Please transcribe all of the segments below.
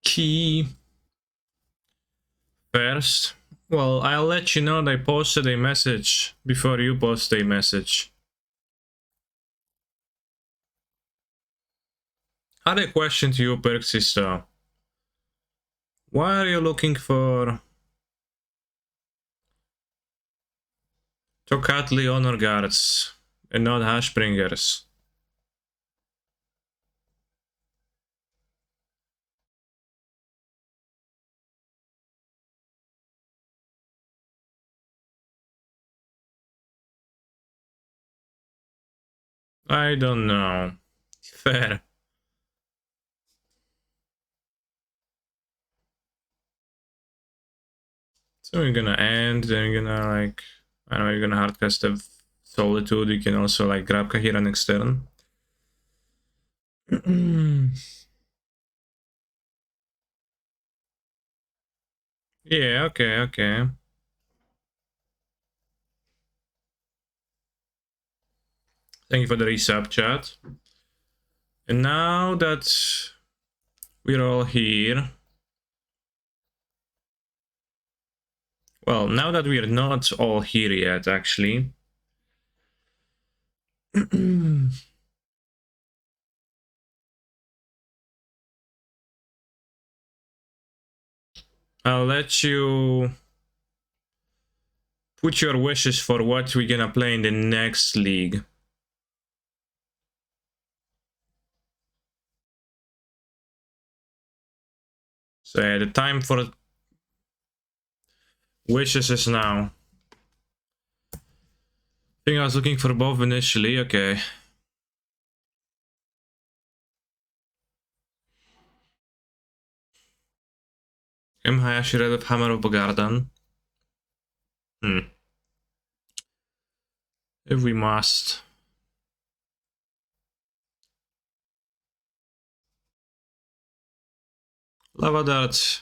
Key. First, well, I'll let you know that I posted a message before you post a message. I had a question to you, Grixis, though. Why are you looking for Tocatli honor guards and not Hashbringers? I don't know. Fair. So we're gonna end, then we're gonna like, I don't know, you're gonna hardcast a Solitude, you can also like grab Kahira next turn. Yeah, okay, okay. Thank you for the resub, chat. And now that we're all here, well, now that we are not all here yet, actually, I'll let you put your wishes for what we're gonna play in the next league. So yeah, the time for wishes is now. I think I was looking for both initially, okay. Am Hayashi red of Hammer of Bogardan? If we must. Lava Darts.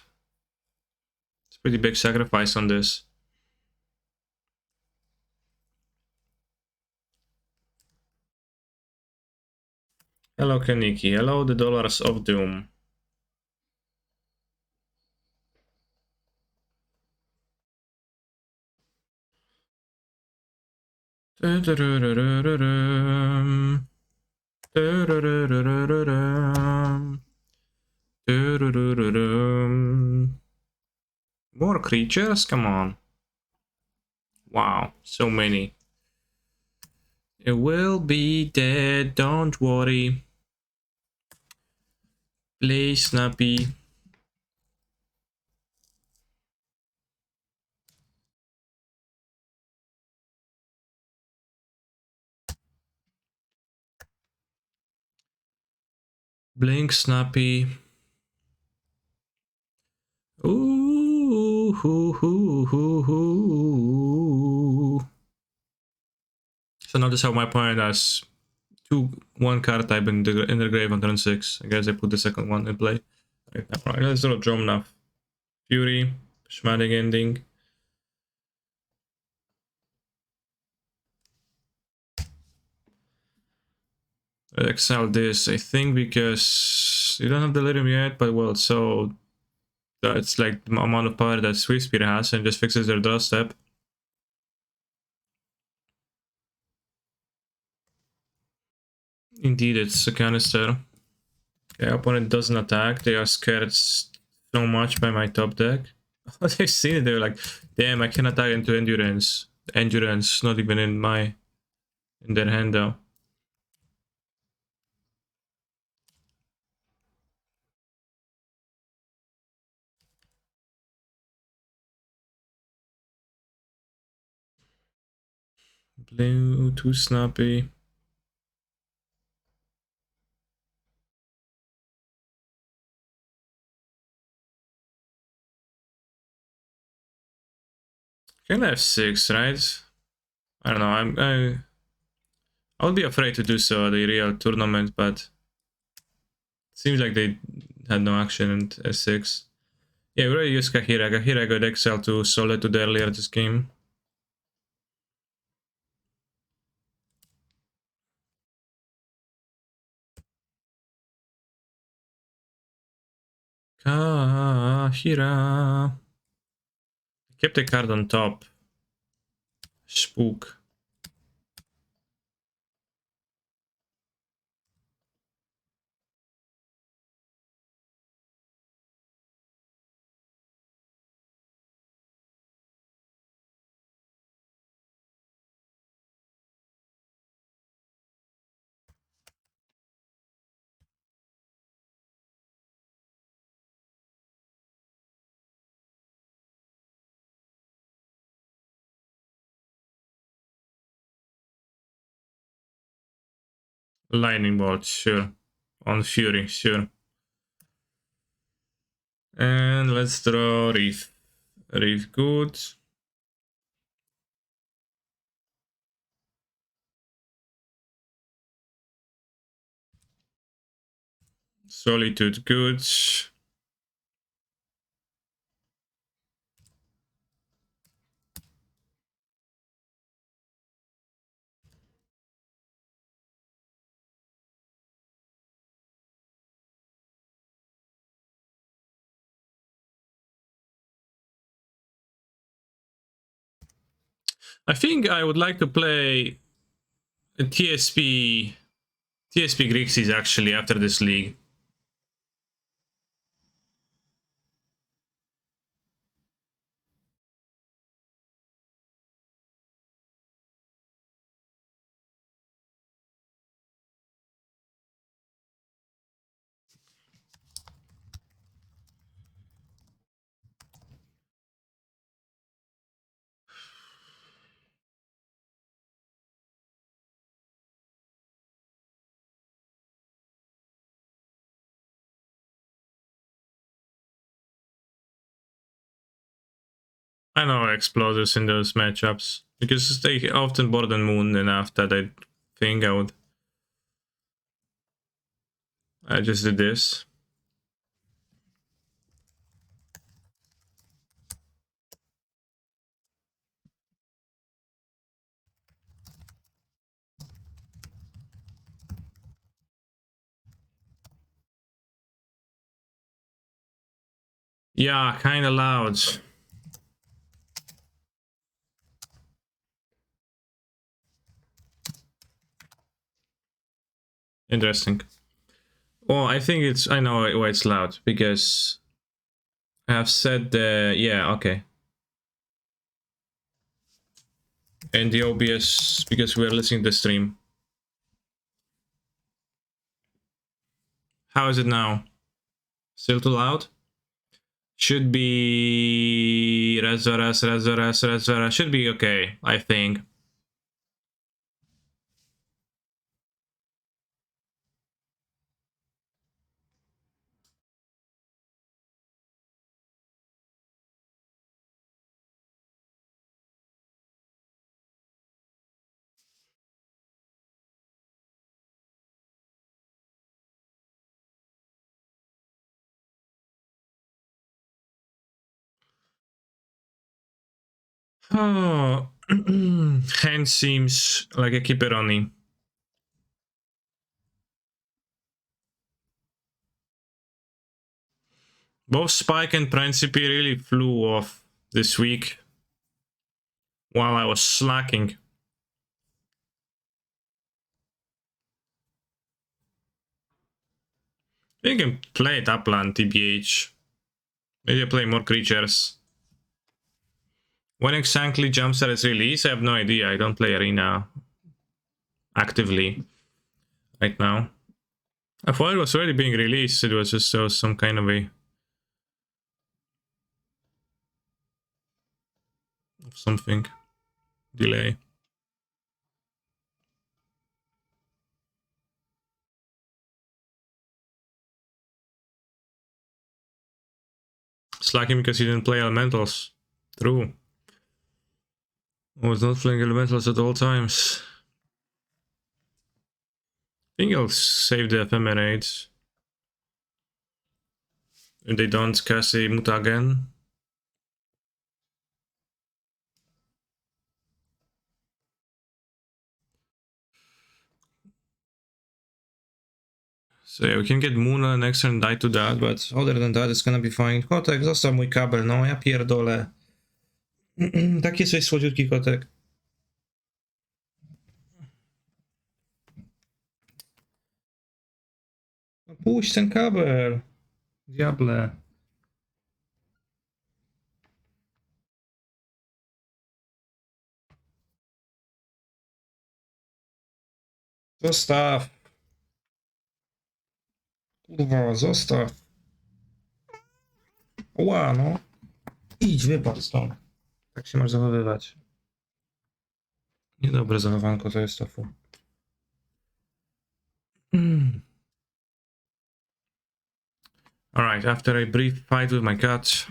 It's a pretty big sacrifice on this. Hello Kaniki, hello the Dollars of Doom. More creatures? Come on. Wow, so many. It will be dead, don't worry. Play Snappy. Blink Snappy. Ooh, hoo, hoo, hoo, hoo. So notice how my opponent has one card type in the grave on turn 6. I guess I put the second one in play. Right, let's draw Dromnav. Fury, Schmadig ending. Let's exile this, I think, because you don't have Delirium yet, but well, so that's like the amount of power that Swiftspear has and just fixes their draw step. Indeed, it's a canister. Okay, opponent doesn't attack. They are scared so much by my top deck. They've seen it. They're like, damn, I can attack into endurance. Endurance, not even in their hand though. Blue, too snappy. Can I have 6, right? I don't know. I would be afraid to do so at the real tournament, but it seems like they had no action in S6. Yeah, we already used Kahira. Kahira got exiled to Solitude earlier this game. Kahira. Kept the card on top. Spook. Lightning bolt, sure. On Fury, sure. And let's draw Reef. Reef good. Solitude good. I think I would like to play a TSP Grixis actually after this league. I know explosives in those matchups because they often board and moon enough that I think I just did this. Yeah, kinda loud. Interesting. Well, I think I know why it's loud, because I have said yeah, okay. And the OBS, because we're listening to the stream. How is it now? Still too loud? Should be should be okay, I think. Oh, hand seems like a keeperoni. Both Spike and Principe really flew off this week while I was slacking. You can play it upland, TBH. Maybe I play more creatures. When exactly Jumpstart is released, I have no idea. I don't play Arena actively right now. I thought it was already being released. It was just some kind of a something delay. Slacking because he didn't play elementals. True. I was not playing elementals at all times. I think I'll save the ephemerate. If they don't cast a Muta again. So yeah, we can get Muna next turn, die to that, but other than that, it's gonna be fine. Kotek, zostaw mój kabel, no ja pierdolę. Taki jesteś słodziutki kotek. No puść ten kabel. Diable. Zostaw. Kurwa, zostaw. Ła, no. Idź, wypadł stąd. Tak się masz zachowywać. Niedobre zachowanko to jest, tofu. Alright, after a brief fight with my cat,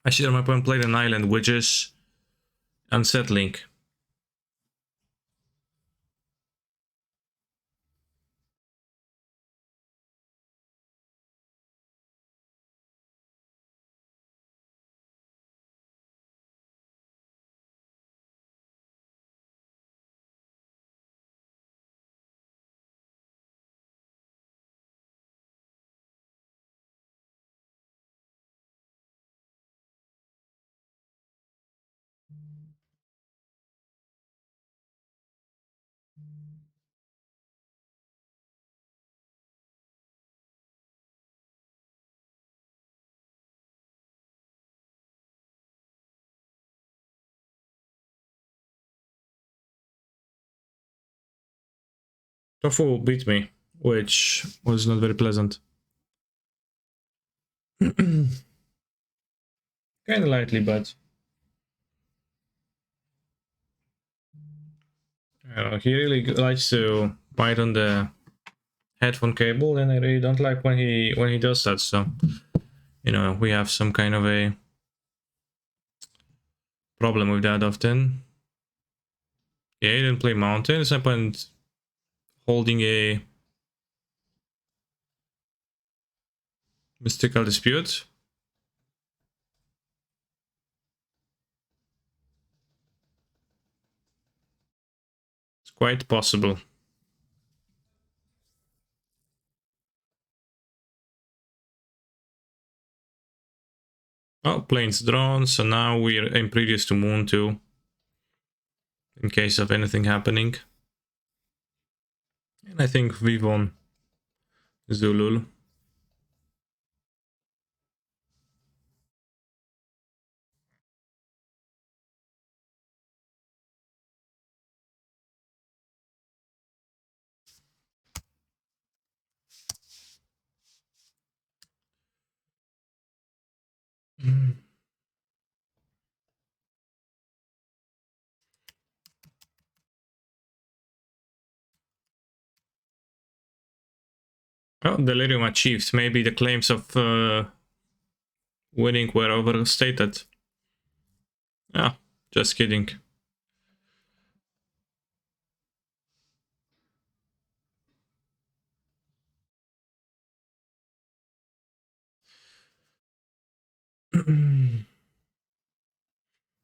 I see that my opponent played an island, which is unsettling. Tofu beat me, which was not very pleasant. Kind of lightly, but he really likes to bite on the headphone cable, and I really don't like when he does that. So, you know, we have some kind of a problem with that often. Yeah, he didn't play mountains. I went holding a mystical dispute. It's quite possible. Oh, planes drawn, so now we're in previous to moon too, in case of anything happening. And I think we won Zulul. Oh, Delirium achieved. Maybe the claims of winning were overstated. Ah, just kidding.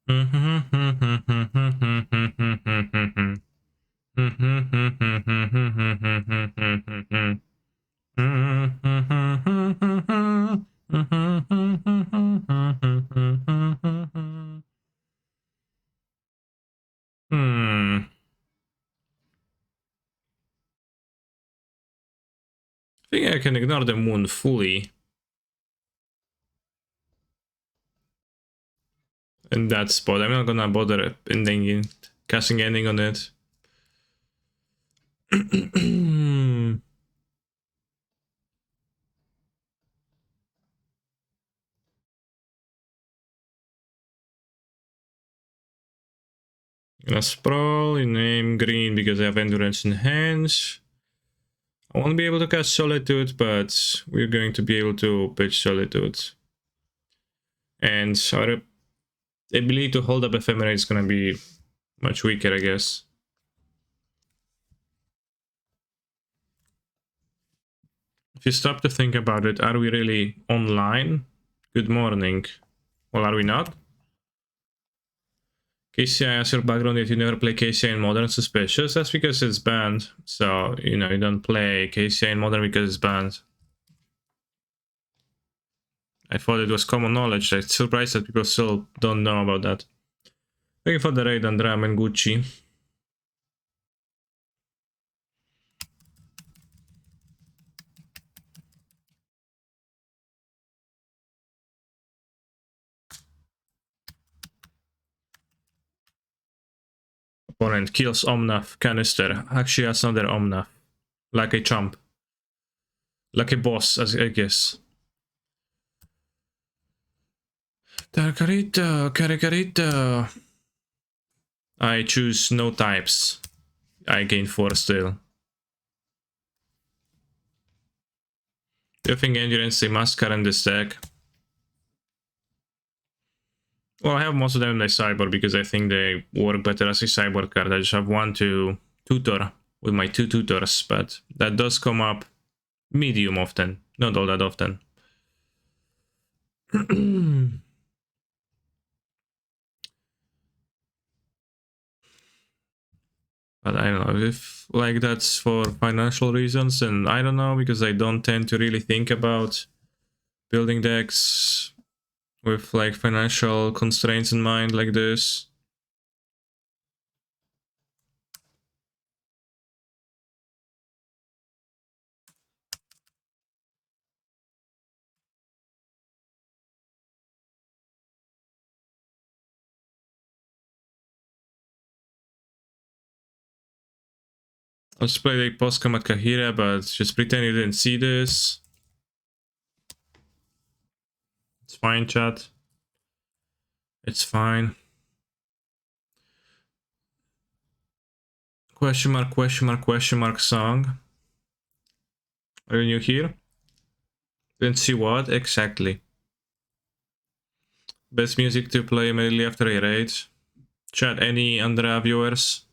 I think I can ignore the moon fully. In that spot. I'm not gonna bother ending it, casting ending on it. Gonna sprawl in name green because I have endurance in hands. I won't be able to cast Solitude, but we're going to be able to pitch Solitude. And our ability to hold up Ephemera is gonna be much weaker, I guess. If you stop to think about it, are we really online? Good morning. Well, are we not? KCI has your background, yet you never play KCI in Modern. Suspicious. That's because it's banned. So, you know, you don't play KCI in Modern because it's banned. I thought it was common knowledge. I'm surprised that people still don't know about that. Thank you for the raid, Andrea and Gucci. Opponent kills Omnath canister. Actually has another Omnath. Like a chump. Like a boss, as I guess. Tarkarito, Caricarito. I choose no types. I gain 4 still. Do you think Endurance is a must in this deck? Well, I have most of them in the sideboard because I think they work better as a sideboard card. I just have 1 to tutor with my 2 tutors, but that does come up medium often, not all that often. But I don't know if like that's for financial reasons, and I don't know because I don't tend to really think about building decks with like financial constraints in mind like this. Let's play the post-combat Kahira, but just pretend you didn't see this. It's fine, chat. It's fine. Question mark, question mark, question mark song. Are you new here? Didn't see what? Exactly. Best music to play immediately after a raid. Chat, any Andrea viewers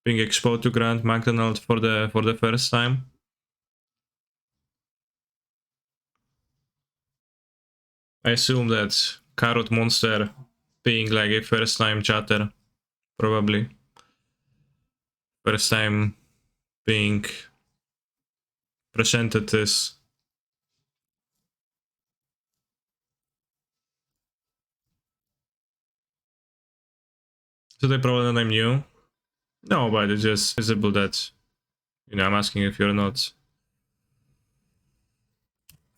being exposed to Grant MacDonald for the first time? I assume that Carrot Monster being like a first time chatter, probably. First time being presented this. So they probably that I'm new? No, but it's just visible that, you know, I'm asking if you're not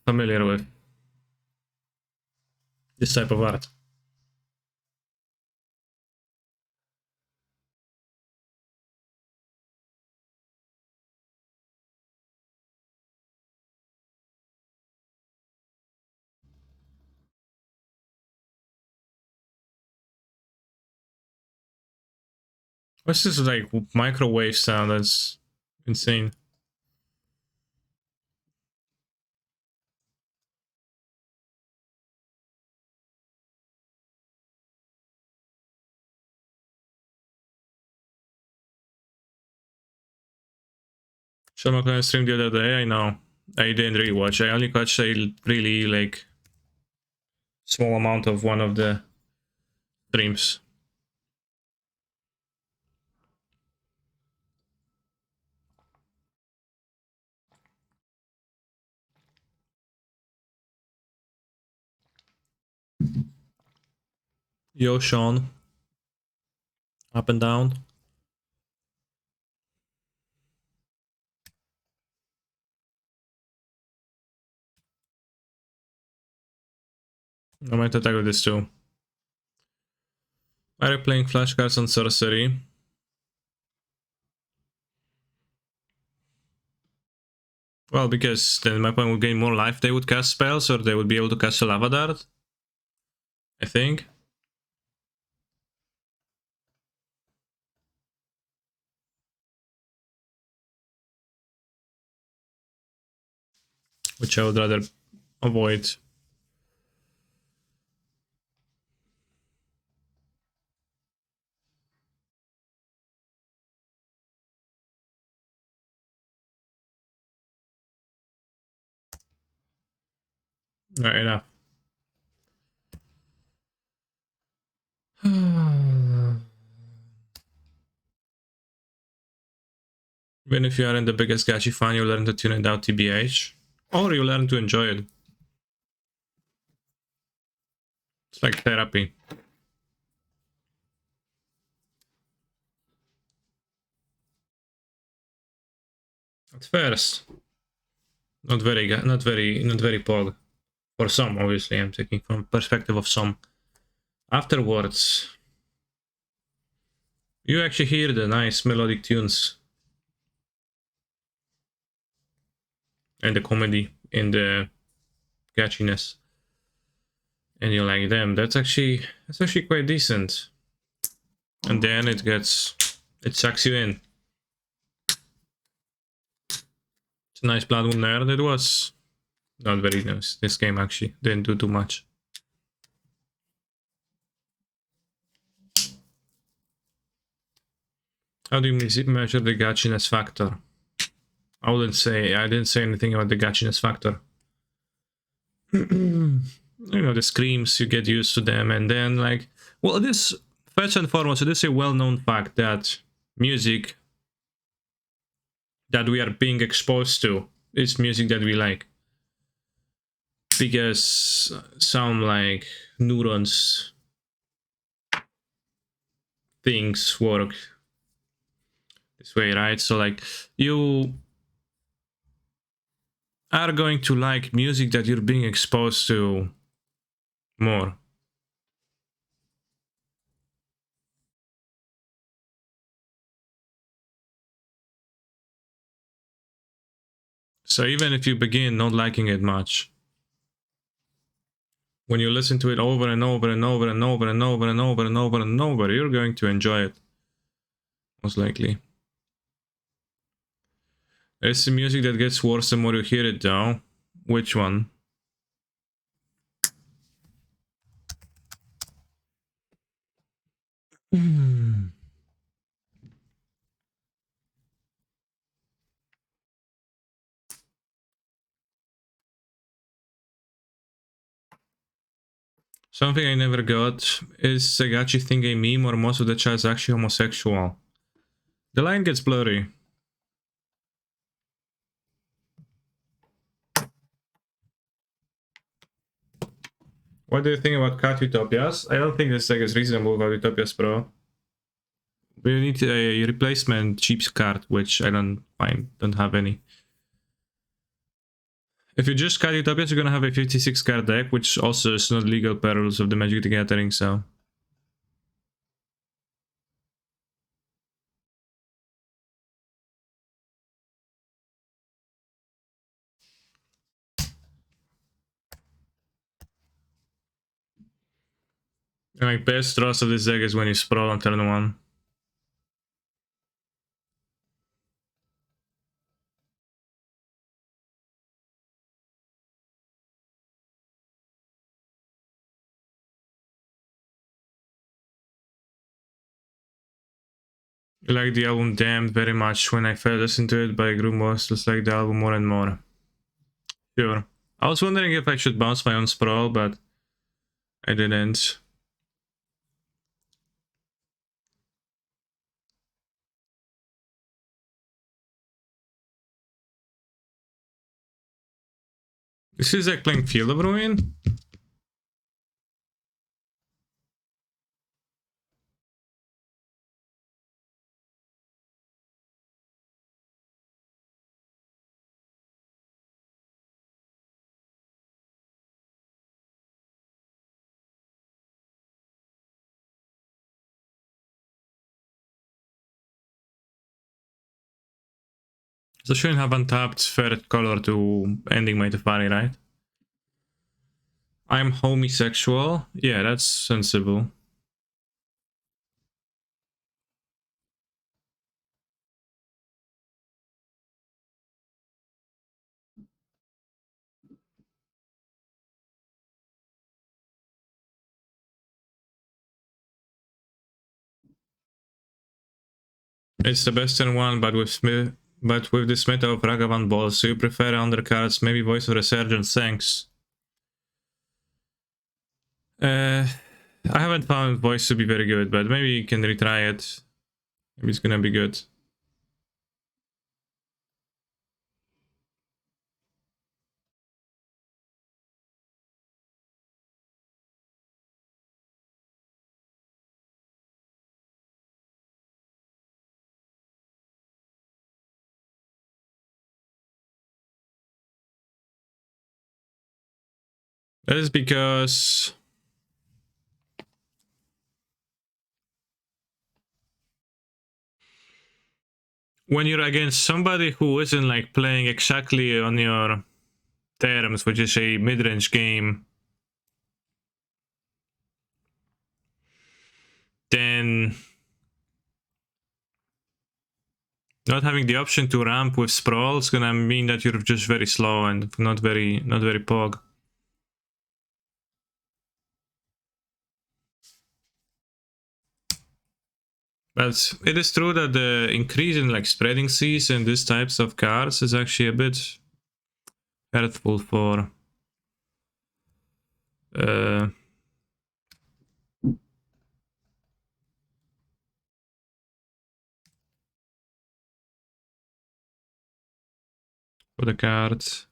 familiar with this type of art. What's this like microwave sound? That's insane. Sean McClellan streamed the other day, I know. I didn't really watch. I only watched a really like small amount of one of the streams. Yo, Sean. Up and down. I might attack with this too. Are you playing flashcards on sorcery? Well, because then my opponent would gain more life, they would cast spells, or they would be able to cast a lava dart. I think. Which I would rather avoid. Right enough. Even if you aren't the biggest gachi fan, you learn to tune it out TBH. Or you learn to enjoy it. It's like therapy. At first. Not very pog. For some, obviously, I'm taking from perspective of some. Afterwards, you actually hear the nice melodic tunes. And the comedy and the catchiness. And you're like, damn, that's actually quite decent. And then it sucks you in. It's a nice Blood Moon Nerd. It was not very nice. This game actually didn't do too much. How do you measure the gatchiness factor? I didn't say anything about the gatchiness factor. You know, the screams, you get used to them, and then like, well, this first and foremost, it is a well-known fact that music that we are being exposed to is music that we like, because some like neurons things work this way, right? So like you are going to like music that you're being exposed to more. So even if you begin not liking it much, when you listen to it over and over and over and over and over and over and over and over, you're going to enjoy it. Most likely. It's the music that gets worse the more you hear it though. Which one? Something I never got is Sagachi think a meme or most of the chat is actually homosexual. The line gets blurry. What do you think about cat utopias? I don't think this deck is reasonable about utopias, bro. We need a replacement cheap card, which I don't have any. If you just cut utopias, you're gonna have a 56 card deck, which also is not legal per rules of the Magic the Gathering, so. And like best draws of this deck is when you sprawl on turn 1. I like the album Damned very much. When I first listened to it by Grumos, just like the album more and more. Sure. I was wondering if I should bounce my own sprawl, but I didn't. This is like playing Field of Ruin? So I shouldn't have untapped third color to ending my Tefari, right? I'm homosexual. Yeah, that's sensible. It's the best in one, but with this meta of Ragavan balls, so you prefer undercards, maybe Voice of Resurgence, thanks. I haven't found Voice to be very good, but maybe you can retry it. Maybe it's gonna be good. That is because when you're against somebody who isn't like playing exactly on your terms, which is a mid-range game, then not having the option to ramp with sprawl is gonna mean that you're just very slow and not very pog. But it is true that the increase in like spreading seas and these types of cards is actually a bit hurtful for uh, for the cards.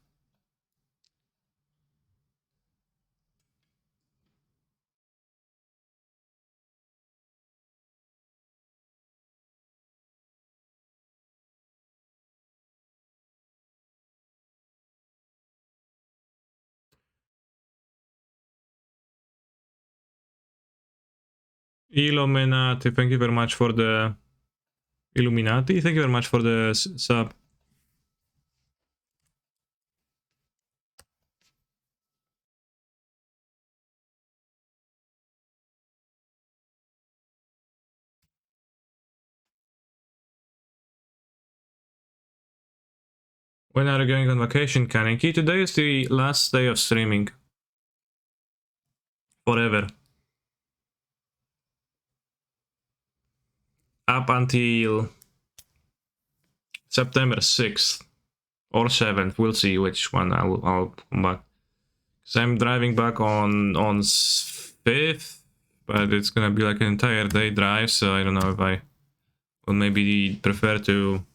Illuminati, thank you very much for the Illuminati. Thank you very much for the sub. When are you going on vacation, Kaneki? Today is the last day of streaming. Forever. Up until September 6th or 7th. We'll see which one I'll come back. So I'm driving back on 5th, but it's gonna be like an entire day drive, so I don't know if I will maybe prefer to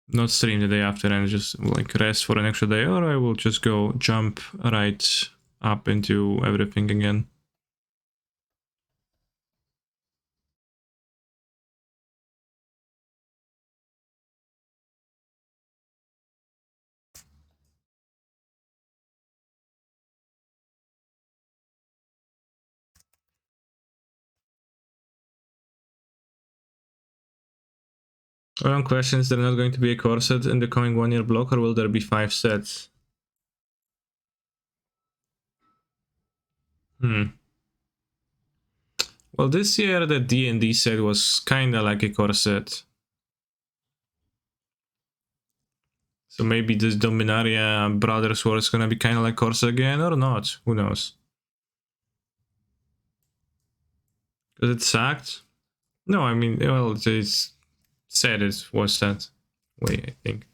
not stream the day after and just like rest for an extra day, or I will just go jump right up into everything again. One question, is there not going to be a core set in the coming 1 year block, or will there be 5 sets? Well, this year the D&D set was kinda like a core set. So maybe this Dominaria Brothers War is gonna be kinda like core set again, or not? Who knows? Because it sacked? No, I mean, well, it's said it was that way, I think.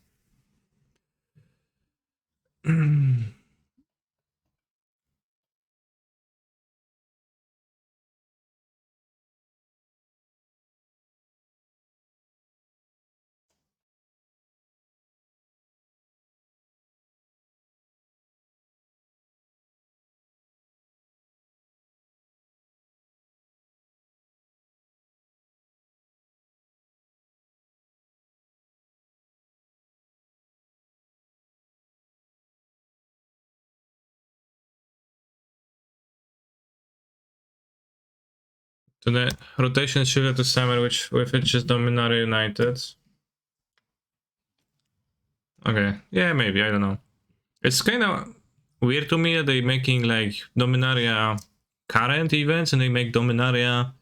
So the rotation is shifted to summer, which with it just Dominaria United. Okay, yeah, maybe, I don't know. It's kind of weird to me that they making like Dominaria current events and they make Dominaria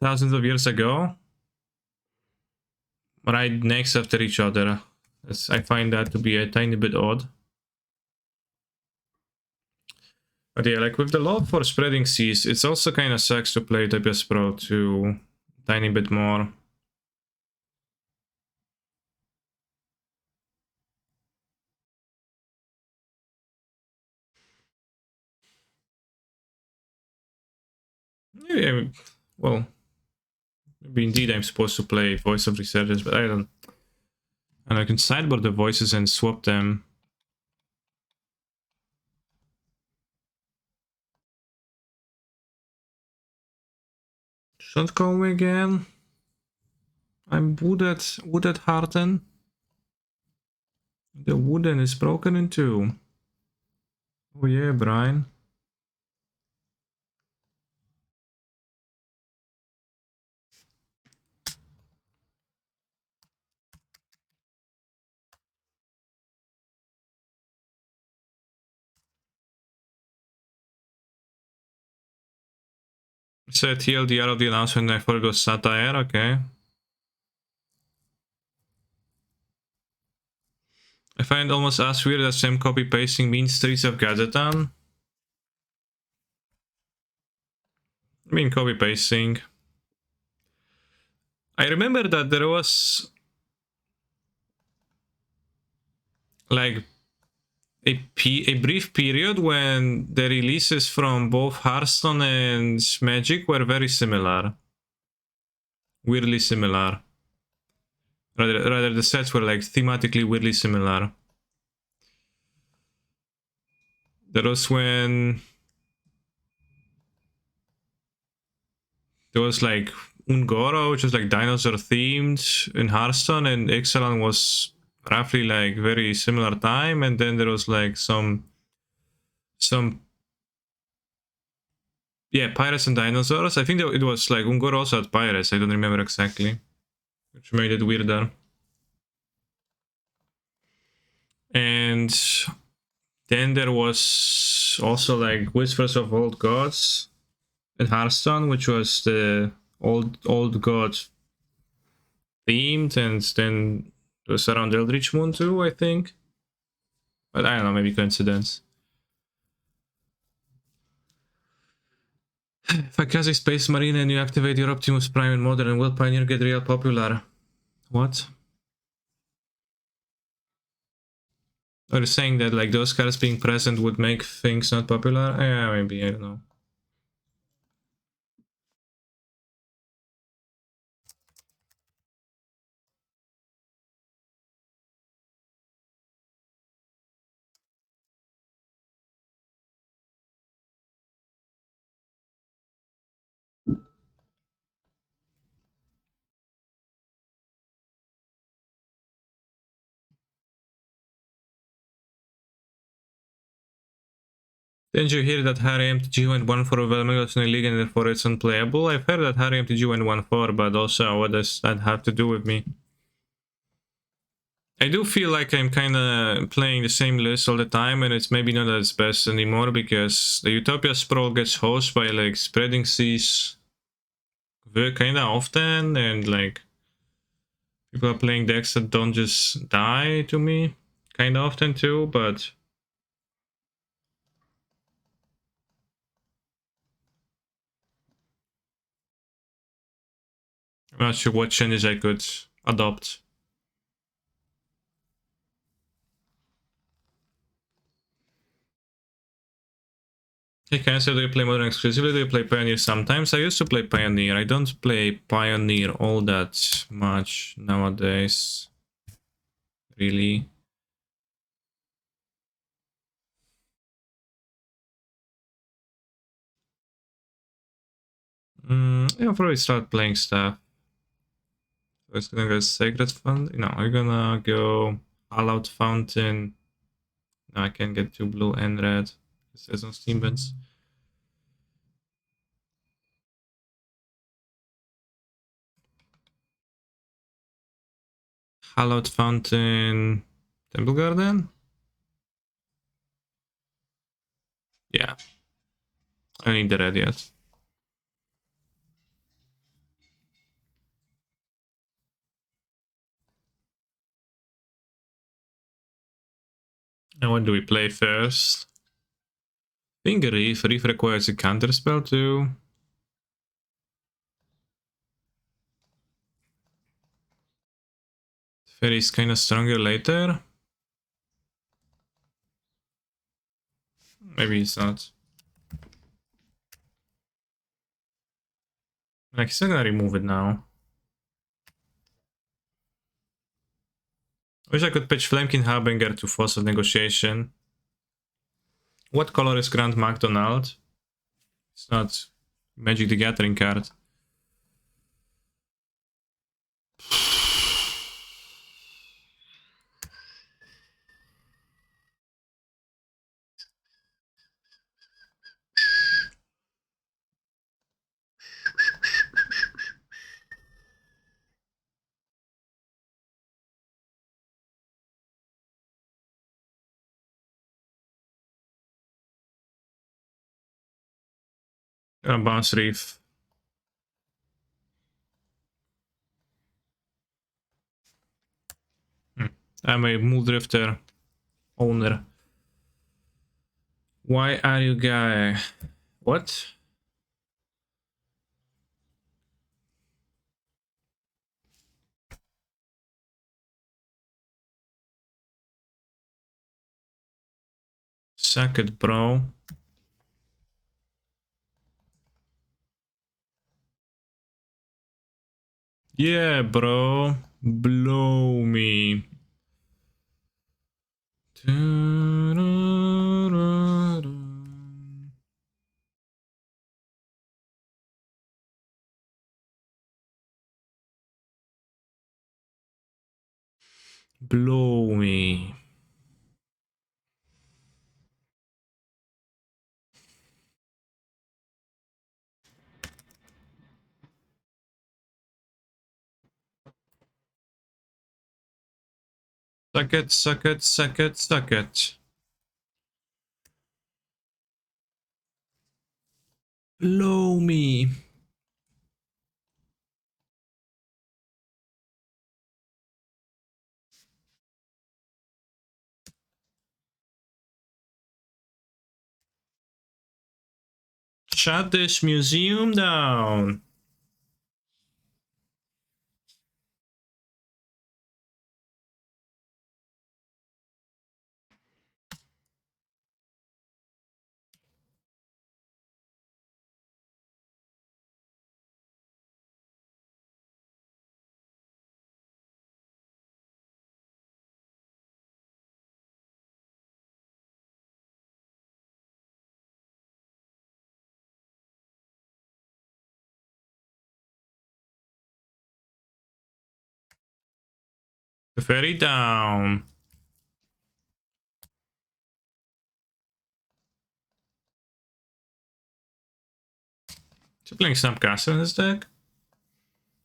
thousands of years ago right next after each other. I find that to be a tiny bit odd. But yeah, like with the love for spreading seas, it's also kind of sucks to play TPS Pro to tiny bit more. Yeah, well, maybe indeed I'm supposed to play Voice of Researchers, but I don't. And I can sideboard the voices and swap them. Don't call me again. I'm wooded hearten. The wooden is broken in two. Oh yeah, Brian. It's a TLDR of the announcement. I forgot satire. Okay. I find it almost as weird as same copy pasting means Streets of Gazetan. I mean, copy pasting. I remember that there was like a brief period when the releases from both Hearthstone and Magic were very similar. Weirdly similar. Rather the sets were like thematically weirdly similar. That was when there was like Ungoro, which was like dinosaur themed in Hearthstone, and Ixalan was roughly like very similar time, and then there was like some yeah, pirates and dinosaurs. I think that it was like Ungoro also had pirates, I don't remember exactly, which made it weirder. And then there was also like Whispers of Old Gods in Hearthstone, which was the old god themed, and then it was around Eldritch Moon too, I think. But I don't know, maybe coincidence. If I cast a Space Marine and you activate your Optimus Prime in Modern, will Pioneer get real popular? What? Are you saying that like those cards being present would make things not popular? Yeah, maybe, I don't know. Didn't you hear that Harry MTG went 1 for Velmegos in the league and therefore it's unplayable? I've heard that Harry MTG went 1-4, but also what does that have to do with me? I do feel like I'm kind of playing the same list all the time, and it's maybe not as best anymore because the Utopia Sprawl gets hosted by like Spreading Seas kind of often, and like people are playing decks that don't just die to me kind of often too, but I'm not sure what changes I could adopt. Hey Cancer, do you play Modern exclusively? Do you play Pioneer sometimes? I used to play Pioneer. I don't play Pioneer all that much nowadays. Really. I'll probably start playing stuff. So it's gonna go Sacred Fund. No, we're gonna go All Out Fountain. No, I can get 2 blue and red. It says on Steam Bins. Hallowed Fountain, Temple Garden? Yeah. I don't need the red yet. And what do we play first? I think Reef. Reef requires a counter spell too. Fairy is kind of stronger later. Maybe it's not. Like, he's not gonna remove it now. Wish I could pitch Flamekin Harbinger to Force of Negotiation. What color is Grant MacDonald? It's not Magic the Gathering card. Bounce Reef. I'm a Muldrifter owner. Why are you guy? What? Suck it, bro. Yeah, bro. Blow me. Blow me. Suck it, suck it, suck it, suck it. Blow me. Shut this museum down. The ferry down. Is he playing Snapcaster in his deck?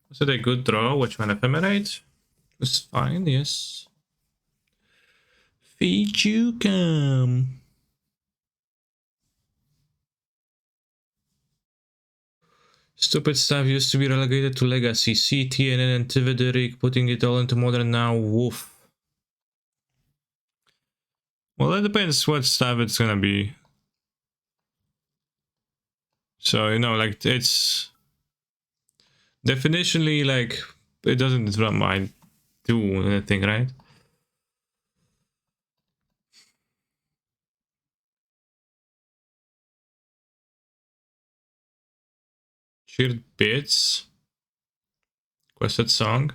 Was it a good draw? Which one? Ephemerate? It's fine, yes. Feed you come. Stupid stuff used to be relegated to Legacy. CTNN and Tivideric, putting it all into Modern now. Woof. Well, it depends what stuff it's gonna be. So, you know, like, it's... definitionally, like, it doesn't do anything, right? Cheered Bits. Quested Song.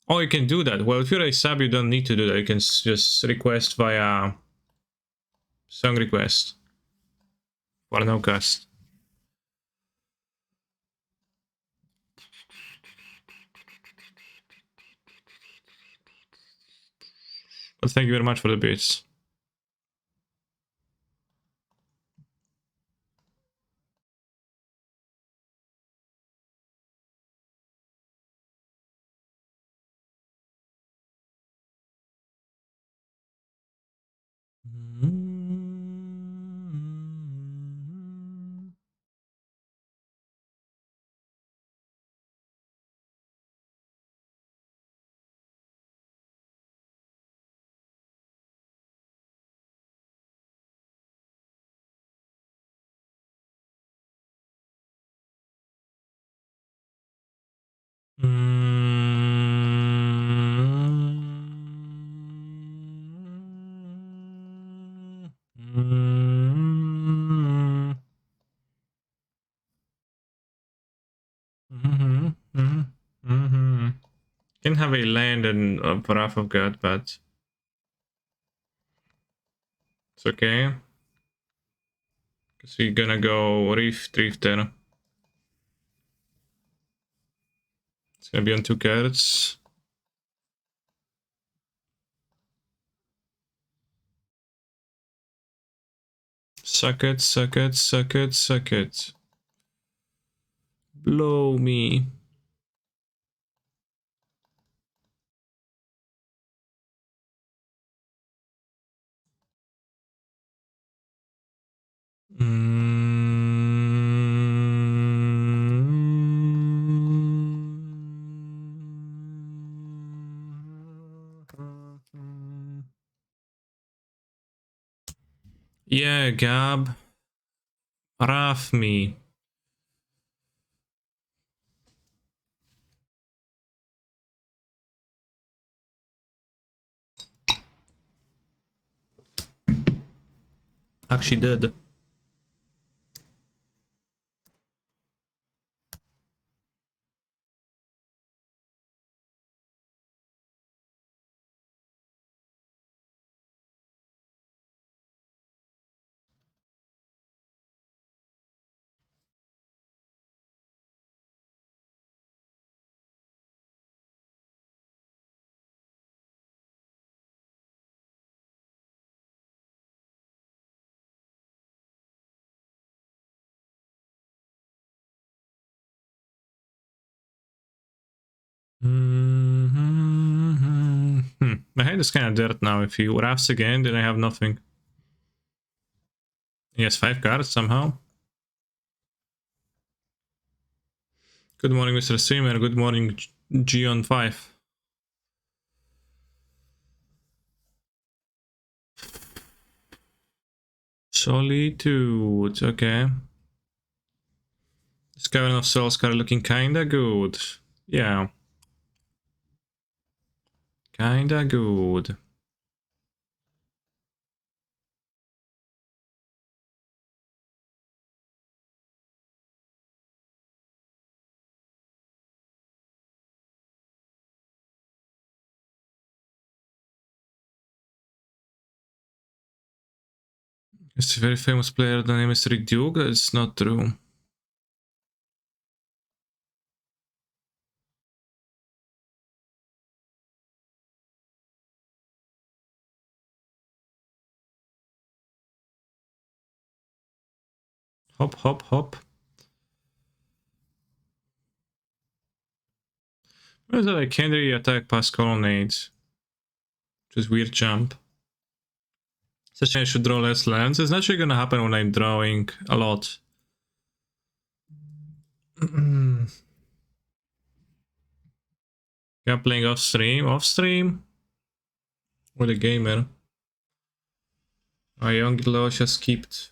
Oh, you can do that. Well, if you're a sub, you don't need to do that. You can just request via song request for no cost. But thank you very much for the bits. Can have a land and a Wrath of God, but it's okay. Because we're gonna go Rift there. It's gonna be on 2 cards. Suck it, suck it, suck it, suck it. Blow me. Yeah, Gab. Raff me. Actually did. My hand is kind of dirt now. If he Raffs again, then I have nothing. He has 5 cards somehow. Good morning, Mr. Streamer. Good morning, G on 5. Solitude. Okay. This Cavern of Souls card looking kinda good. Yeah. Kinda good. It's a very famous player, the name is Rick Duke. It's not true. Hop, hop, hop. What is that? I can't really attack past colonnades. Which is weird jump. Such I should draw less lands. It's naturally gonna happen when I'm drawing a lot. Yeah, playing off stream. Off stream? What a gamer. My young Lo just skipped.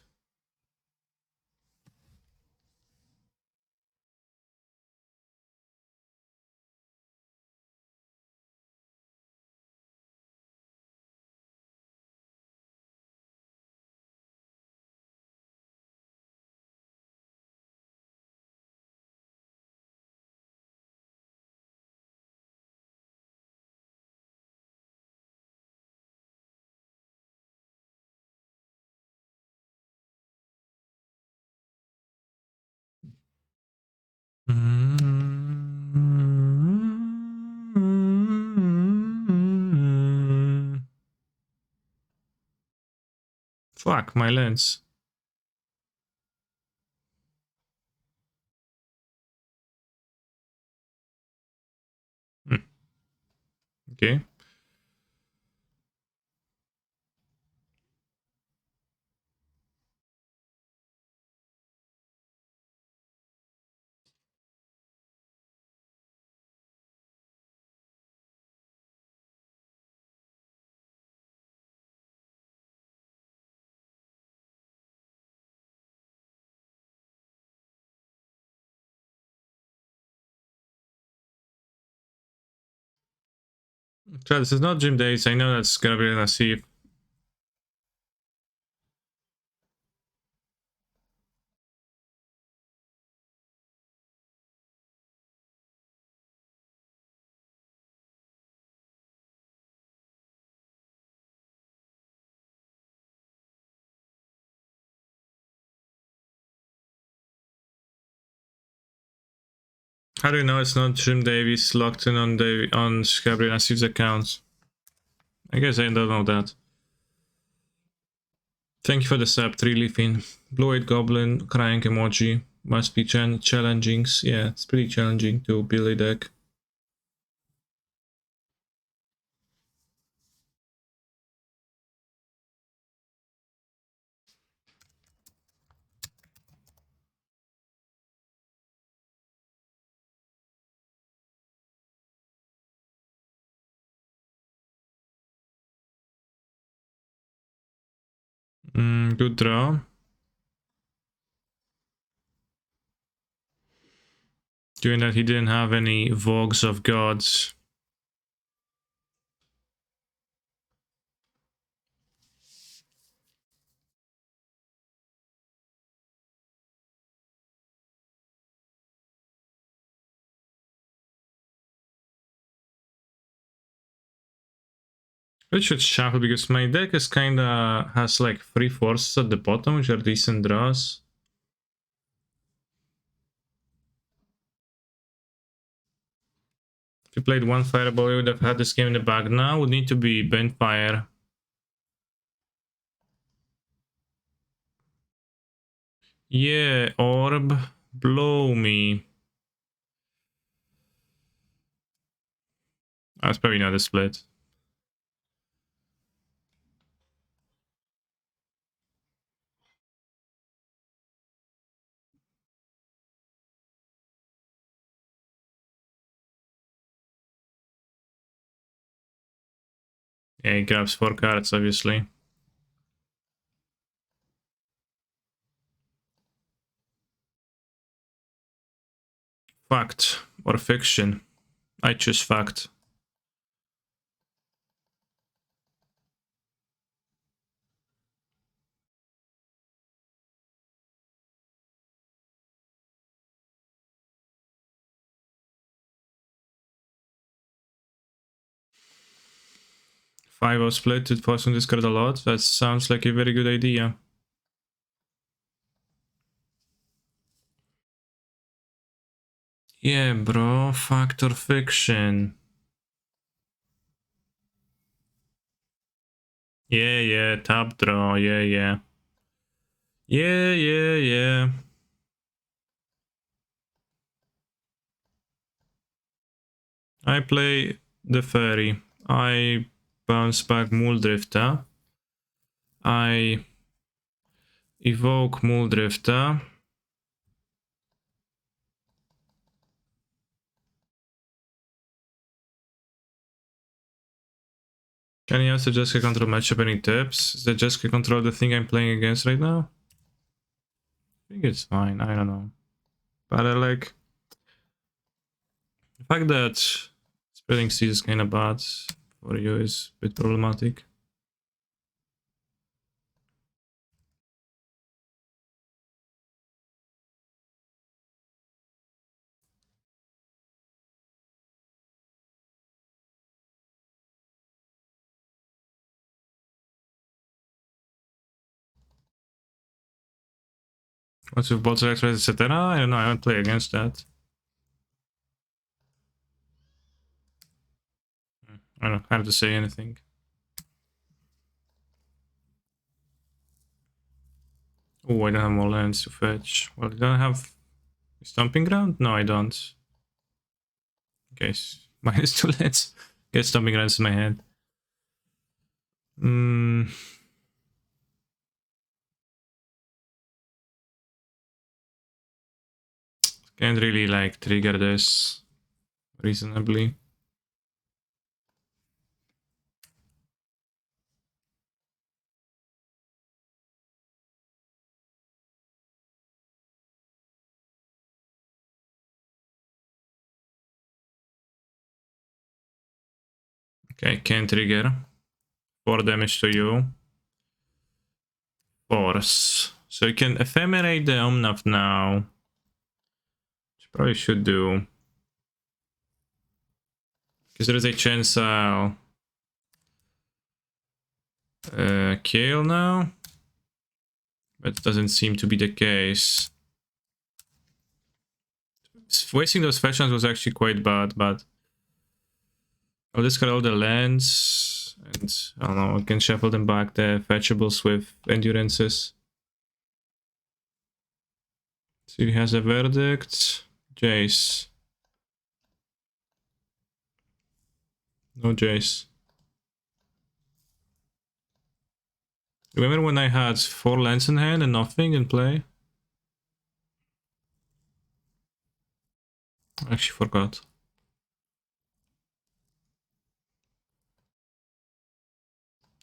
Fuck, my lens. Okay. Try, this is not gym days. I know that's gonna be nasif. How do you know it's not Jim Davies logged in on Gabriel Nasif's account? I guess I don't know that. Thank you for the sub, 3 leafing. Blue-eyed goblin, crying emoji. Must be challenging. Yeah, it's pretty challenging to build a deck. Good draw. Given that he didn't have any Vogues of Gods. I should shuffle because my deck is kinda has like 3 forces at the bottom, which are decent draws. If you played one Fireball, you would have had this game in the bag now. Would need to be Bent Fire. Yeah, Orb, blow me. That's probably not a split. Yeah, he grabs 4 cards, obviously. Fact or fiction? I choose fact. Five o split to force on this card a lot. That sounds like a very good idea. Yeah, bro. Fact or fiction? Yeah, top draw. Yeah. Yeah. I play the fairy. I bounce back Muldrifter. I evoke Muldrifter. Can you also Jessica control matchup any tips? Is the Jessica control the thing I'm playing against right now? I think it's fine. I don't know. But I like the fact that spreading seas is kind of bad for you is a bit problematic. What's with bot select, etc.? I don't know. I don't play against that. I don't have to say anything. Oh, I don't have more lands to fetch. Well, I don't have Stomping Ground? No, I don't. Okay, minus 2 lands. Get Stomping Grounds in my head. Can't really like trigger this reasonably. Okay, can trigger. 4 damage to you. Force. So you can ephemerate the Omnath now. Which you probably should do. Because there is a chance I'll kill now. But it doesn't seem to be the case. Wasting those fashions was actually quite bad, but I'll discard all the lands, and I don't know, I can shuffle them back, the fetchables with endurances. So he has a verdict. Jace. No Jace. Remember when I had 4 lands in hand and nothing in play? I actually forgot.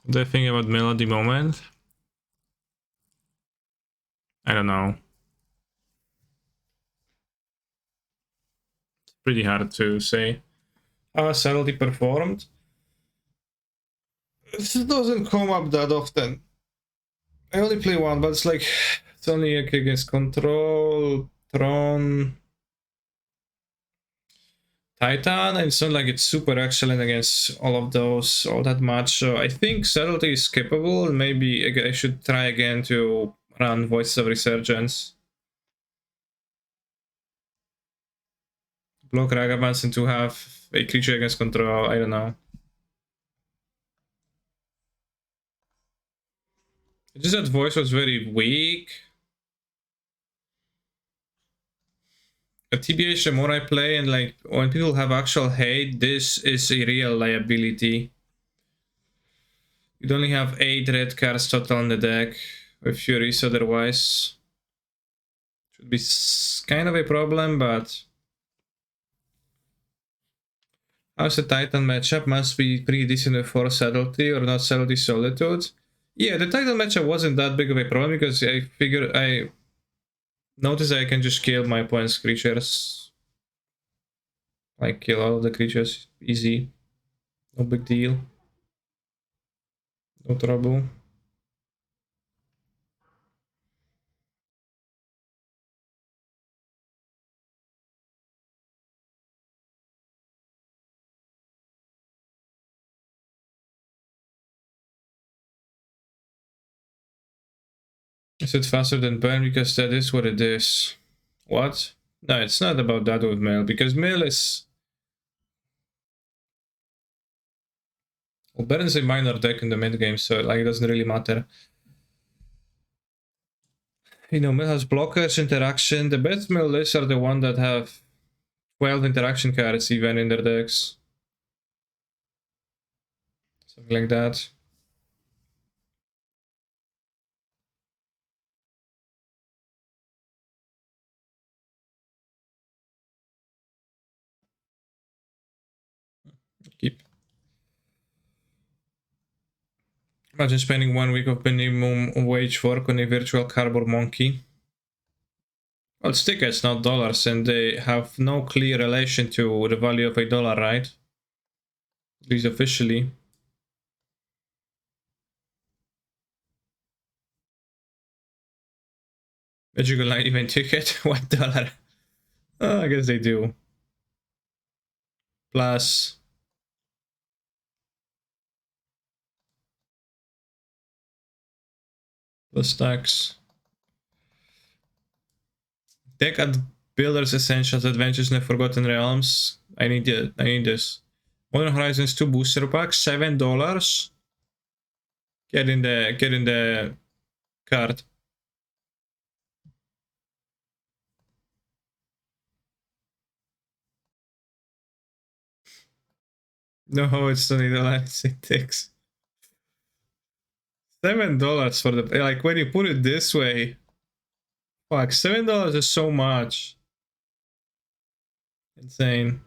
What do I think about Mill at the moment? I don't know. It's pretty hard to say. How subtlety performed? This doesn't come up that often. I only play one, but it's like, it's only against Control, Tron, Titan, and it's not like it's super excellent against all of those all that much. So I think Subtlety is skippable, and maybe I should try again to run Voices of Resurgence. Block Ragavans and to have a creature against control, I don't know. Just that voice was very weak. At TBH, the more I play, and like when people have actual hate, this is a real liability. You'd only have 8 red cards total in the deck with Furies otherwise. Should be kind of a problem, but how's the Titan matchup? Must be pretty decent with 4 Subtlety or not Subtlety Solitude. Yeah, the Titan matchup wasn't that big of a problem because I figured I noticed I can just kill my opponent's creatures. Like kill all of the creatures, easy. No big deal. No trouble. Is it faster than burn? Because that is what it is. What? No, it's not about that with Mail, because Mail is... Well, burn is a minor deck in the mid game, so like it doesn't really matter. You know, Mail has blockers, interaction. The best Mail lists are the ones that have 12 interaction cards even in their decks. Something like that. Keep. Imagine spending 1 week of minimum wage work on a virtual cardboard monkey. Well, it's tickets, not dollars, and they have no clear relation to the value of a dollar, right? At least officially. Magical Night event ticket, $1. Oh, I guess they do. Plus tax. Deck at Builders Essentials Adventures in the Forgotten Realms. I need it. I need this. Modern Horizons 2 booster pack, $7. Get in the card. No, it's $20. It takes $7 for the, like, when you put it this way. Fuck, $7 is so much. Insane.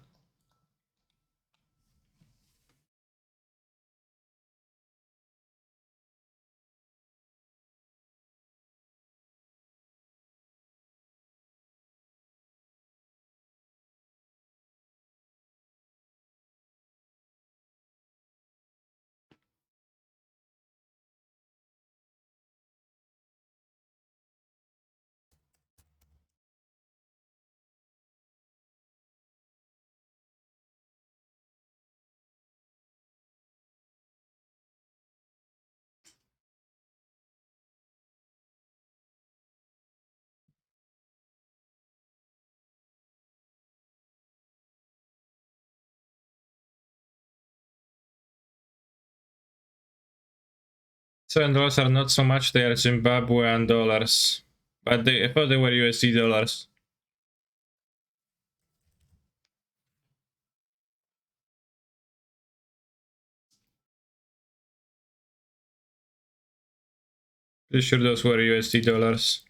$7 are not so much, they are Zimbabwean dollars. But I thought they were USD dollars. Pretty sure those were USD dollars.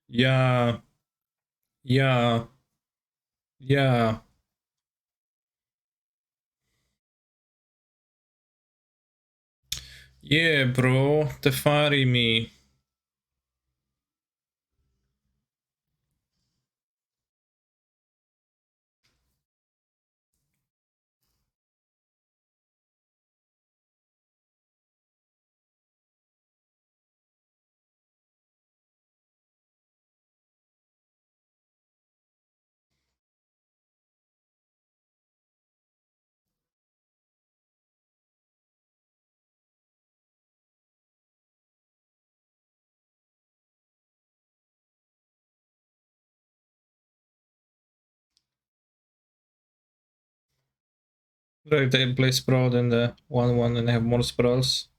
Yeah. Yeah. Yeah. Yeah, bro. Tefari me. Right, they play sprawl than the 1-1 and have more sprawls.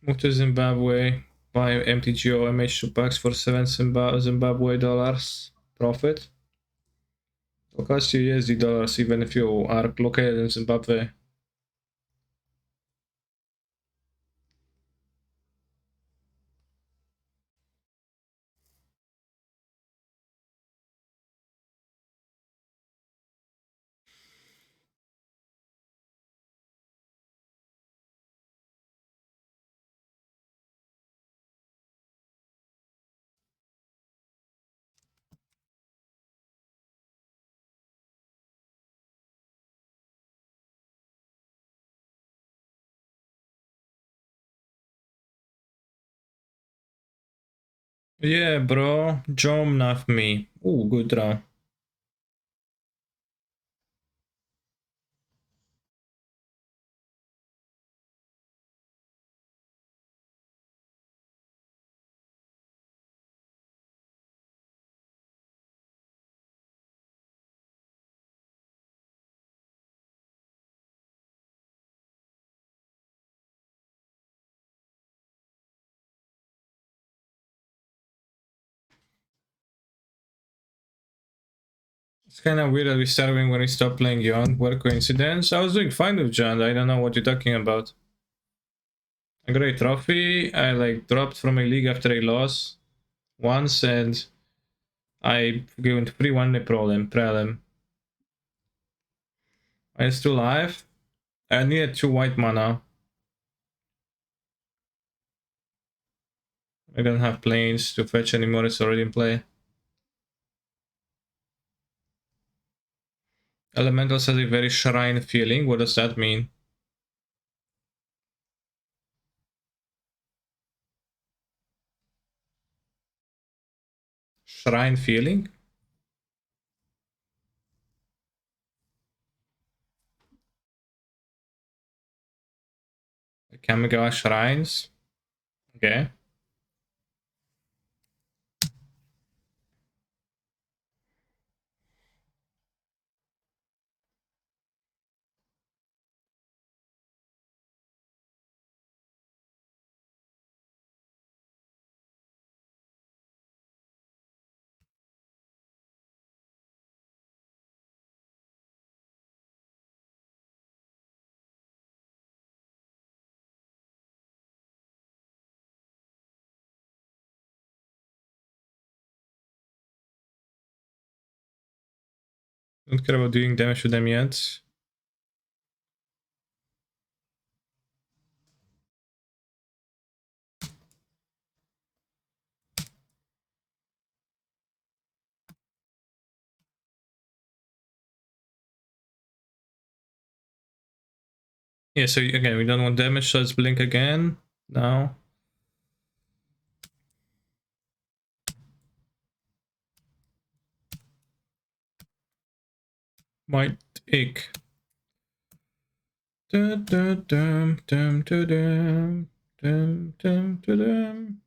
Move to Zimbabwe. Buy MTGO MH2 packs for 7 Zimbabwe dollars. Profit. It'll cost you USD dollars even if you are located in Zimbabwe. Yeah, bro. Jom nav me. Ooh, good draw. It's kind of weird that we started when we stopped playing Young. What a coincidence. I was doing fine with John. I don't know what you're talking about. I got a trophy. I like dropped from a league after a loss once, and I given 3-1 prelim. I'm still alive. I needed 2 white mana. I don't have planes to fetch anymore. It's already in play. Elementals has a very shrine feeling. What does that mean? Shrine feeling? Kamigawa shrines? Okay. Don't care about doing damage to them yet. Yeah, so again, we don't want damage, so let's blink again. Now. Might ick. Dum dum dum dum dum dum dum dum.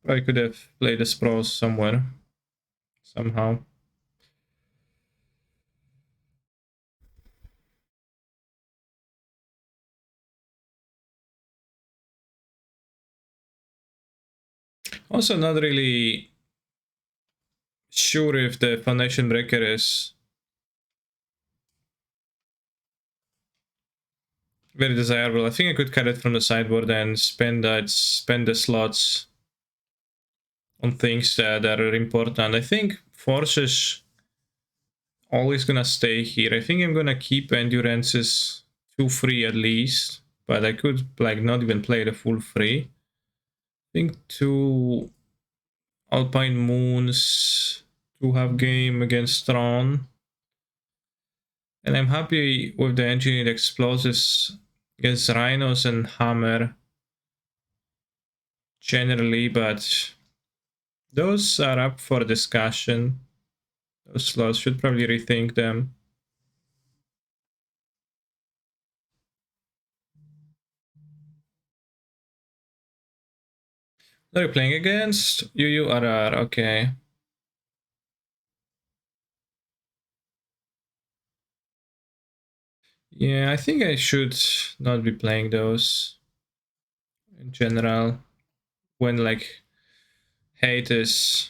I could have played the Spros somewhere, somehow. Also, not really sure if the Foundation Breaker is very desirable. I think I could cut it from the sideboard and spend the slots on things that are important. I think Force is always gonna stay here. I think I'm gonna keep Endurances 2 free at least, but I could like not even play the full free. I think 2 Alpine Moons to have game against Tron. And I'm happy with the engineered explosives against Rhinos and Hammer generally, but those are up for discussion. Those slots should probably rethink them. What are you playing against? UURR, okay. Yeah, I think I should not be playing those in general when like hate is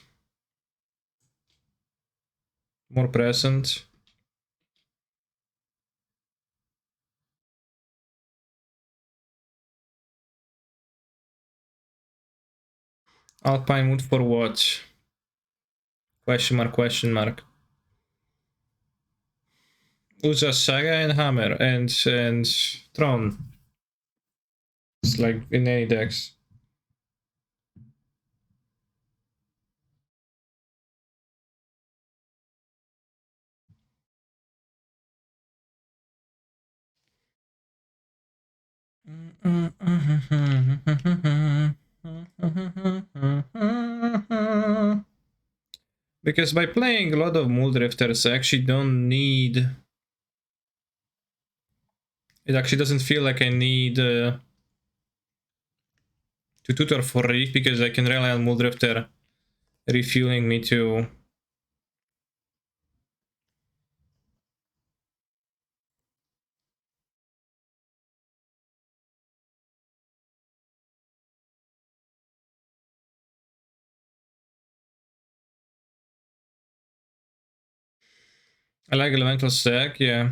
more present. Alpine Mood for what? Question mark, question mark. Uza Saga and Hammer and Tron. It's like in any decks. Because by playing a lot of Muldrifters, I actually don't need... It actually doesn't feel like I need to tutor for Reef, because I can rely on Muldrifter refueling me too. I like Elemental Stack, yeah.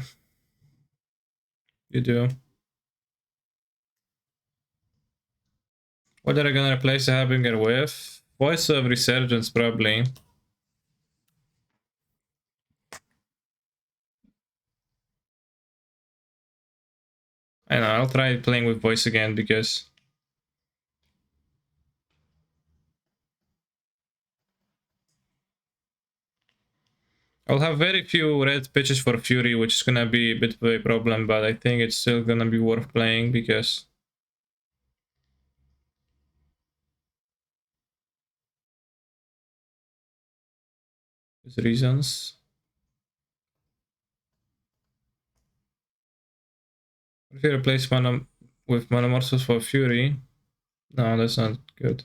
You do. What are I gonna replace the Harbinger with? Voice of Resurgence, probably. I know, I'll try playing with voice again, because I'll have very few red pitches for Fury, which is gonna be a bit of a problem, but I think it's still gonna be worth playing, because there's reasons. If you replace mana with Monomorphos for Fury, no, that's not good.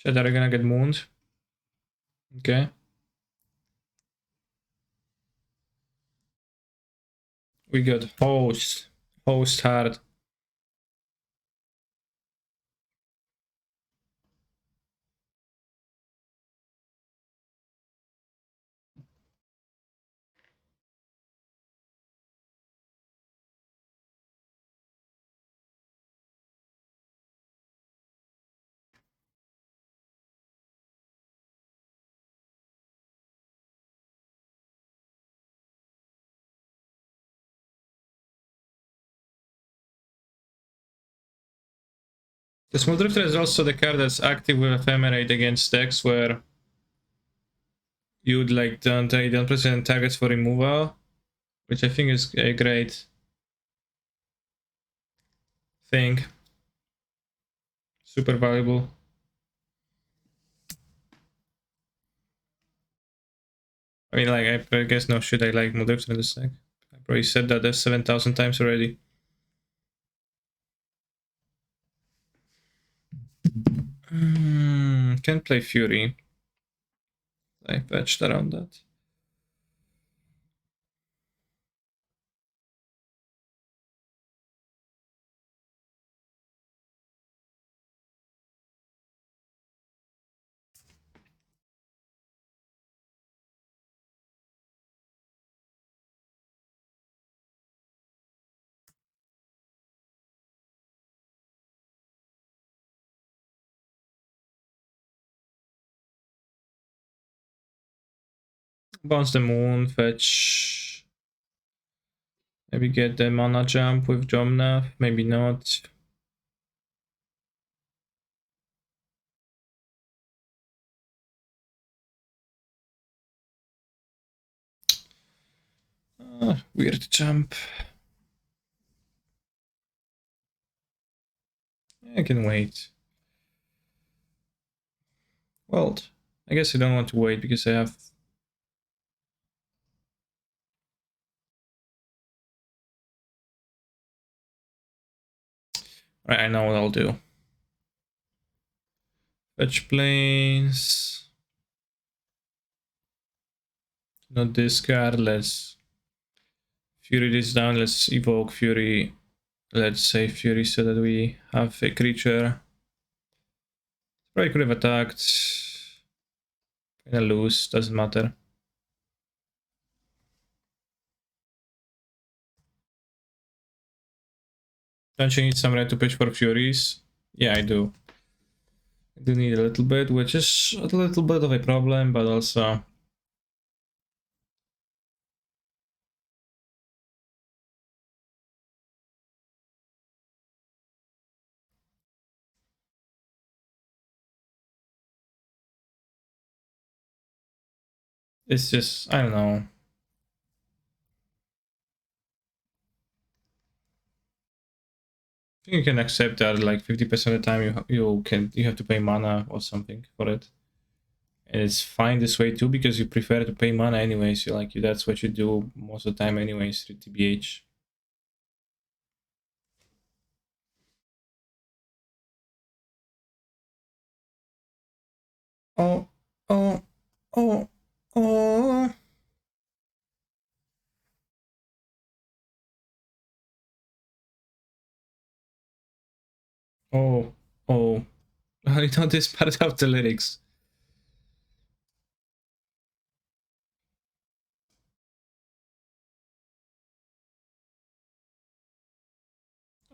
So they're gonna get mooned. Okay. We got host. Host hard. The Small Drifter is also the card that's active with Ephemerate against decks where you'd like don't present targets for removal, which I think is a great thing. Super valuable. I mean, like, I guess no shit, I like Small Drifter in this deck. I probably said that 7,000 times already. Can't play Fury. I patched around that. Bounce the moon, fetch. Maybe get the mana jump with Jomnath, maybe not. Weird jump. I can wait. Well, I guess I don't want to wait because I have... Right, I know what I'll do. Fetch planes. Not discard, let's... Fury this down, let's evoke Fury. Let's save Fury so that we have a creature. Probably could have attacked. Gonna lose, doesn't matter. Don't you need some red to pitch for Furies? Yeah, I do. I do need a little bit, which is a little bit of a problem, but also... It's just, I don't know. I think you can accept that like 50% of the time you have to pay mana or something for it. And it's fine this way too because you prefer to pay mana anyways. That's what you do most of the time anyways through TBH. Oh, oh, oh, oh. Oh, oh. I don't discard out the lyrics.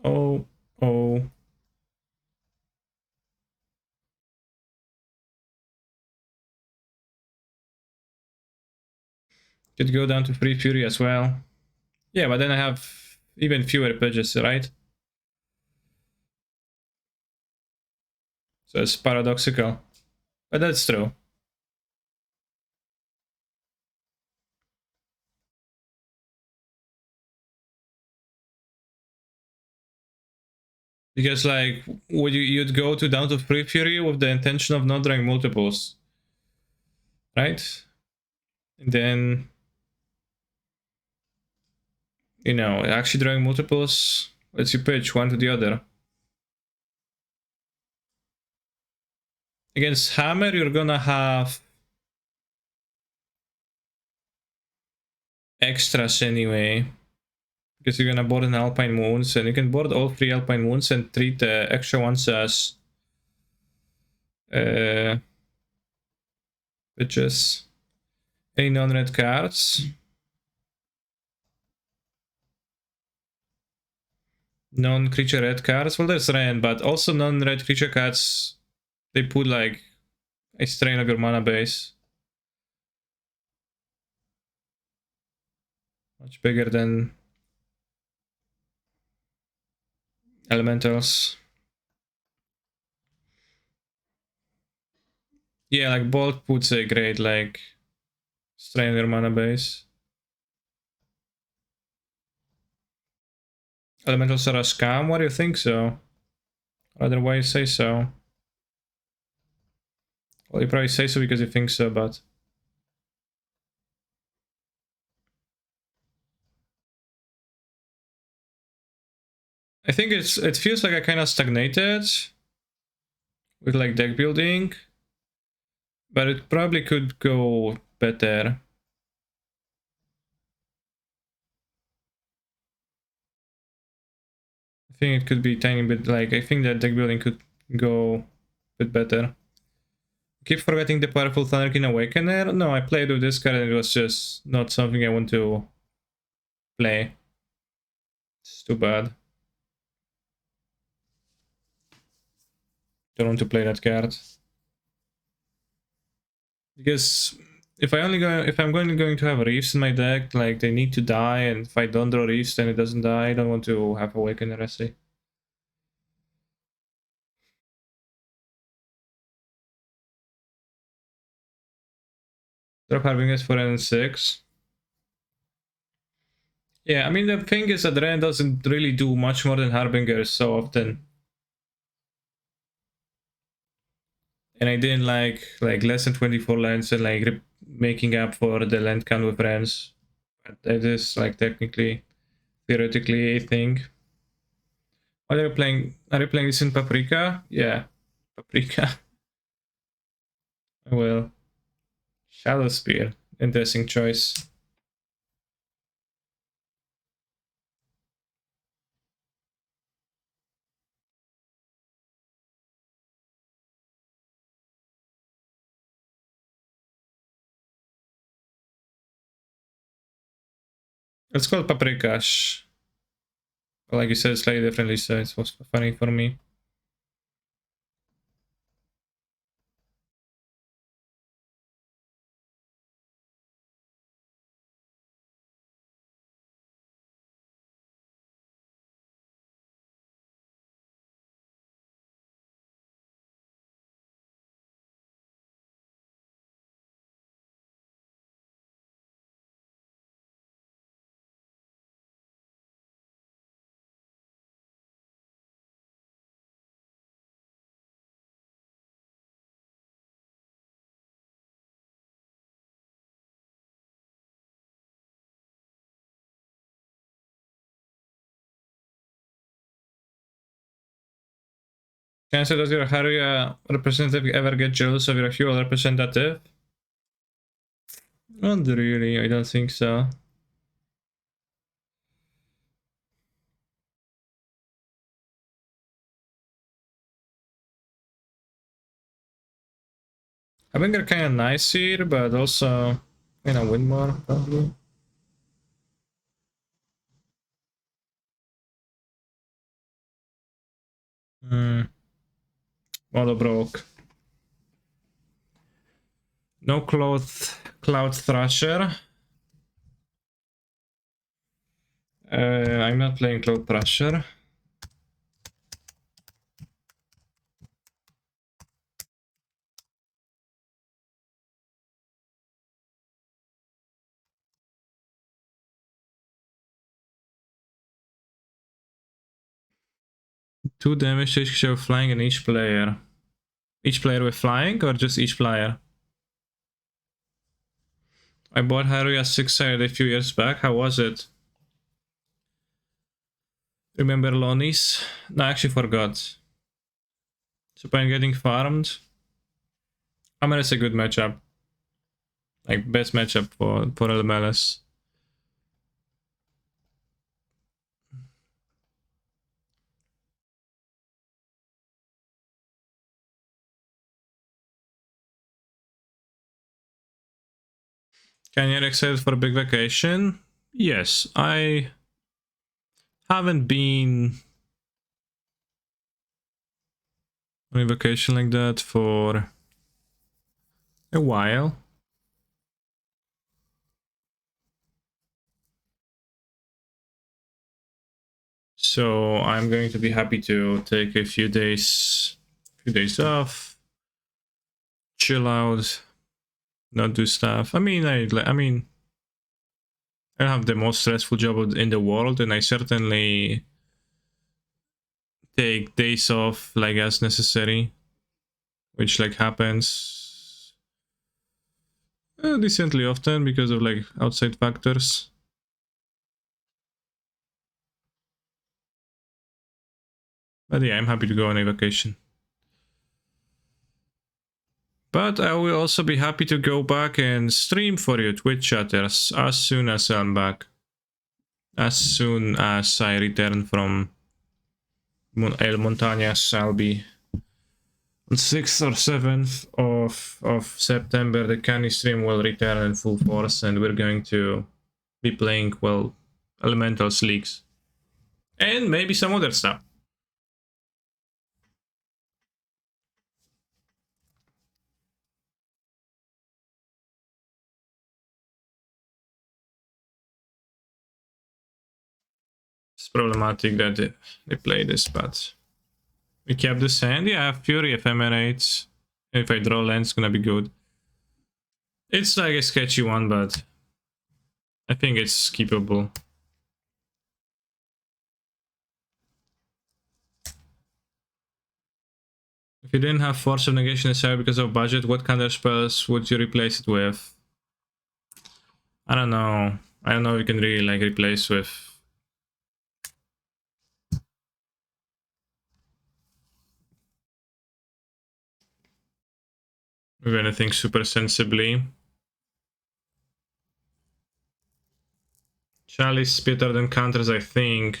Oh, oh. Could go down to 3 Fury as well. Yeah, but then I have even fewer purges, right? So it's paradoxical. But that's true. Because like you'd go to down to 3 Fury with the intention of not drawing multiples. Right? And then you know, actually drawing multiples lets you pitch one to the other. Against Hammer, you're gonna have extras anyway. Because you're gonna board an Alpine Wounds, and you can board all 3 Alpine Wounds and treat the extra ones as pitches. Any non-red cards? Non-creature red cards? Well, there's Ren, but also non-red creature cards, they put like a strain of your mana base. Much bigger than elementals. Yeah, like Bolt puts a great like strain your mana base. Elementals are a scam? Why do you think so? Otherwise say so. Well, you probably say so because you think so, but I think it feels like I kind of stagnated with like deck building, but it probably could go better. I think it could be a tiny bit like I think that deck building could go a bit better. Keep forgetting the powerful Thunderkin Awakener. No, I played with this card and it was just not something I want to play. It's too bad. Don't want to play that card. Because if I'm going to have Reefs in my deck, like they need to die, and if I don't draw Reefs then it doesn't die. I don't want to have Awakener essay. Drop Harbingers for N6. Yeah, I mean the thing is that Ren doesn't really do much more than Harbingers so often. And I didn't like less than 24 lands and like making up for the land count with Rens. That is like technically, theoretically a thing. Are you playing this in Paprika? Yeah. Paprika. I will. Shadow Spear. Interesting choice. It's called Paprikash. Like you said, slightly differently, so it was funny for me. Cancer, does your Harry representative ever get jealous of your Hero representative? Not really, I don't think so. I think they're kind of nice here, but also kind of win more, probably. Mono broke. No Cloud Thrasher. I'm not playing Cloud Thrasher. Two damage to each show flying in each player. Each player with flying or just each player? I bought Harry as 6-sided a few years back. How was it? Remember Lonis? No, I actually forgot. Japan getting farmed. I mean, it's a good matchup. Like, best matchup for LMLS. Can you excited for a big vacation? Yes, I haven't been on a vacation like that for a while. So I'm going to be happy to take a few days off, chill out, not do stuff. I mean, I have the most stressful job in the world, and I certainly take days off like as necessary, which like happens decently often because of like outside factors. But yeah, I'm happy to go on a vacation. But I will also be happy to go back and stream for you, Twitch chatters, as soon as I'm back. As soon as I return from El Montañas, I'll be on 6th or 7th of September. The Canny stream will return in full force, and we're going to be playing, well, Elementals leagues. And maybe some other stuff. It's problematic that they play this, but we kept this hand. Yeah, Fury Ephemerates. If I draw land, it's gonna be good. It's like a sketchy one, but I think it's keepable. If you didn't have Force of Negation necessary because of budget, what kind of spells would you replace it with? I don't know. I don't know if you can really like replace with anything super sensibly. Chalice better than counters, I think.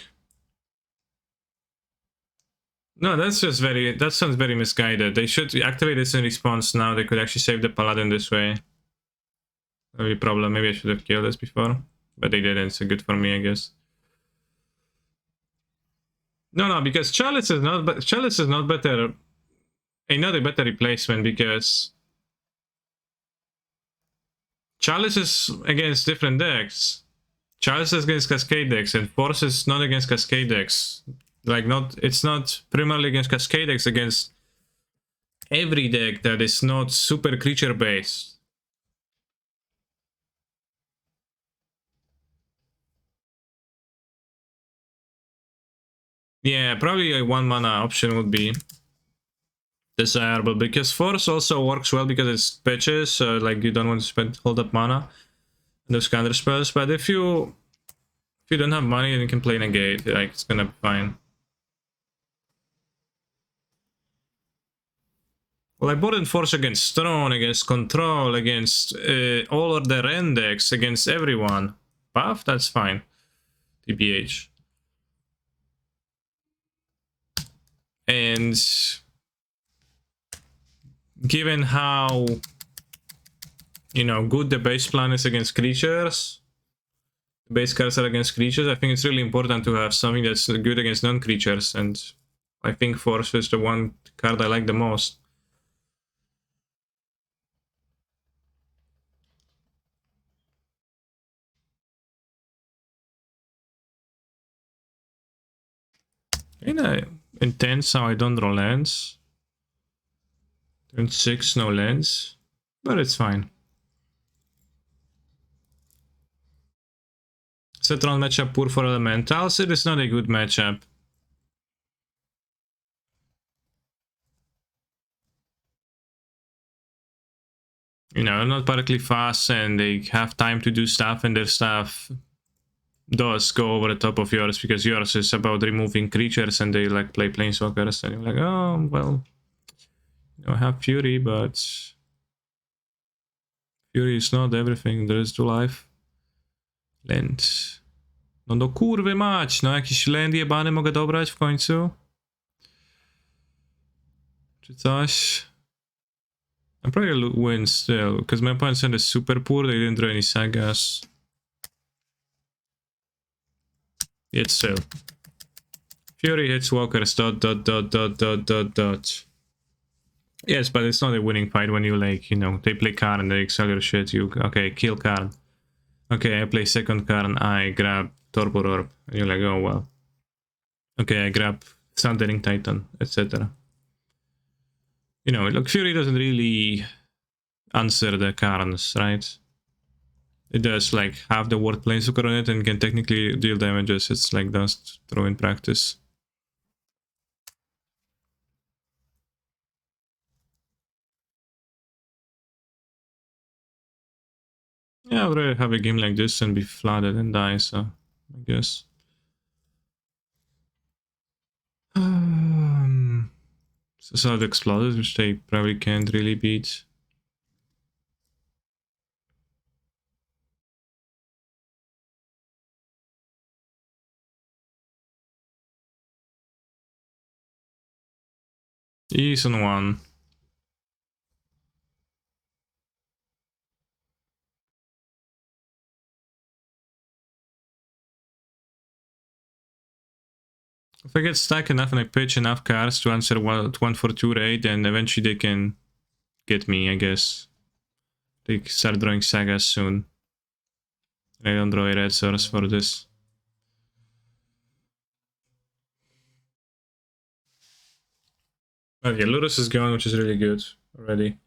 No, that's just that sounds very misguided. They should activate this in response now. They could actually save the Paladin this way. That'd be a problem. Maybe I should have killed this before, but they didn't, so good for me, I guess. No, because Chalice is not better. Another better replacement, because Chalice is against different decks. Chalice is against Cascade decks, and Force is not against Cascade decks. Like, it's not primarily against Cascade decks, against every deck that is not super creature based. Yeah, probably a 1 mana option would be desirable, because Force also works well because it's pitches, so like you don't want to hold up mana and those counter spells. But if you don't have money, then you can play Negate, like it's gonna be fine. Well, I bought in Force against Throne, against Control, against all of the Ren decks, against everyone. Buff, that's fine. TBH. And given how, you know, good the base plan is against creatures, the base cards are against creatures, I think it's really important to have something that's good against non-creatures, and I think Force is the one card I like the most. Intense how I don't draw lands. Turn 6, no lands, but it's fine. Cetron matchup poor for elementals. It is not a good matchup. You know, not particularly fast, and they have time to do stuff, and their stuff does go over the top of yours, because yours is about removing creatures and they like play planeswalkers, and you're like, oh, well, you know, I have Fury, but Fury is not everything there is to life. Land. No do kurwy mać, no jakiś land jebany mogę dobrać w końcu? Czy coś? I'm probably gonna win still, because my opponent's hand is super poor, they didn't draw any sagas. Yet still. Fury hits walkers, ... Yes, but it's not a winning fight when you, like, you know, they play card and they excel your shit, you, okay, kill card. Okay, I play second card, I grab Torpor Orb, and you're like, oh well. Okay, I grab Thundering Titan, etc. You know, look, Fury doesn't really answer the Karns, right? It does like have the word Planeswalker on it and can technically deal damages. It's like dust throw in practice. Yeah, I'd rather have a game like this and be flooded and die, so I guess. So the exploded, which they probably can't really beat. He's on one. If I get stuck enough and I pitch enough cards to answer 1 for 2 raid, then eventually they can get me, I guess. They start drawing sagas soon. I don't draw a red source for this. Oh yeah, Lurrus is gone, which is really good already.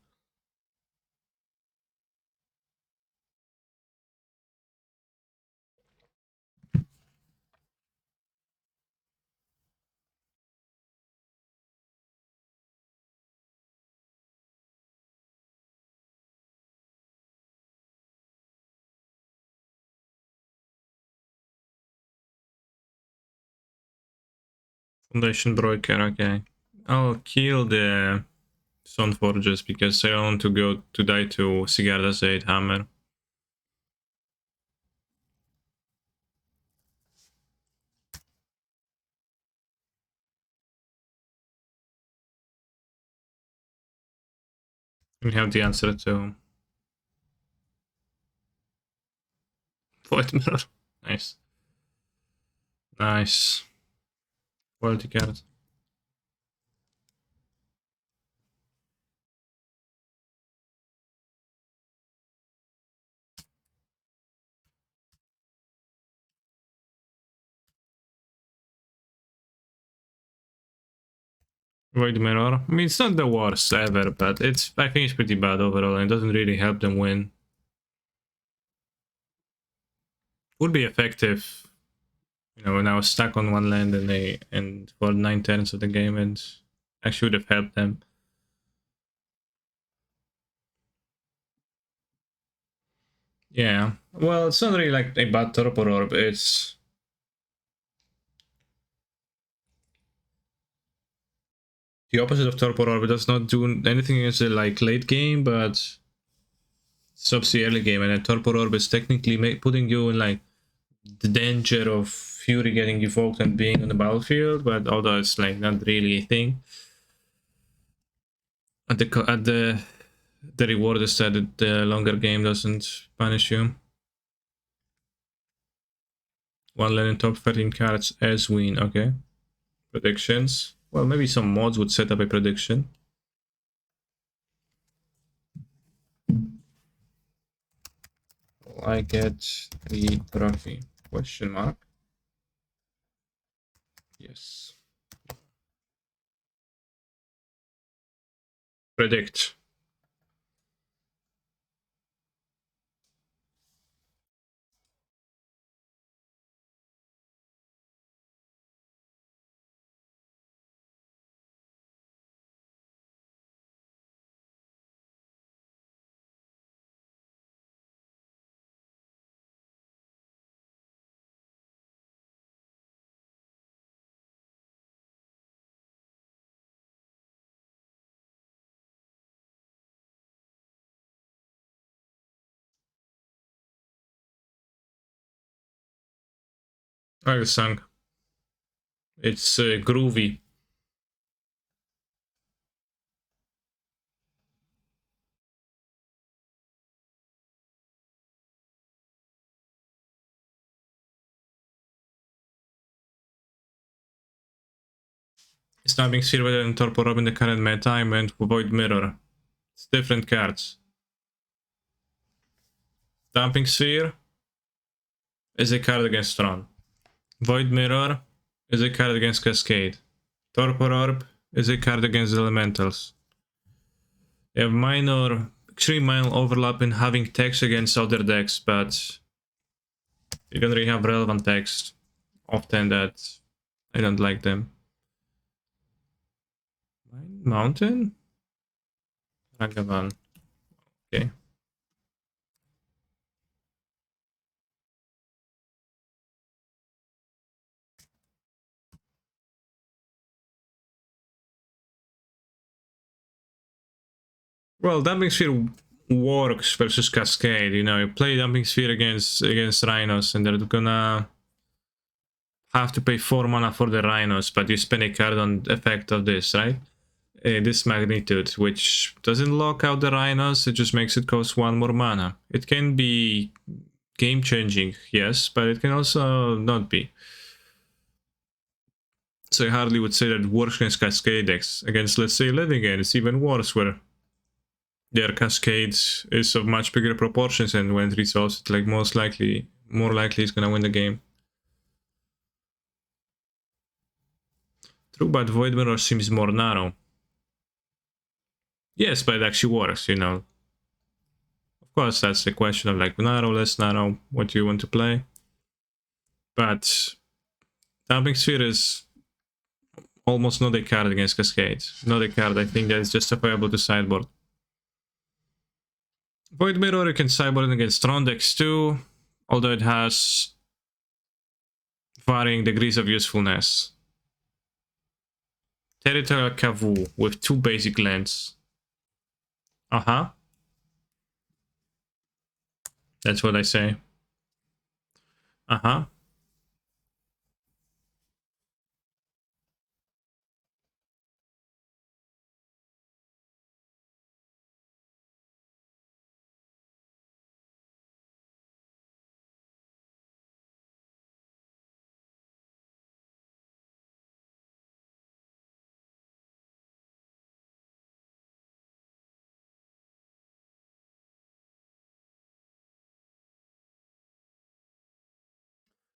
Foundation Broker, okay. I'll kill the Stoneforges because I don't want to go to die to Sigarda's 8 Hammer. We have the answer to Void Mirror. Nice. Nice. Quality card. Void Mirror. I mean, it's not the worst ever, but I think it's pretty bad overall, and it doesn't really help them win. Would be effective, you know, when I was stuck on one land and for 9 turns of the game, and actually would have helped them. Yeah, well, it's not really like a bad Torpor Orb, it's... The opposite of Torpor Orb. It does not do anything against the like late game, but stops the early game, and a Torpor Orb is technically putting you in like the danger of Fury getting evoked and being on the battlefield, but although it's like not really a thing. At the reward is that the longer game doesn't punish you. One land in top 13 cards as win, okay. Predictions. Well, maybe some mods would set up a prediction. Will I get the trophy? Question mark. Yes. Predict. I like the song. It's groovy. Stabbing Silver and Torpor Orb in the current meta, I meant Void Mirror. It's different cards. Stamping Sphere is a card against Tron. Void Mirror is a card against Cascade. Torpor Orb is a card against the Elementals. You have minor extreme mile overlap in having text against other decks, but you don't really have relevant text. Often that I don't like them. Mountain? Ragavan. Okay. Well, Dumping Sphere works versus Cascade, you know, you play Dumping Sphere against Rhinos and they're gonna have to pay 4 mana for the Rhinos, but you spend a card on effect of this, right? This magnitude, which doesn't lock out the Rhinos, it just makes it cost 1 more mana. It can be game-changing, yes, but it can also not be. So I hardly would say that works against Cascade decks. Against, let's say, Living End, it's even worse, where their Cascade is of much bigger proportions, and when it resolves, it like more likely it's gonna win the game. True, but Void Mirror seems more narrow. Yes, but it actually works, you know. Of course, that's the question of like narrow, less narrow, what do you want to play. But Dumping Sphere is almost not a card against Cascade. Not a card I think that is justifiable to sideboard. Void Mirror, you can sideboard it against Tron decks too, although it has varying degrees of usefulness. Territorial Kavu with 2 basic lands. That's what I say.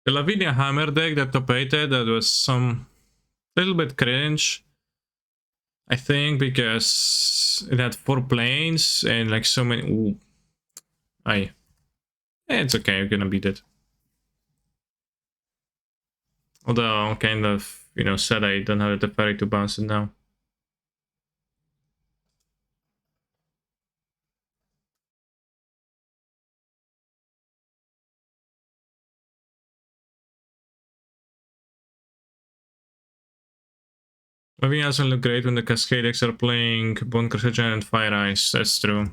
The Lavinia Hammer deck that top 8 that was some little bit cringe, I think, because it had 4 planes and like so many. Ooh, it's okay. You're gonna beat it. Although I'm kind of, you know, sad I don't have the Teferi to bounce it now. Lavinia doesn't look great when the Cascade decks are playing Bone Crusher Giant and Fire Ice. That's true.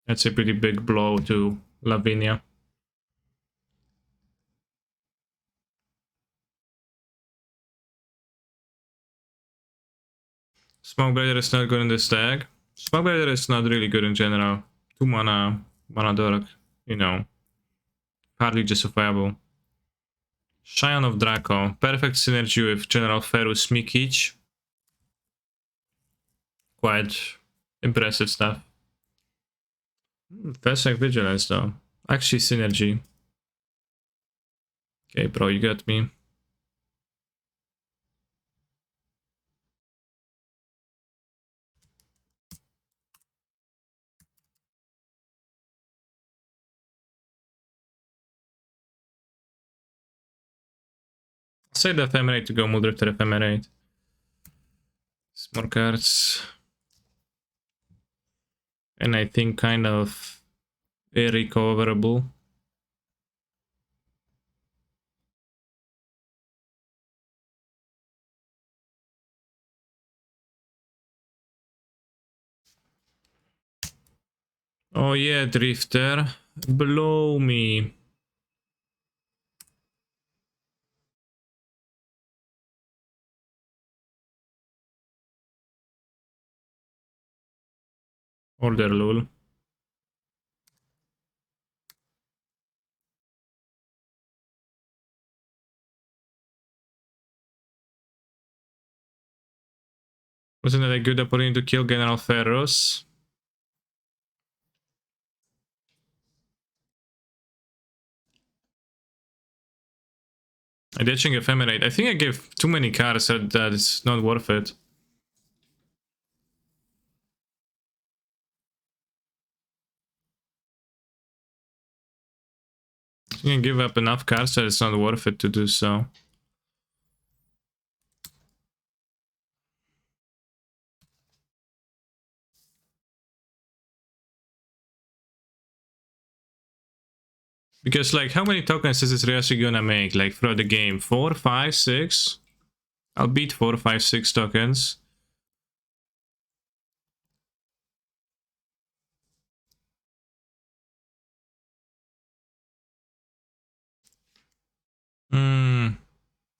That's a pretty big blow to Lavinia. Smokeblader is not good in this deck. Smokeblader is not really good in general. 2 mana dork, you know, hardly justifiable. Scion of Draco, perfect synergy with General Ferus Mikic. Quite impressive stuff. Fast Vigilance though. Actually synergy. Okay, bro, you got me. Say the Ephemerate to go Muldrifter Ephemerate. More cards. And I think kind of irrecoverable. Oh yeah, Drifter. Blow me. Order lol. Wasn't that a good opportunity to kill General Ferros? I did ching Ephemerate. I think I gave too many cards that it's not worth it. You can give up enough cards that it's not worth it to do so. Because, like, how many tokens is this Ryoshi gonna make? Like, throughout the game? 4, 5, 6? I'll beat 4, 5, 6 tokens.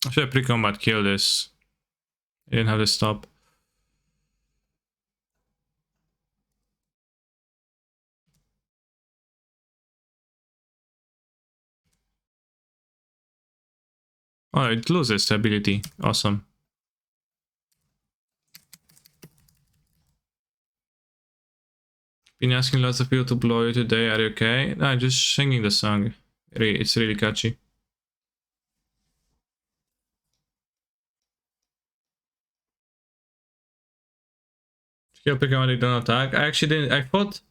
I should have pre-combat kill this. I didn't have to stop. Oh, it loses stability. Awesome. Been asking lots of people to blow you today. Are you okay? No, just singing the song. It's really catchy. Skill pre-combat don't attack. I actually didn't. I thought.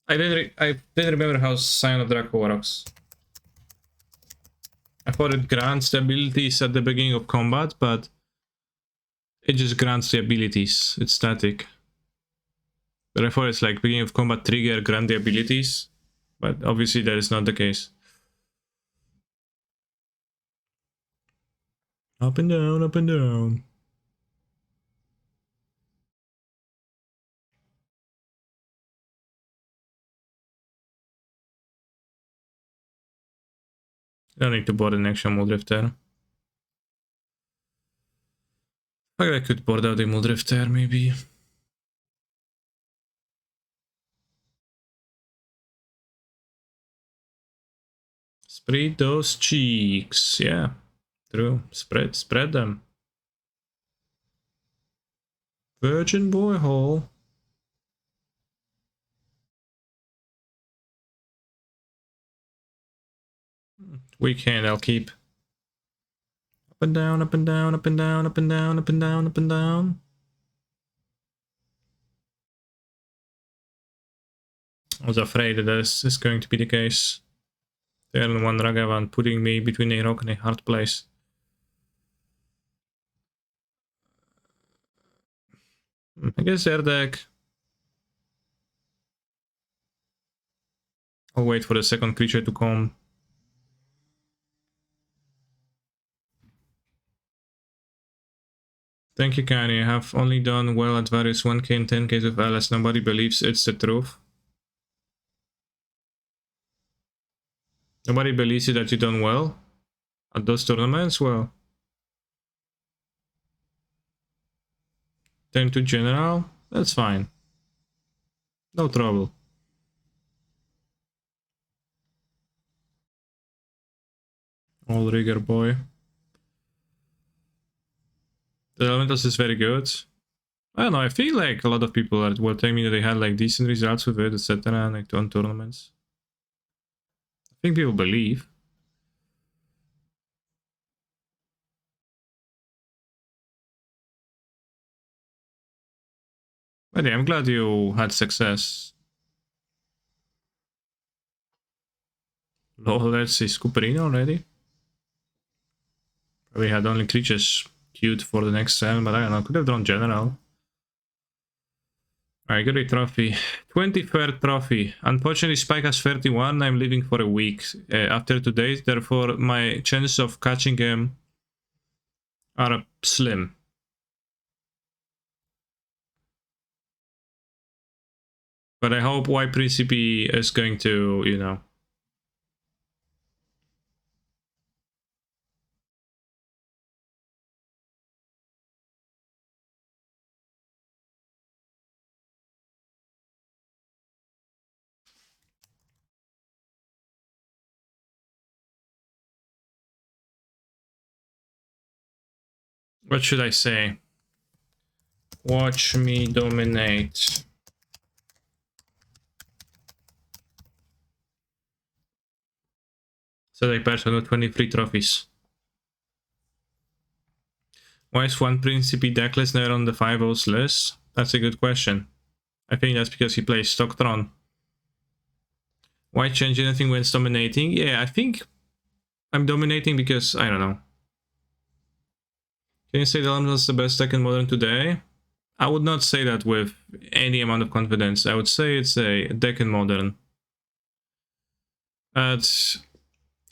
I didn't remember how Sign of Draco works. I thought it grants the abilities at the beginning of combat, but it just grants the abilities. It's static. Therefore, it's like beginning of combat trigger, grant the abilities, but obviously that is not the case. Up and down, up and down. I don't need to board an extra Muldrifter. I could board out the Muldrifter, maybe. Spread those cheeks, yeah. True. Spread them. Virgin boy hole. Weak hand, I'll keep. Up and down, up and down, up and down, up and down, up and down, up and down. I was afraid that this is going to be the case. Turn 1 Ragavan, putting me between a rock and a hard place. I guess their deck. I'll wait for the second creature to come. Thank you, Kanye. I have only done well at various 1k and 10k with LS. Nobody believes it's the truth. Nobody believes you that you done well at those tournaments? Well, 10 to general? That's fine. No trouble. All rigger boy. The Elementals is very good. I don't know, I feel like a lot of people were telling me that they had like decent results with it, etc. like on tournaments. I think people believe. But yeah, I'm glad you had success. Lol, let's see, Scooperino already? We had only creatures queued for the next 7, but I don't know, could have drawn general. Alright, get a trophy. 23rd trophy. Unfortunately, Spike has 31. I'm leaving for a week after today, therefore my chances of catching him are slim. But I hope Y Principe is going to, you know. What should I say? Watch me dominate. Select person with 23 trophies. Why is one Principe deckless never on the 5-0's list? That's a good question. I think that's because he plays Stocktron. Why change anything when dominating? Yeah, I think I'm dominating because I don't know. Can you say the Elemental is the best deck in Modern today? I would not say that with any amount of confidence. I would say it's a deck in Modern. But,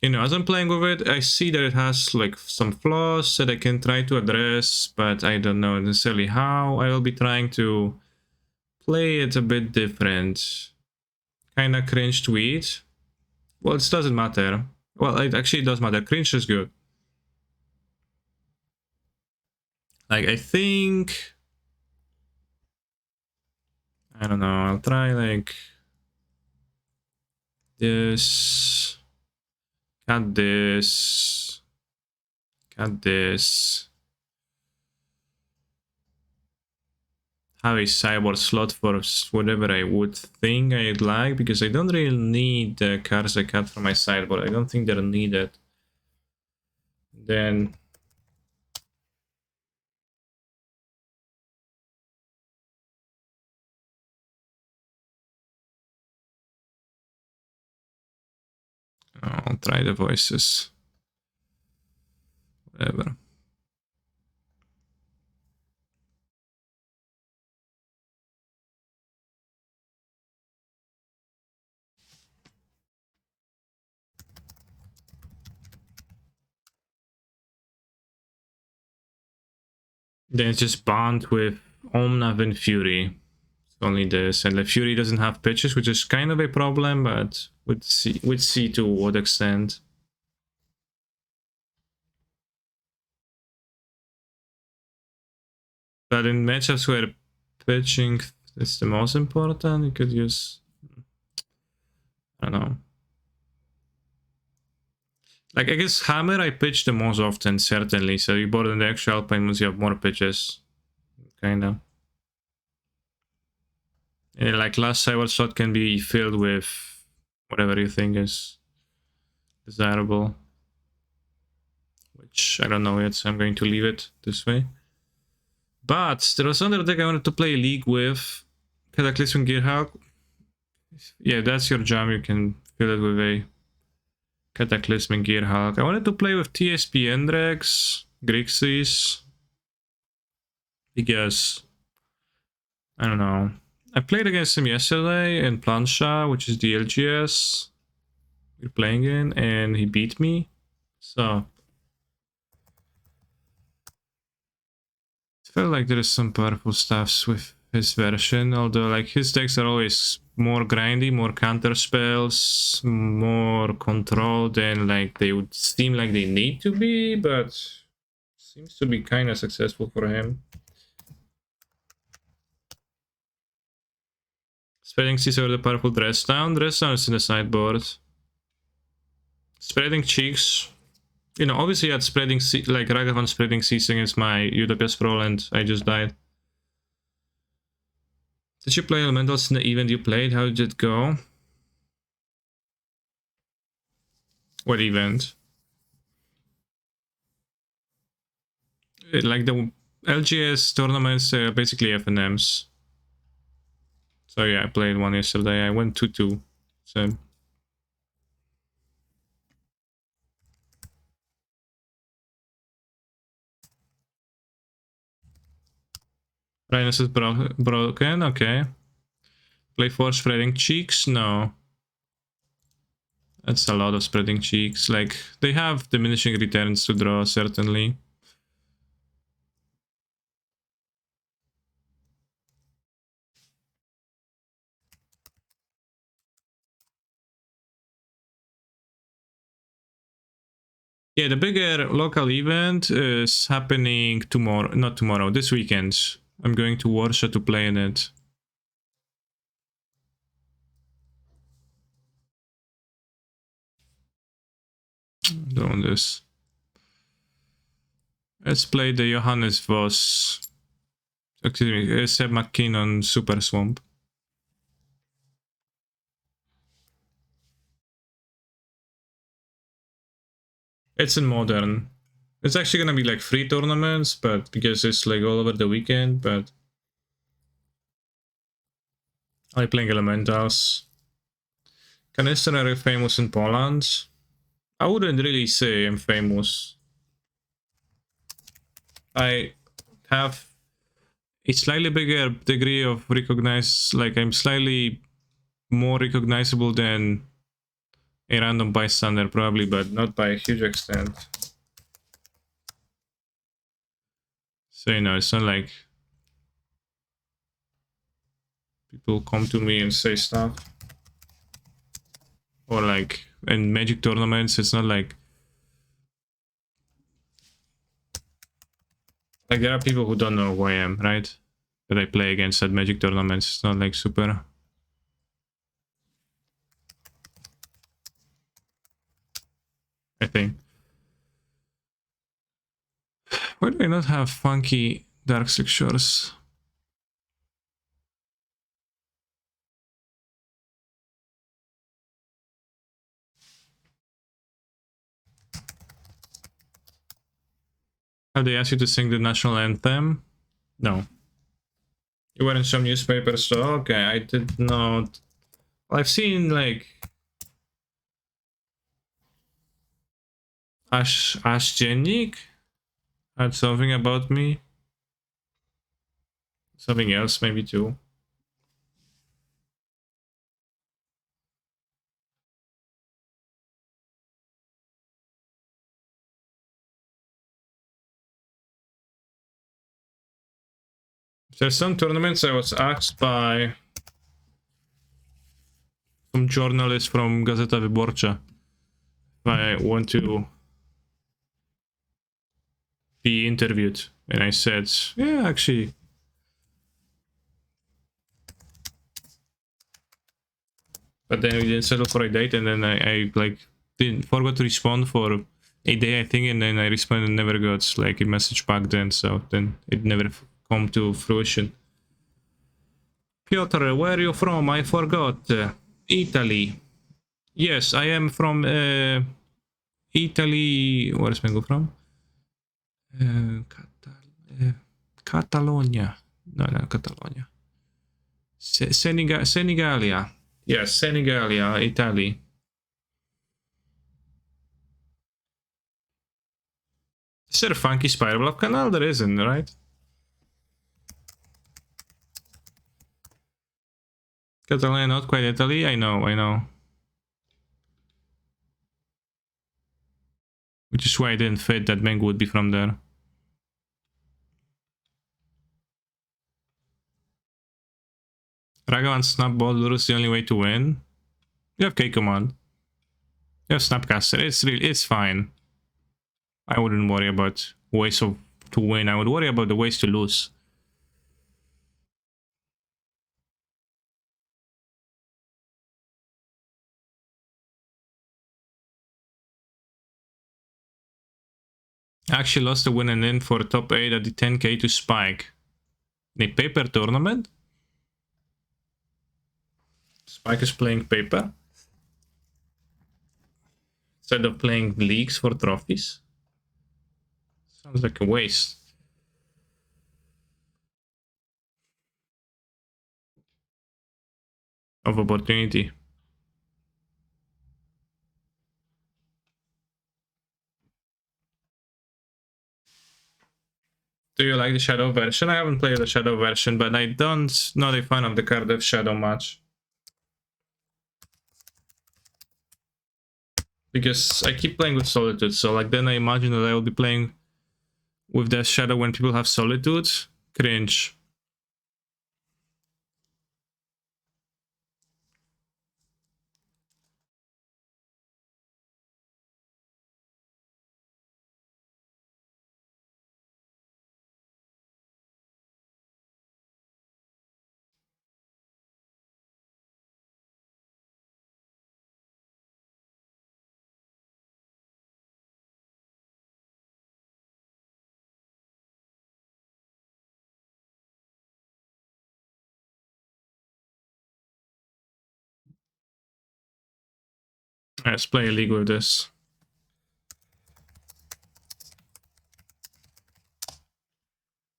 you know, as I'm playing with it, I see that it has like some flaws that I can try to address, but I don't know necessarily how. I will be trying to play it a bit different. Kinda cringe tweet. Well, it doesn't matter. Well, it actually does matter. Cringe is good. Like, I think... I don't know, I'll try like... this... cut this... cut this... have a sideboard slot for whatever I would think I'd like, because I don't really need the cards I cut from my sideboard. I don't think they're needed. Then... I'll try the voices. Whatever. Then it's just bound with Omnav and Fury. It's only this, and the Fury doesn't have pitches, which is kind of a problem, but we'd see to what extent. But in matchups where pitching is the most important, you could use... I don't know. Like, I guess Hammer I pitch the most often, certainly. So you board in the extra Alpine means you have more pitches. Kinda. And like, last sideboard slot can be filled with whatever you think is desirable. Which I don't know yet, so I'm going to leave it this way. But there was another deck I wanted to play League with. Cataclysmic Gearhulk. Yeah, that's your jam. You can fill it with a Cataclysmic Gearhulk. I wanted to play with TSP Endrex, Grixis, because I don't know. I played against him yesterday in Plancha, which is the LGS we're playing in, and he beat me. So I feel like there is some powerful stuffs with his version, although like his decks are always more grindy, more counter spells, more control than like they would seem like they need to be, but seems to be kind of successful for him. Spreading Seas over the powerful Dress Down. Dress Down is in the sideboard. Spreading Cheeks. You know, obviously I had Spreading Seas, like Ragavan Spreading Seas against my Utopia Sprawl, and I just died. Did you play Elementals in the event you played? How did it go? What event? Like the LGS tournaments are basically FNMs. So yeah, I played one yesterday. I went 2-2. So Rhinus is broken, okay. Play 4 Spreading Cheeks? No. That's a lot of Spreading Cheeks. Like, they have diminishing returns to draw, certainly. Yeah, the bigger local event is happening tomorrow. Not tomorrow, this weekend. I'm going to Warsaw to play in it. Doing this. Let's play the Johannes Voss. Excuse me, Seb McKinnon Super Swamp. It's in Modern. It's actually gonna be like 3 tournaments, but because it's like all over the weekend, but I'm playing Elementals. Canister are famous in Poland. I wouldn't really say I'm famous. I have a slightly bigger degree of recognize, like I'm slightly more recognizable than a random bystander probably, but not by a huge extent. So, you know, it's not like people come to me and say stuff. Or like in Magic tournaments, it's not like there are people who don't know who I am, right? That I play against at Magic tournaments. It's not like super. I think. Why do I not have funky dark structures? Have they asked you to sing the national anthem? No. You were in some newspapers, so okay, I did not. I've seen like Ash Dziennik had something about me. Something else maybe too. There's some tournaments I was asked by some journalist from Gazeta Wyborcza if I want to be interviewed, and I said, yeah, actually. But then we didn't settle for a date, and then I like forgot to respond for a day, I think, and then I responded and never got like a message back then, so then it never come to fruition. Piotr, where are you from? I forgot. Italy. Yes, I am from Italy. Where's Mango from? Catalonia. No, not Catalonia. Senegalia. Yes, Senegalia, Italy. Is there a funky spiral of canal? There isn't, right? Catalonia, not quite Italy. I know, I know. Which is why I didn't fit that Mango would be from there. Ragavan Snapball, Lurrus the only way to win. You have K command. You have Snapcaster. It's fine. I wouldn't worry about ways to win. I would worry about the ways to lose. I actually lost a win and in for top 8 at the 10k to Spike. In a paper tournament? Spike is playing paper? Instead of playing leagues for trophies? Sounds like a waste of opportunity. Do you like the Shadow version? I haven't played the Shadow version, but I don't not a fan of the card of Shadow much. Because I keep playing with Solitude, so like then I imagine that I will be playing with the Shadow when people have Solitude. Cringe. Let's play a league with this.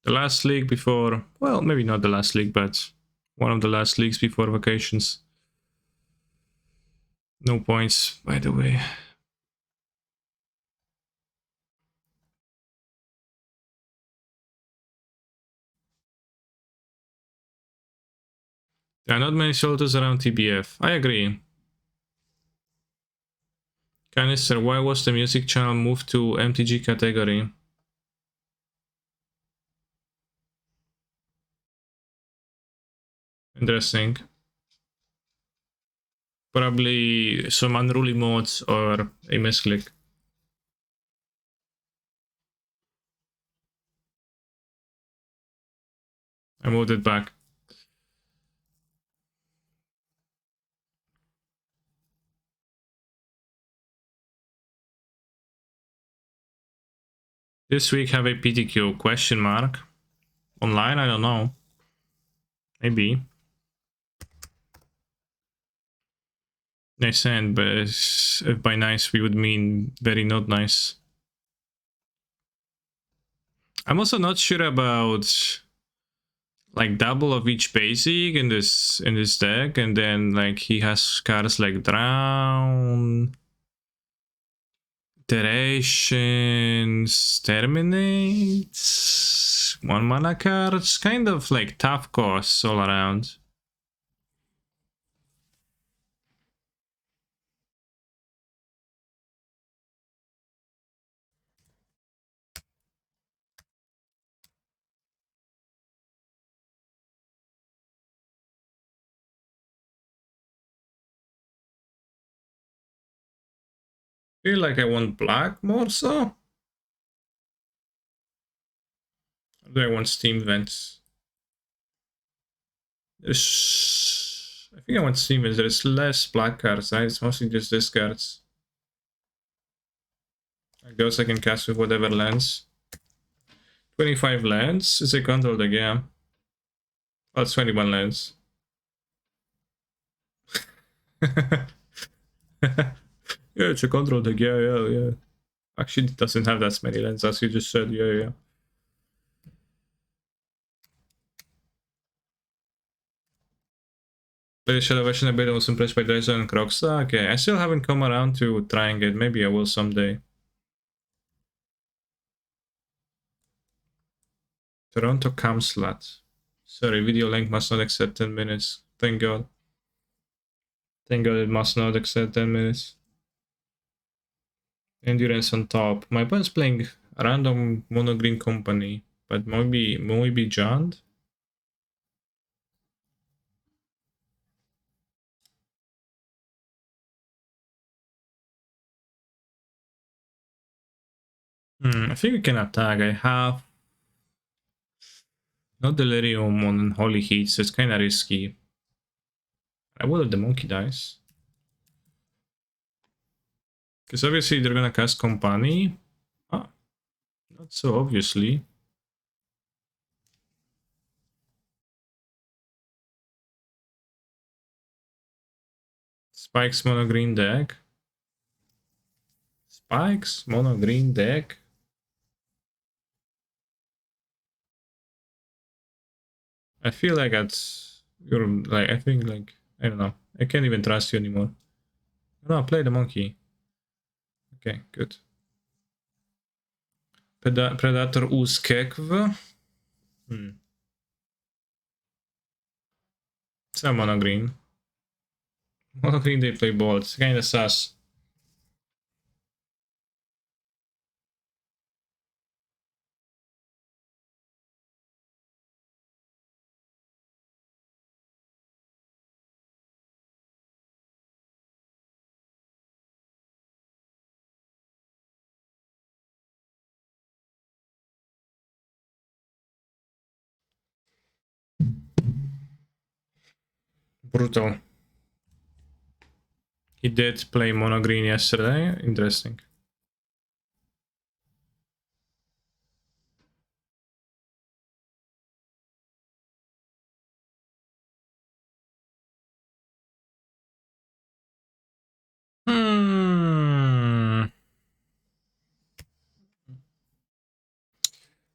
The last league before, well, maybe not the last league, but one of the last leagues before vacations. No points, by the way. There are not many soldiers around TBF. I agree. Canister, why was the music channel moved to MTG category? Interesting. Probably some unruly mods or a misclick. I moved it back. This week have a PTQ question mark. Online, I don't know. Maybe. Nice end, but if by nice we would mean very not nice. I'm also not sure about like double of each basic in this deck, and then like he has cards like Drown, Iterations, Terminates, 1 mana cards, kind of like tough costs all around. Feel like I want black more so. Or do I want Steam Vents? I think I want Steam Vents. There's less black cards, right? It's mostly just these cards. Like those I can cast with whatever lands. 25 lands? It's a control deck, yeah. Oh, it's 21 lands. Yeah, it's a control deck, yeah. Actually, it doesn't have that many lands, as you just said, yeah. Play the Shadow version a bit, I was impressed by Dyson and Croxa. Okay, I still haven't come around to trying it. Maybe I will someday. Toronto cam slot. Sorry, video length must not exceed 10 minutes. Thank God. Thank God it must not exceed 10 minutes. Endurance on top. My opponent's playing a random mono green company, but maybe Jand? I think we can attack. I have no Delirium on Holy Heat, so it's kind of risky. I will if the monkey dies. Because obviously they're gonna cast Company. Ah, not so obviously. Spikes mono green deck. Spikes mono green deck. I feel like you're like, I think like, I don't know. I can't even trust you anymore. No, play the monkey. Okay, good. Predator Uskekv. It's not mono green. Mono green they play both. It's kinda sus. Brutal. He did play mono green yesterday. Interesting.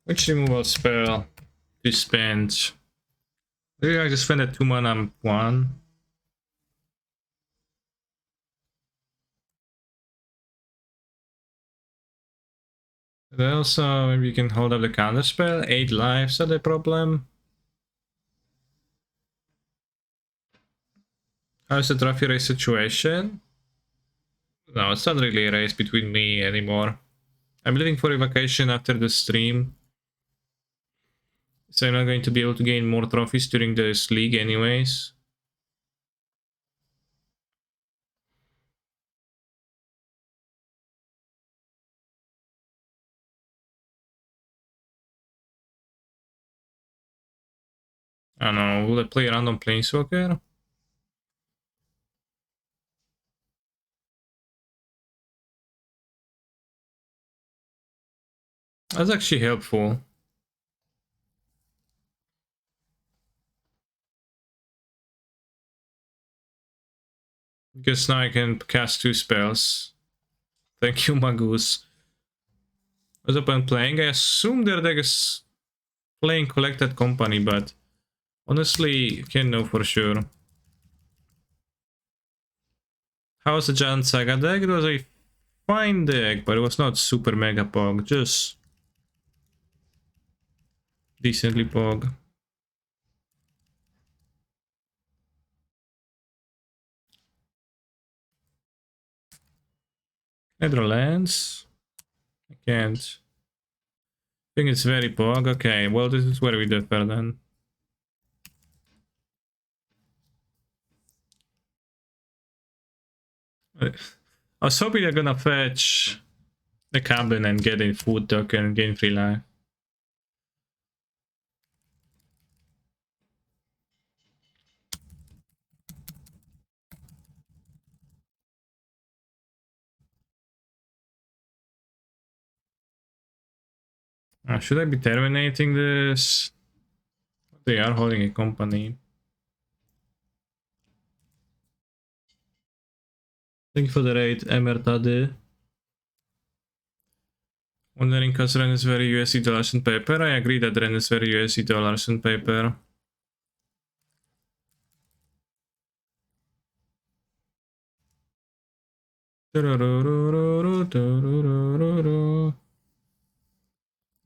Which removal spell to spend? Maybe I just spend a 2 mana 1. But also, maybe you can hold up the counter spell. 8 lives are the problem. How's the trophy race situation? No, it's not really a race between me anymore. I'm leaving for a vacation after the stream. So I'm not going to be able to gain more trophies during this league anyways. I don't know, will I play random planeswalker? That's actually helpful. Because now I can cast 2 spells. Thank you, Magus. What's up when playing? I assume their deck is playing Collected Company, but honestly, can't know for sure. How was the Giant Saga deck? It was a fine deck, but it was not super mega pog, just decently pog. Netherlands? I can't. I think it's very pog. Okay, well, this is where we differ then. I was hoping they're gonna fetch the cabin and get a food token and gain free life. Should I be terminating this? They are holding a company. Thank you for the raid, Emertady. Wondering because Ren is very USD dollars and paper. I agree that Ren is very USD dollars and paper.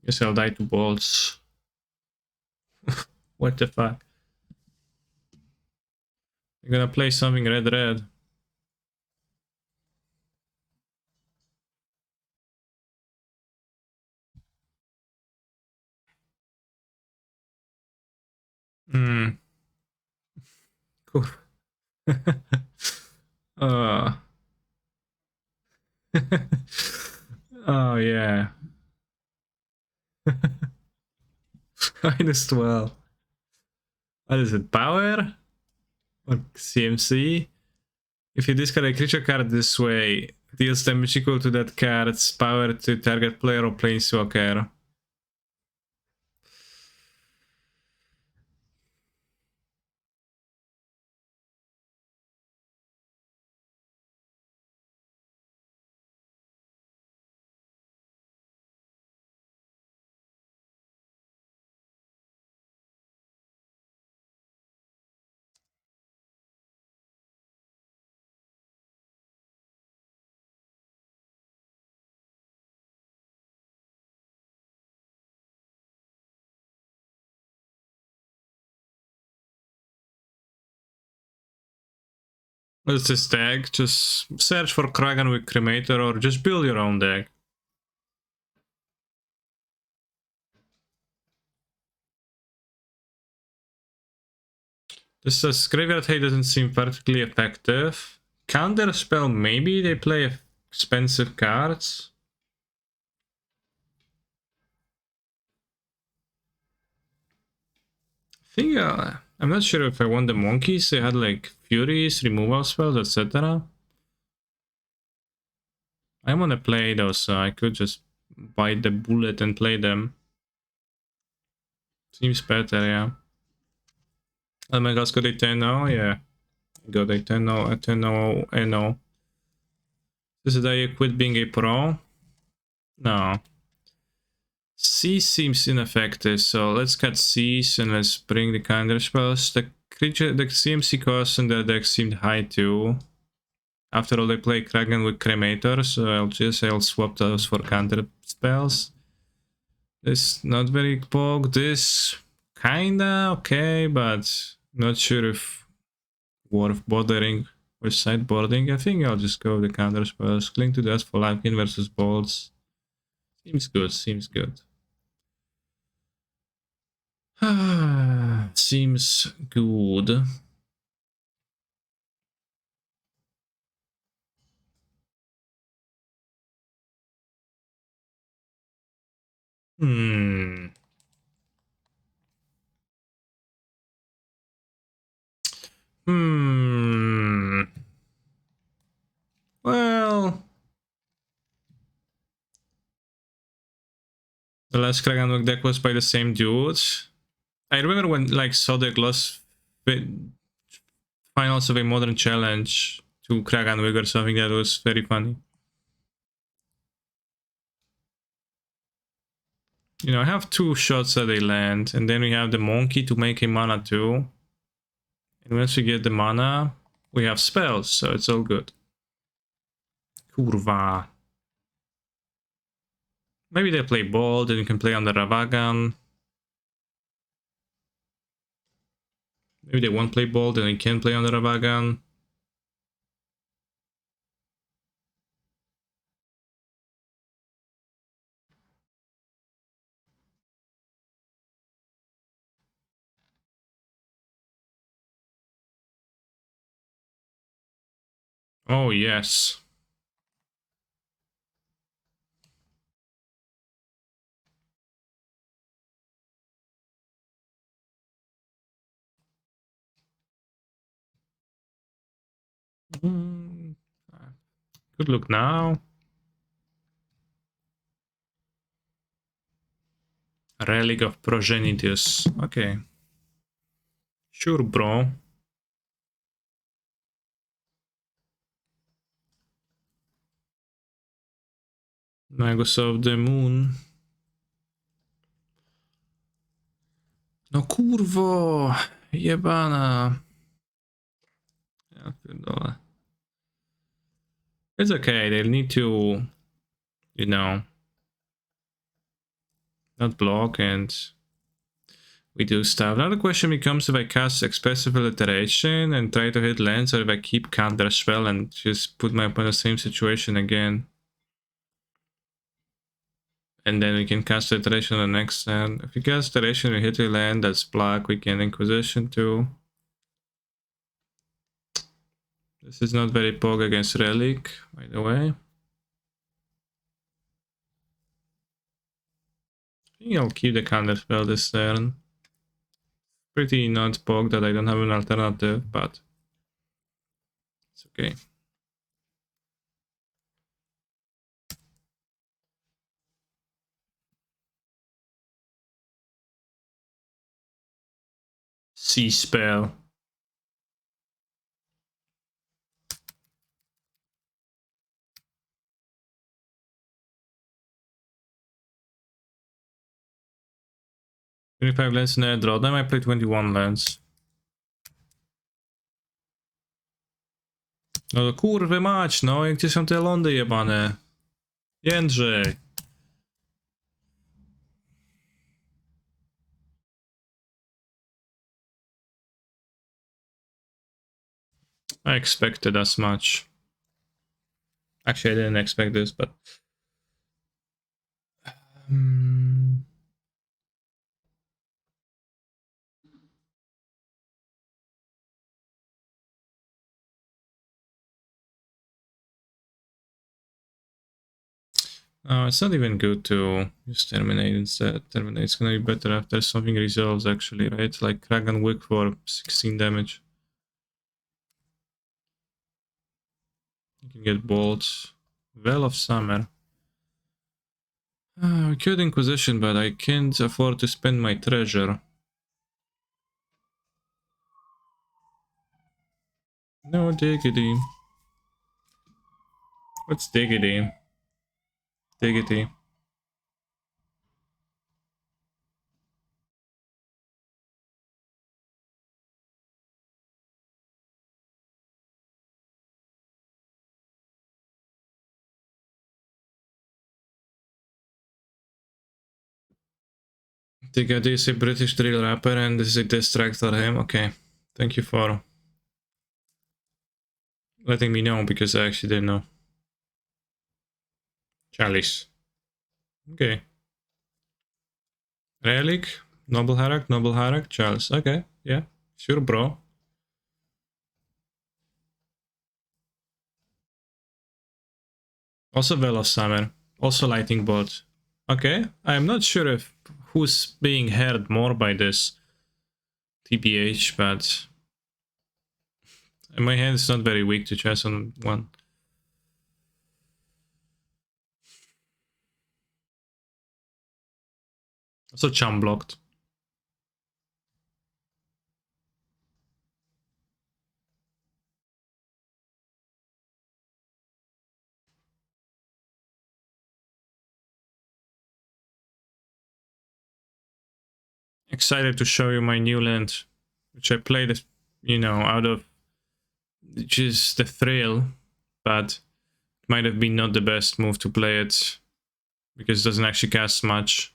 Guess I'll die to balls. What the fuck? You're gonna play something red. Hmm. Cool. uh. Oh yeah. -12. What is it? Power? Or CMC? If you discard a creature card this way, deals damage equal to that card's power to target player or planeswalker. What's this deck? Just search for Kragan with Cremator or just build your own deck. This says Graveyard Hate doesn't seem particularly effective. Counter spell, maybe they play expensive cards. I think I'm not sure if I want the monkeys. They had like furies, removal spells, etc. I want to play those, so I could just bite the bullet and play them. Seems better, yeah. Oh my god, got a 10-0, yeah. Got a 10-0, a 10-0, NO. This is day you quit being a pro? No. C seems ineffective, so let's cut C's and let's bring the counter spells. The creature, the CMC cost in their deck seemed high too. After all, they play Kragan with Cremator, so I'll swap those for counter spells. This not very pog. This kinda okay, but not sure if worth bothering with sideboarding. I think I'll just go with the counter spells. Cling to Death for Life versus Bolts. Seems good, seems good. Seems good. Hmm. Hmm. Well, the last Kraganuk deck was by the same dudes. I remember when like saw the gloss finals of a modern challenge to Kraganwig or something. That was very funny. You know, I have 2 shots at a land, and then we have the monkey to make a mana 2. And once we get the mana, we have spells, so it's all good. Kurva. Maybe they play bold, and you can play on the Ravagan. Maybe they won't play bold, and you can play on the Ravagan. Oh, yes. Mm. Good look now. Relic of Progenitus. Okay. Sure, bro. Magus of the Moon. No kurwo! Jebana. Ja pierdolę. It's okay, they'll need to, you know, not block and we do stuff. Now the question becomes if I cast Expressive Alliteration and try to hit lands, or if I keep Counter Spell and just put my opponent in the same situation again. And then we can cast Alliteration on the next turn. If we cast Alliteration, we hit a land that's black, we can Inquisition too. This is not very pog against Relic, by the way. I think I'll keep the Counter Spell this turn. Pretty not pog that I don't have an alternative, but it's okay. Sea spell. Twenty-five lands in a draw. Then I play 21 lands. No to kurwy mać, no i gdzie są te lądy jebane? Jędrzej. I expected as much. Actually, I didn't expect this, but... Oh, it's not even good to use Terminate instead. Terminate's gonna be better after something resolves, actually, right? Like Kragan Wick for 16 damage. You can get bolts. Well of Summer. I could Inquisition, but I can't afford to spend my treasure. No diggity. What's diggity? Diggity. Diggity is a British drill rapper and this is a diss track for him. Okay. Thank you for letting me know, because I actually didn't know. Chalice. Okay. Relic, Noble Harak, Chalice. Okay, yeah, sure, bro. Also Veil of Summer. Also Lightning Bolt. Okay, I'm not sure if who's being heard more by this TBH, but my hand is not very weak to chess on one. Also Chum blocked. Excited to show you my new land, which I played, you know, out of just the thrill, but it might have been not the best move to play it, because it doesn't actually cast much.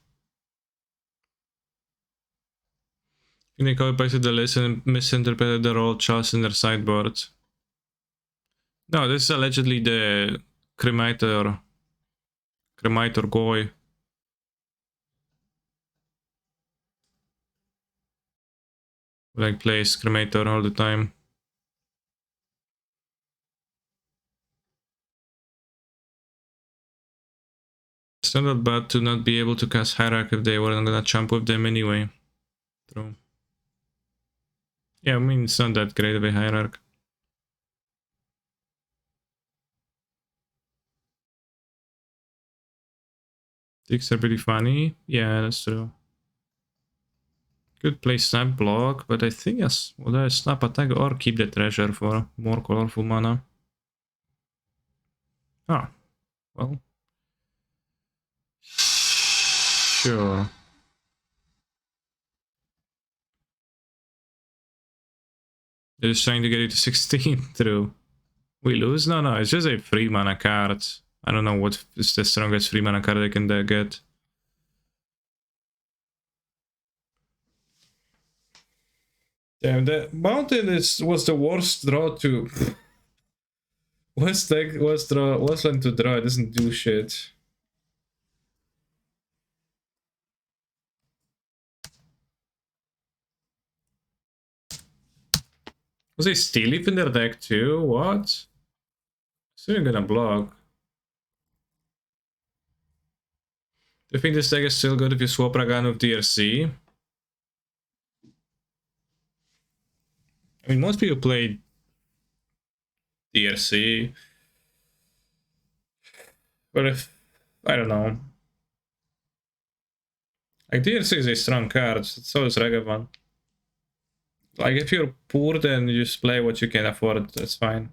They copy-pasted the list and misinterpreted the role Charles in their sideboard. No, this is allegedly the Cremator Goy. Like plays Cremator all the time. It's not that bad to not be able to cast Hierarch if they weren't gonna jump with them anyway. True. Yeah, I mean, it's not that great of a Hierarch. Ticks are pretty funny. Yeah, that's true. Could play Snap Block, but I think yes, well, I Snap Attack or keep the treasure for more colorful mana. Ah, well. Sure. They're just trying to get you to 16 through. We lose? No, it's just a free mana card. I don't know what is the strongest free mana card I can get. Damn, the mountain was the worst draw to. Worst land to draw. It doesn't do shit. Was a Steel Leaf in their deck too? What? Still gonna block. Do you think this deck is still good if you swap Ragan with DRC? I mean, most people play DRC. But if... I don't know. Like, DRC is a strong card, so is Ragavan. Like, if you're poor, then you just play what you can afford, that's fine.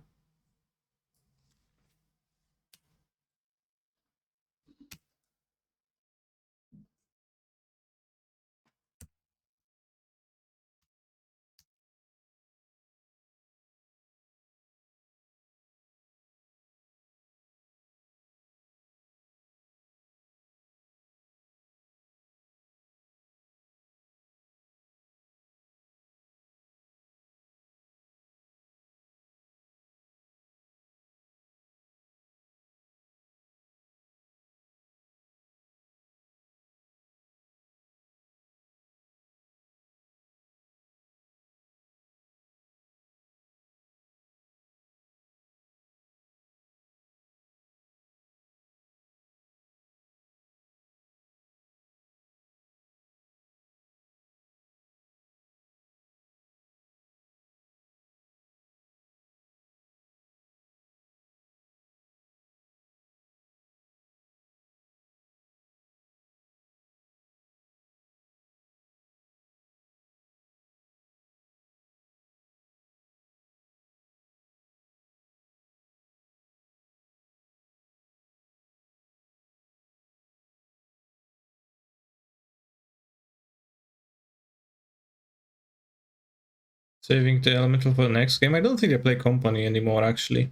Saving the elemental for the next game. I don't think I play company anymore, actually.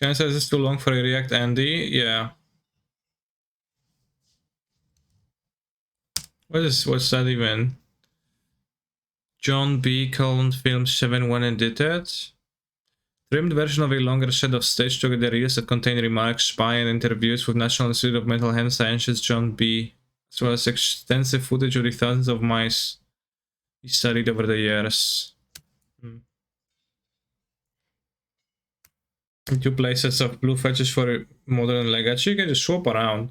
Can I say this is too long for a React Andy? Yeah. What's that even? John B. Cullen filmed 7-1 and did that? Trimmed version of a longer set of stage documentaries that contain remarks, spy, and interviews with National Institute of Mental Health Sciences John B., as well as extensive footage of the thousands of mice he studied over the years. Two playsets of blue fetches for modern legacy. You can just swap around.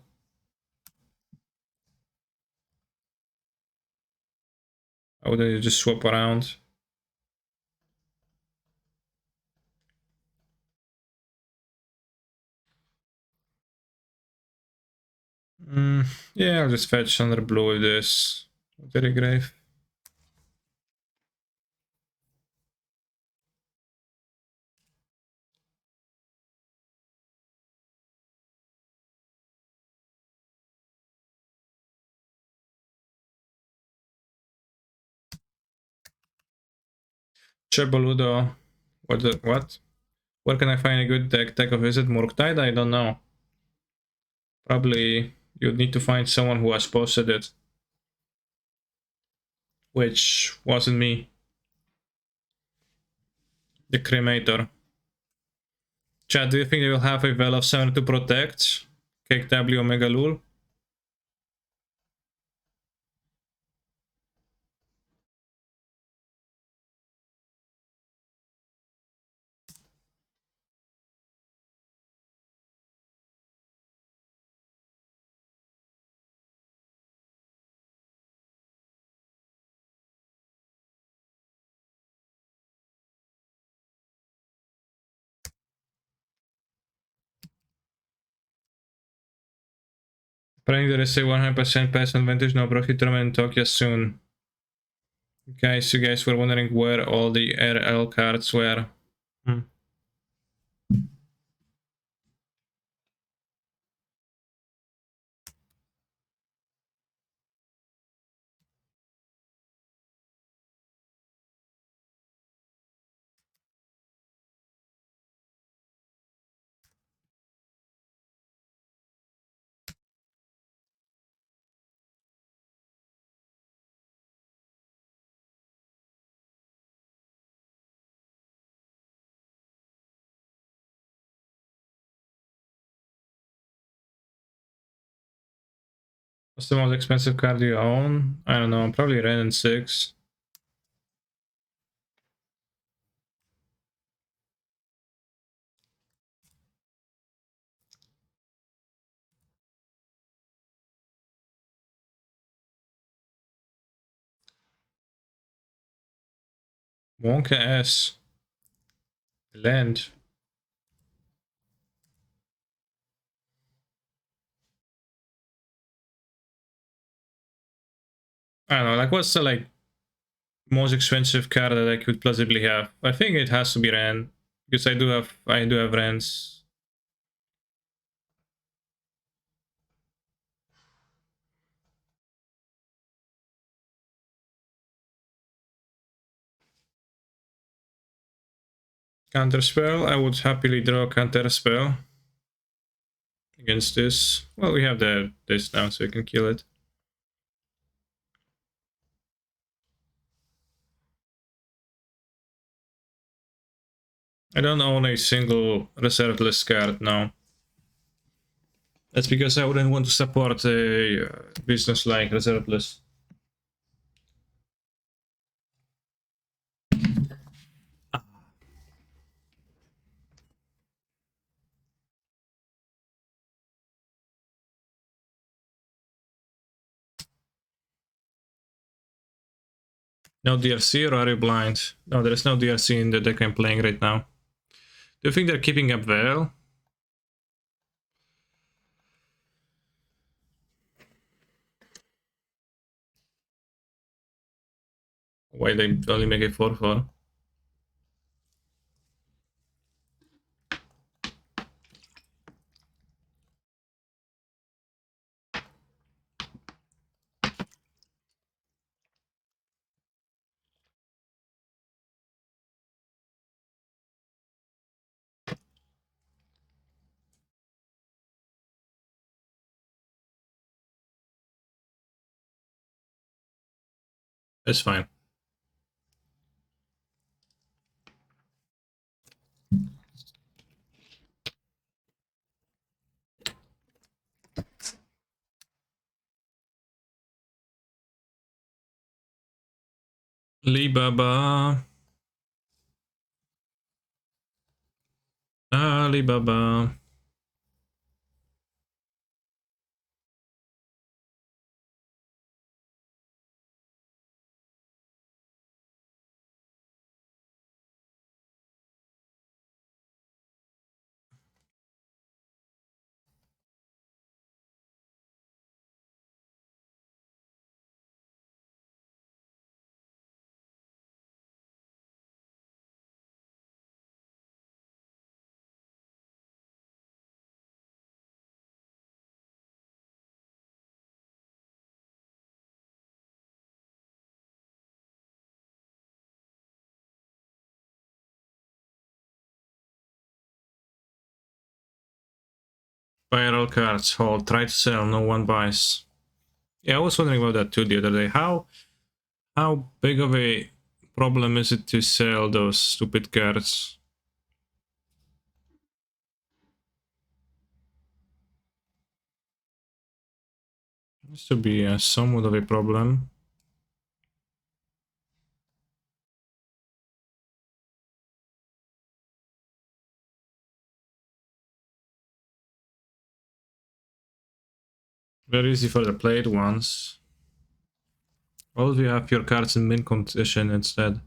How would you just swap around? Yeah, I'll just fetch another blue with this. Very grave. Cheboludo. What? Where can I find a good deck? Take a visit Murktide? I don't know. Probably you'd need to find someone who has posted it. Which wasn't me. The cremator. Chat, do you think they will have a Veil of 7 to protect? Cake W Omega Lul? Apparently there is a 100% pass advantage no Brocky tournament in Tokyo soon. Guys, you guys were wondering where all the RL cards were. What's the most expensive card you own? I don't know, probably Ren and 6. Wonka S. Land. I don't know, like what's the like most expensive card that I could plausibly have? I think it has to be Ren. Because I do have Rens. Counterspell, I would happily draw a counterspell against this. Well, we have this now, so we can kill it. I don't own a single reserveless card now. That's because I wouldn't want to support a business like reserveless. No DRC, or are you blind? No, there is no DRC in the deck I'm playing right now. Do you think they're keeping up well? Why they only make it 4-4? That's fine. Alibaba. Alibaba. Spiral cards. Hold. Try to sell. No one buys. Yeah, I was wondering about that too the other day. How big of a problem is it to sell those stupid cards? This should be somewhat of a problem. Very easy for the played ones. Or if you have your cards in mint condition instead.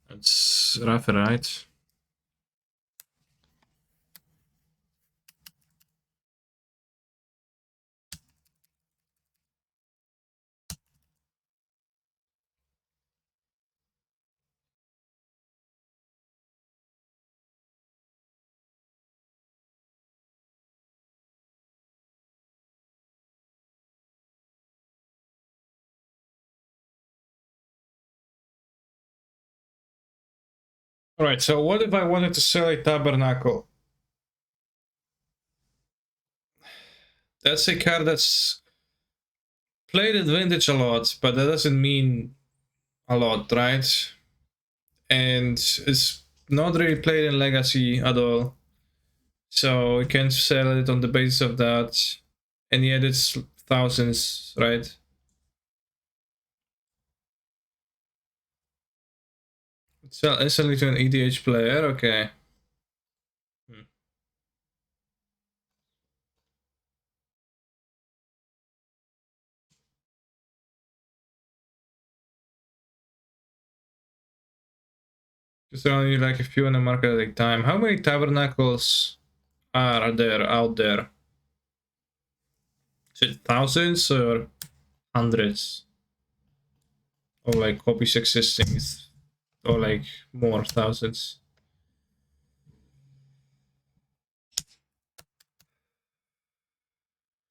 It's rough, right? Alright, so what if I wanted to sell a Tabernacle? That's a card that's played at Vintage a lot, but that doesn't mean a lot, right? And it's not really played in Legacy at all. So you can sell it on the basis of that. And yet it's thousands, right? Sell it to an EDH player, okay. Because there are only like a few on the market at a time. How many Tabernacles are there out there? Is it thousands or hundreds? Or like copies existing? Or like more thousands?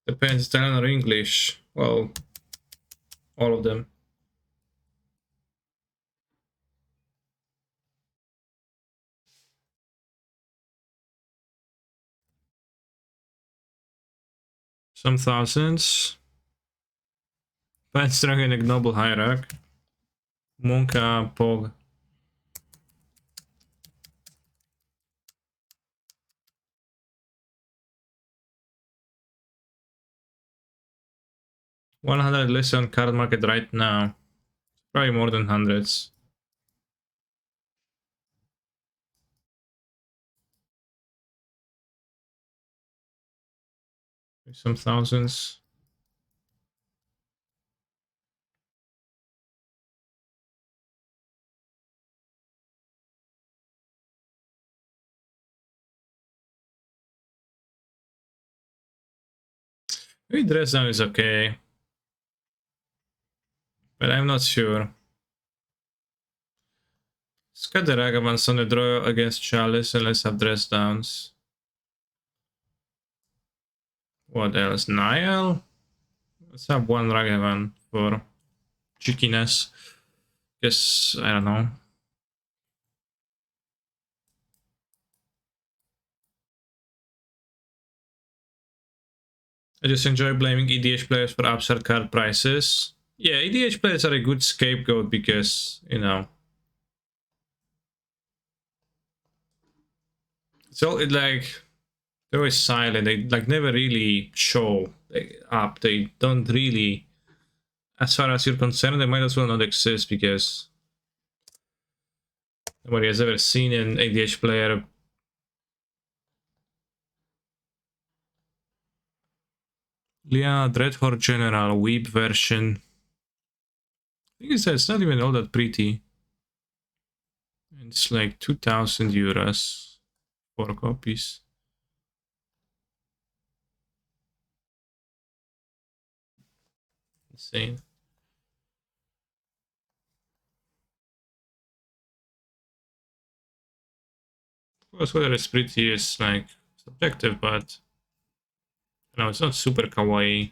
Depends, Italian or English. Well, all of them. Some thousands. Pants Dragon Ignoble Hierarch. Monka Pog. $100 list on card market right now. Probably more than hundreds. Some thousands. Maybe dress down is okay. But I'm not sure. Scat the Ragavans on the draw against Chalice and let's have dress downs. What else? Nile? Let's have one Ragavan for cheekiness. Guess, I don't know. I just enjoy blaming EDH players for absurd card prices. Yeah, EDH players are a good scapegoat because, you know, so it like they're always silent. They like never really show up. They don't really, as far as you're concerned, they might as well not exist because nobody has ever seen an ADH player. Liana Dreadhorde General, Weep version. I think it's not even all that pretty. It's like 2,000 euros, 4 copies. Insane. Of course, whether it's pretty is like subjective, but you know, it's not super kawaii.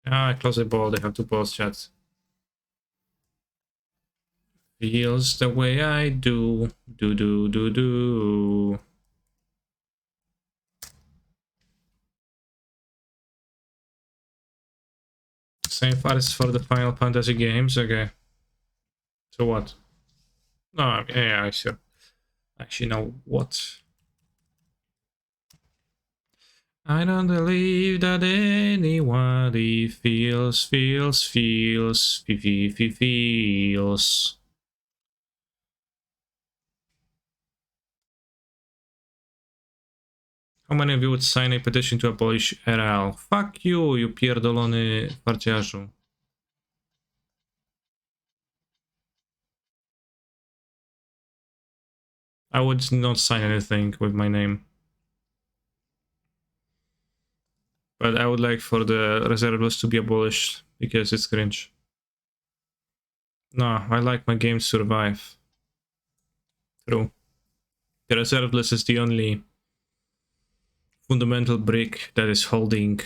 Ah, I close the ball, they have to pause chat. Feels the way I do. Do. Same files for the Final Fantasy games, okay. So what? No, yeah, I sure. Actually, know what? I don't believe that anybody feels. How many of you would sign a petition to abolish RL? Fuck you, you pierdolony farciarzu. I would not sign anything with my name. But I would like for the reserve list to be abolished because it's cringe. No, I like my game to survive. True. The reserve list is the only fundamental brick that is holding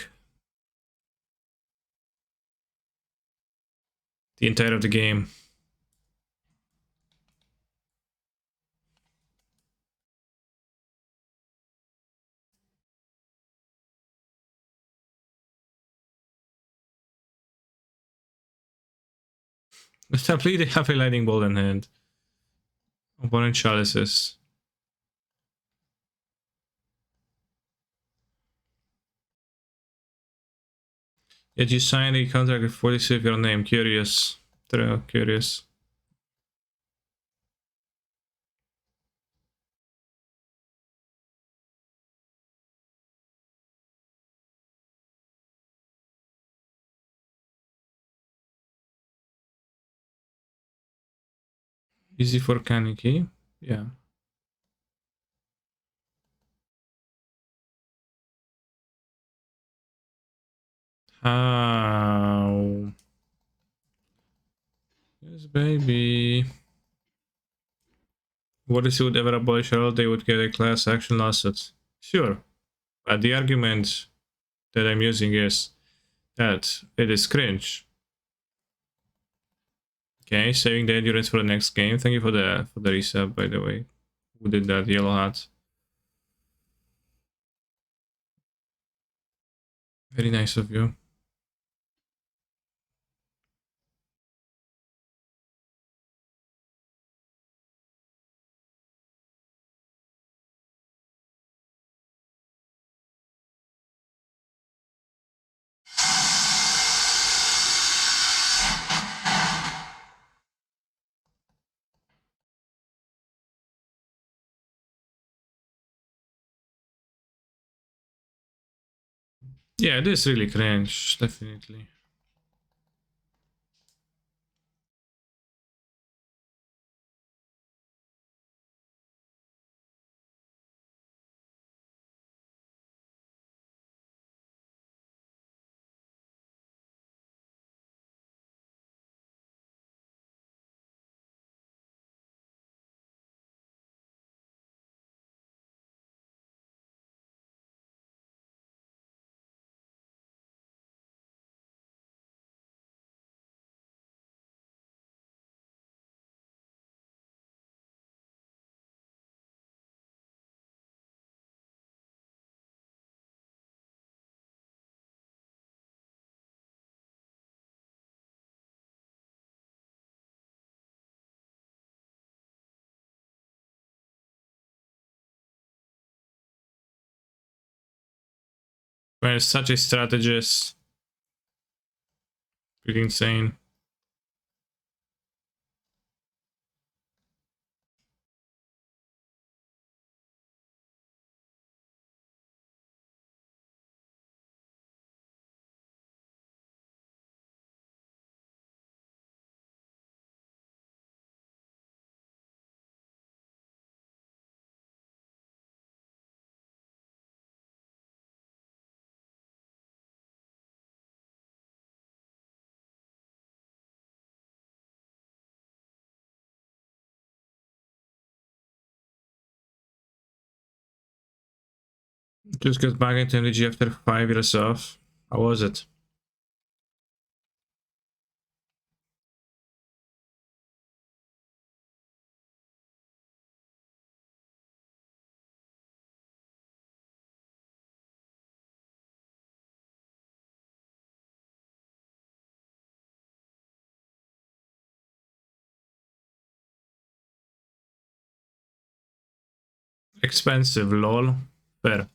the entire of the game. Simply they have a lightning bolt in hand. Opponent chalices. Yet you signed a contract with 46 of your name. Curious. True, curious. Easy for Kaneki. Yeah. How? Yes, baby. What if you would ever abolish all? They would get a class action lawsuit. Sure. But the argument that I'm using is that it is cringe. Okay, saving the endurance for the next game. Thank you for the resub, by the way. Who did that? Yellow hat. Very nice of you. Yeah, it is really cringe, definitely. When it's such a strategist. Pretty insane. Just got back into MTG after 5 years off. How was it? Expensive, lol. Fair.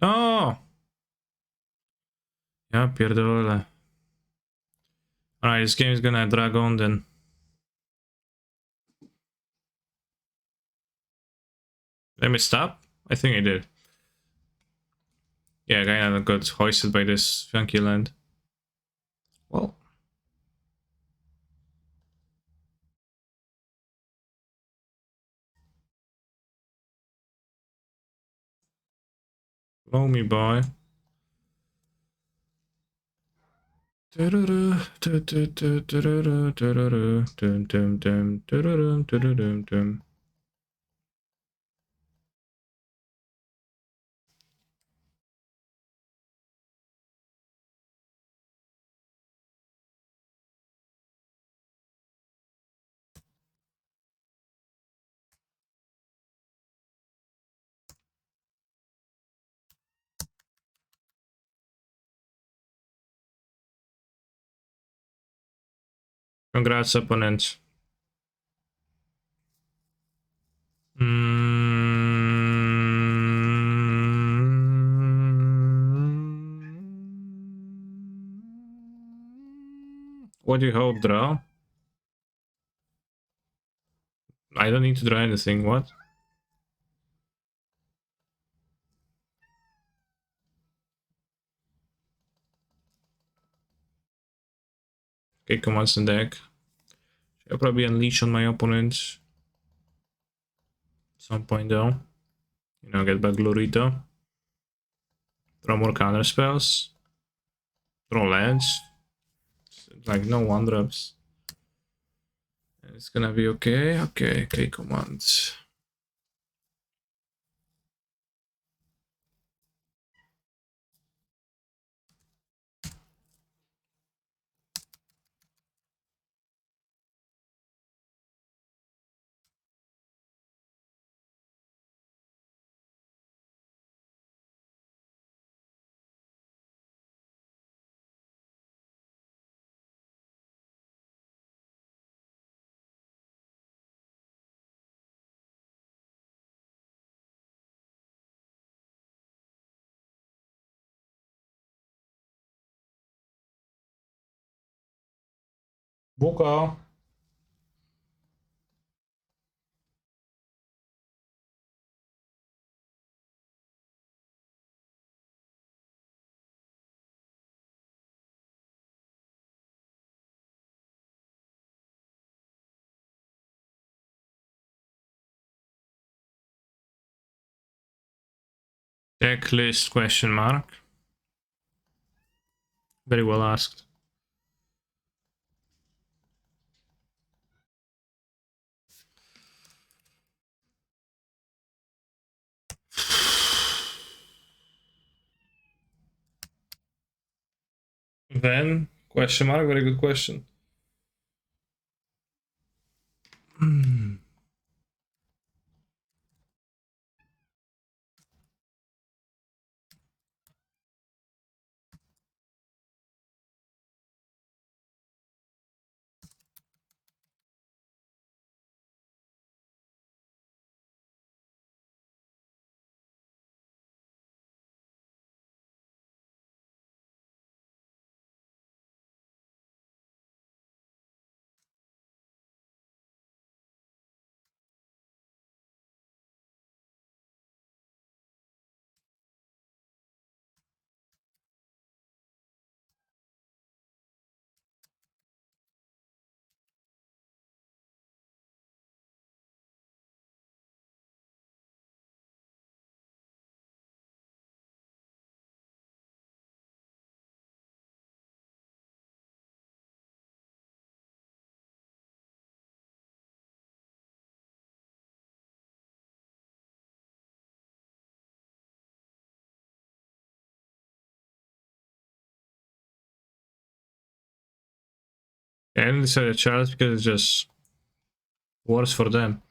Oh! Ja pierdolę. Alright, this game is gonna drag on then. Let me stop? I think I did. Yeah, kinda got hoisted by this funky land. Well. Blow me, boy. Congrats, opponent. What do you hope, draw? I don't need to draw anything, what? Okay, commands in deck. I'll probably unleash on my opponent. At some point though. You know, get back Glorito. Draw more counter spells. Draw lands. Like no one drops. It's gonna be okay. Okay, commands. Buka. Checklist question mark. Very well asked. Then? Question mark? Very good question. And decide a challenge because it's just worse for them.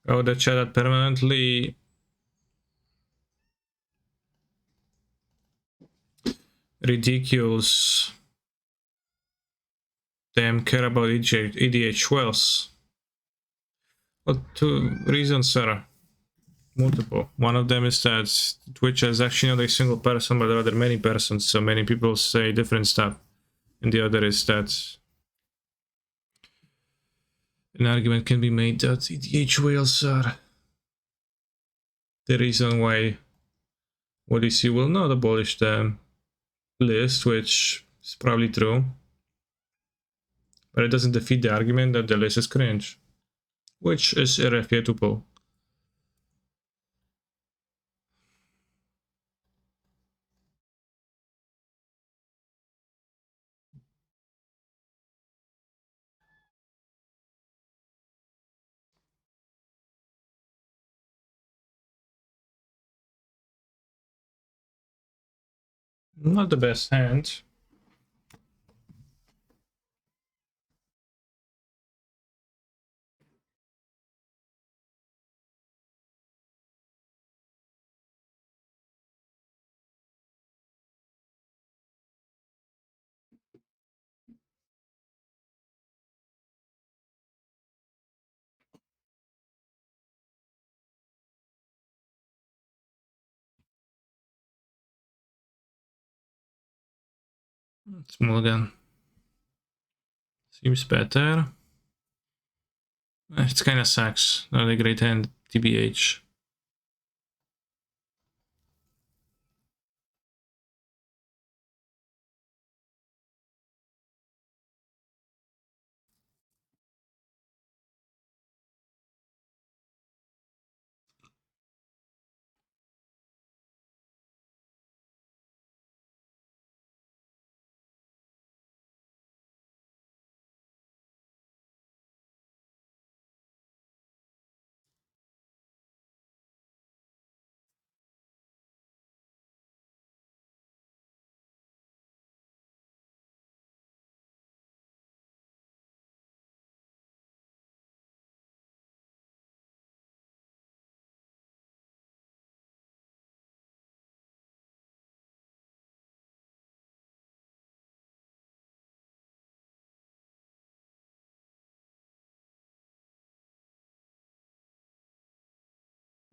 Oh, the chat permanently ridiculous. Them care about EDH wells. Well, two reasons, sir. Multiple. One of them is that Twitch is actually not a single person, but rather many persons, so many people say different stuff. And the other is that an argument can be made that EDH whales are the reason why ODC will not abolish the list, which is probably true. But it doesn't defeat the argument that the list is cringe, which is irrefutable. Not the best hand. Small gun. Seems better. It's kinda sucks. Not a great hand, TBH.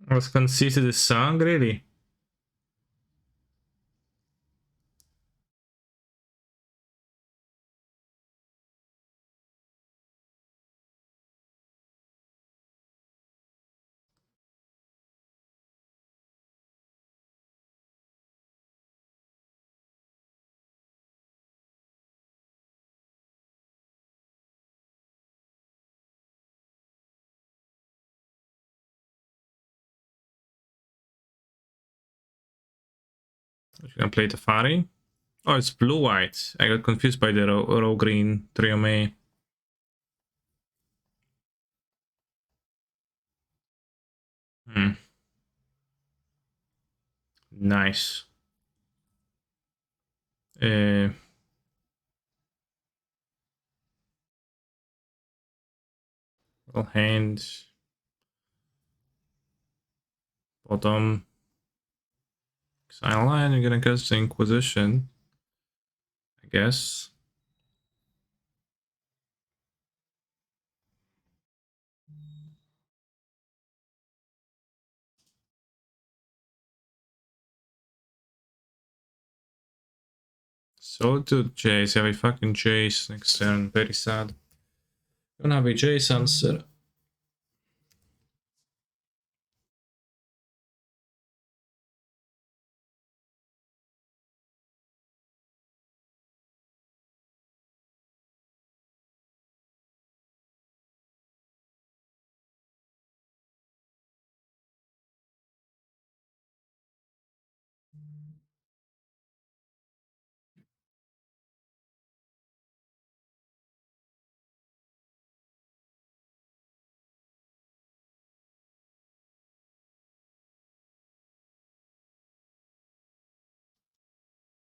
Was conceited this song, really? You can play Tafari. Oh, it's blue-white. I got confused by the row green trio May. Hmm. Nice. Well, hand. Bottom. Exile line, you're gonna cast the Inquisition. I guess. Solitude Jace. Have a fucking Jace next turn. Very sad. Gonna have a Jace answer.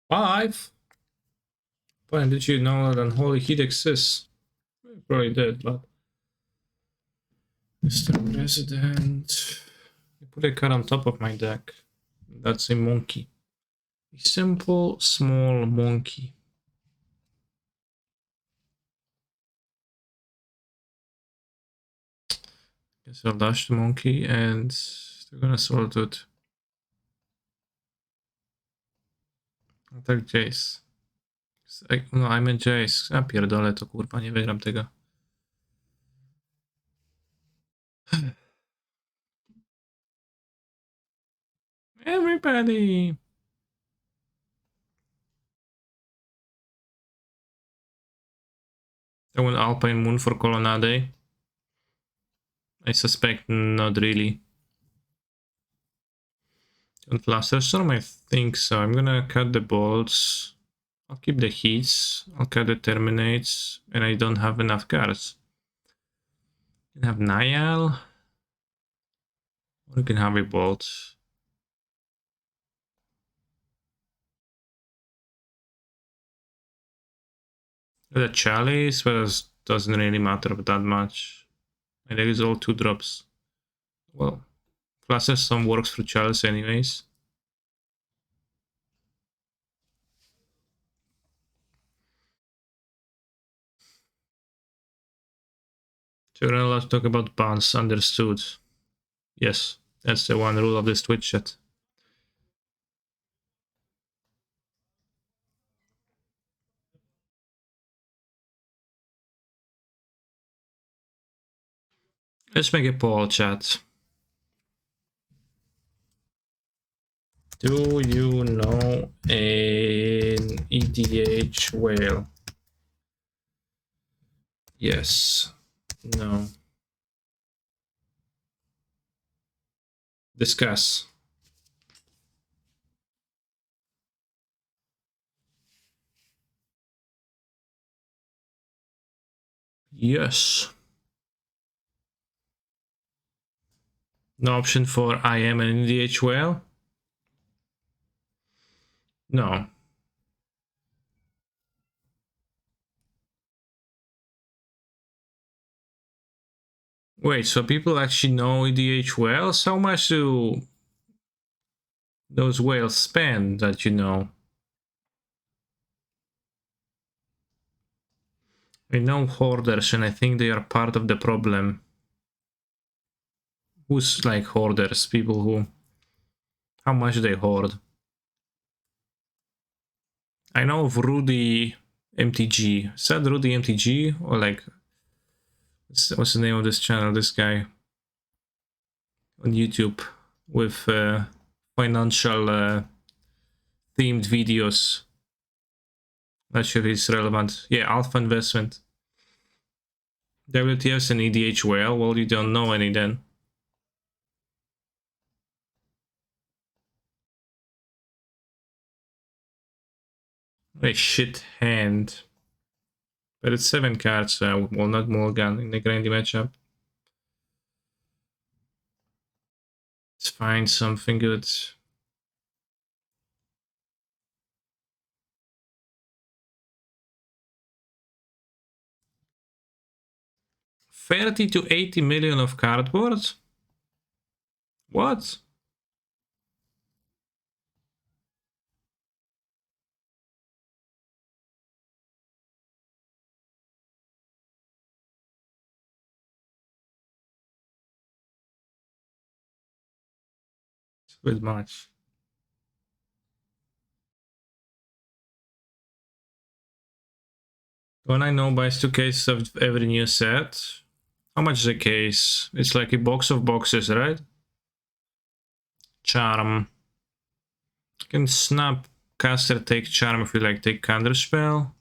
Five? When did you know that Unholy Heat exists? You probably did, but... Mr. President... You put a card on top of my deck. That's a monkey. A simple, small monkey. Guess I'll dash the monkey and... They're gonna Solitude. I'll take Jace. No, I'm in Jace. A pierdolę to, kurwa, nie wygram tego. Everybody! I want Alpine Moon for Colonnade. I suspect not really. On Fluster Storm, I think so. I'm gonna cut the bolts. I'll keep the heats. I'll cut the terminates. And I don't have enough cards. You can have Niall. Or you can have a bolt. The Chalice, but it doesn't really matter that much. My deck is all 2-drops. Well, Fluster Storm works for Chalice anyways. So we're not allowed to talk about bans, understood. Yes, that's the one rule of this Twitch chat. Let's make a poll, chat. Do you know an EDH whale? Yes. No. Discuss. Yes. No option for I am an EDH whale? No. Wait, so people actually know EDH whales? How much do those whales spend that you know? I know hoarders and I think they are part of the problem. Who's like hoarders? People who... How much they hoard? I know of Rudy MTG. Is that Rudy MTG? Or like... What's the name of this channel? This guy on YouTube with financial themed videos. Not sure if it's relevant. Yeah, Alpha Investment. WTF's an EDH whale? Well, you don't know any then. A shit hand. But it's 7 cards, so I will not mulligan in the grindy matchup. Let's find something good. 30 to 80 million of cardboard? What? It's a bit much. When I know buys 2 cases of every new set. How much is a case? It's like a box of boxes, right? Charm. Can snap caster take charm if you like take counter spell.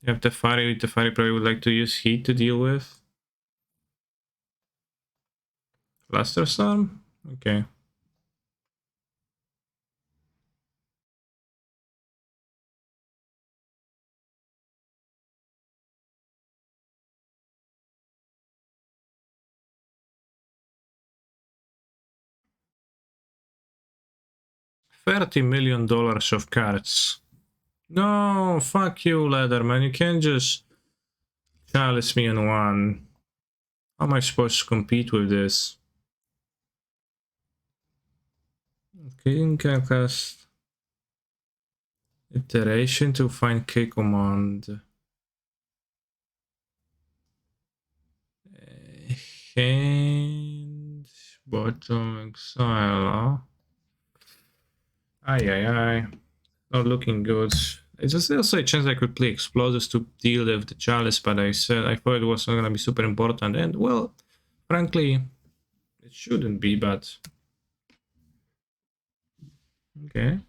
You have Tefari probably would like to use heat to deal with. Luster Storm? Okay. $30 million of cards. No, fuck you, Leatherman. You can't just chalice me on one. How am I supposed to compete with this? Okay, can cast iteration to find K command. Hand bottom exile. Aye. Not looking good. It's just also a chance I could play explosives to deal with the chalice, but I thought it was not gonna be super important, and well, frankly, it shouldn't be, but okay.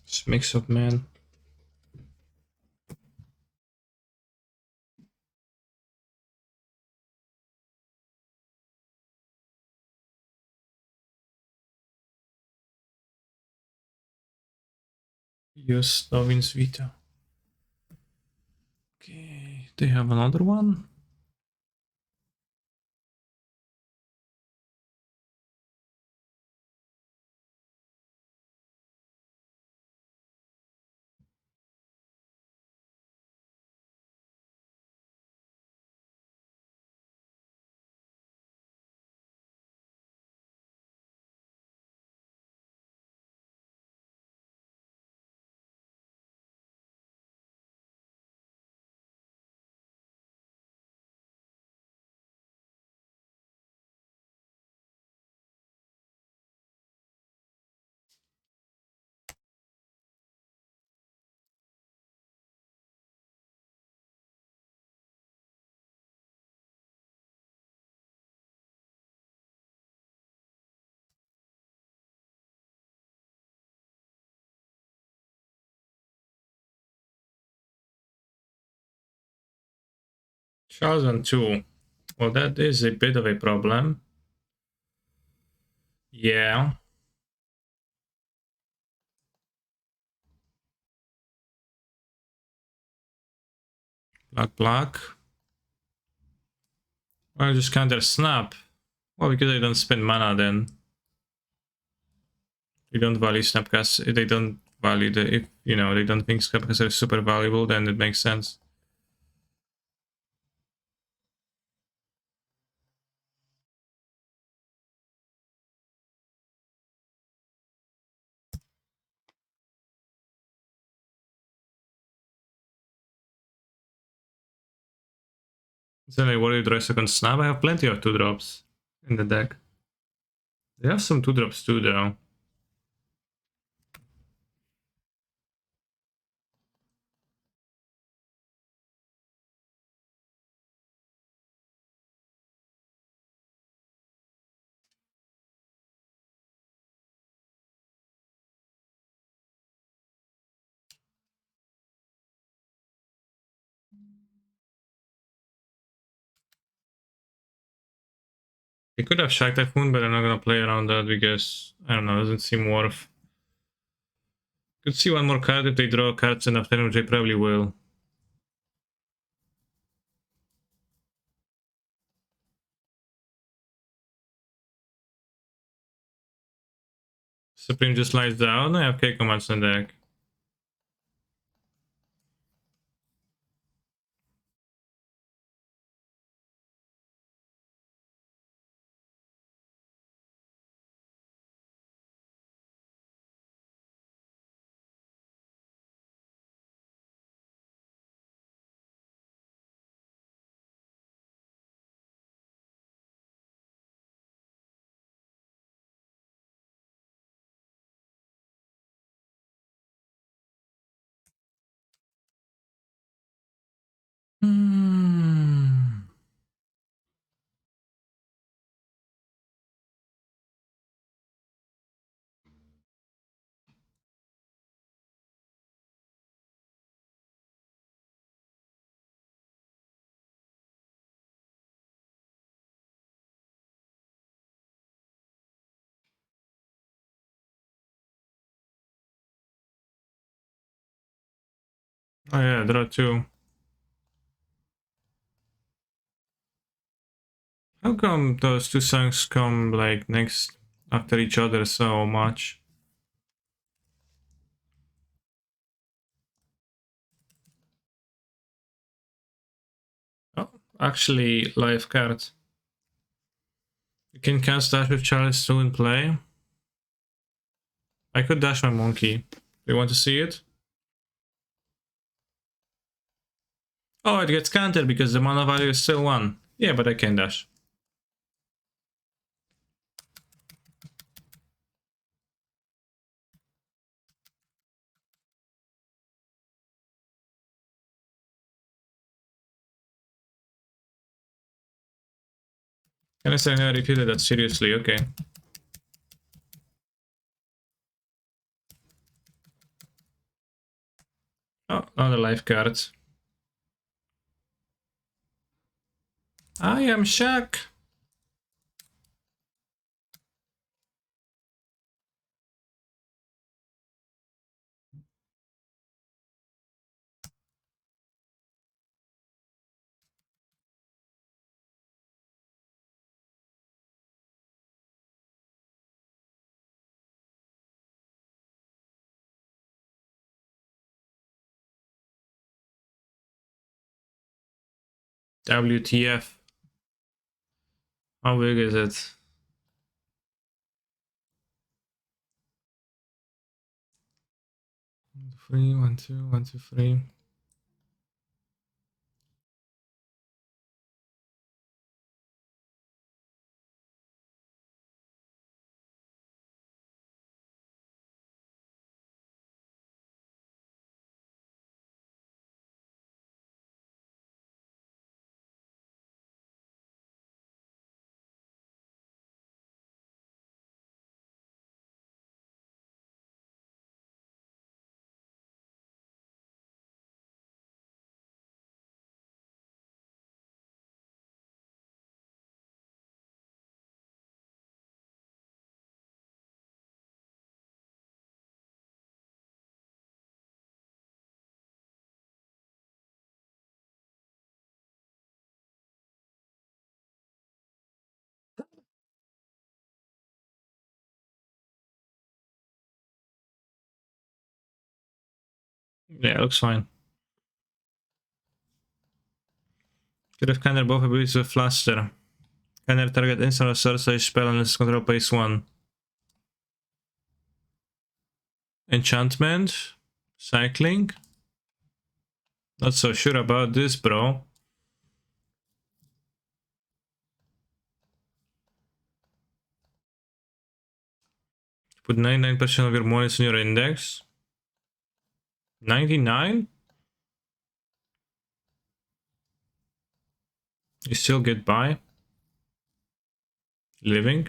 Just mix up, man. Use Novin's Vita. Okay, they have another one. Charles on 2. Well, that is a bit of a problem. Yeah. Black. Well, just counter snap. Well, because I don't spend mana then. They don't value Snapcast. They don't value the, if, you know, they don't think Snapcasts are super valuable, then it makes sense. Then I worry draw a second snap. I have plenty of 2-drops in the deck. They have some 2-drops too, though. He could have Shock Typhoon, but I'm not gonna play around that because I don't know, doesn't seem worth. Could see one more card if they draw cards enough turn, which they probably will. Supreme just lies down. I have K commands in the deck. Hmm. Oh yeah, draw two. How come those two songs come like next after each other so much? Oh, actually, live card. You can cast Dash with Charles 2 in play. I could dash my monkey. Do you want to see it? Oh, it gets countered because the mana value is still 1. Yeah, but I can dash. Can I say I repeated that seriously? Okay. Oh, another life card. I am shocked. WTF. How big is it? 3, 1, 2, 1, 2, 3. Yeah, looks fine. Could have countered both abilities with Fluster. Counter target instant or sorcery spell unless control pays 1. Enchantment. Cycling. Not so sure about this, bro. Put 99% of your monies in your index. 99? You still get by? Living?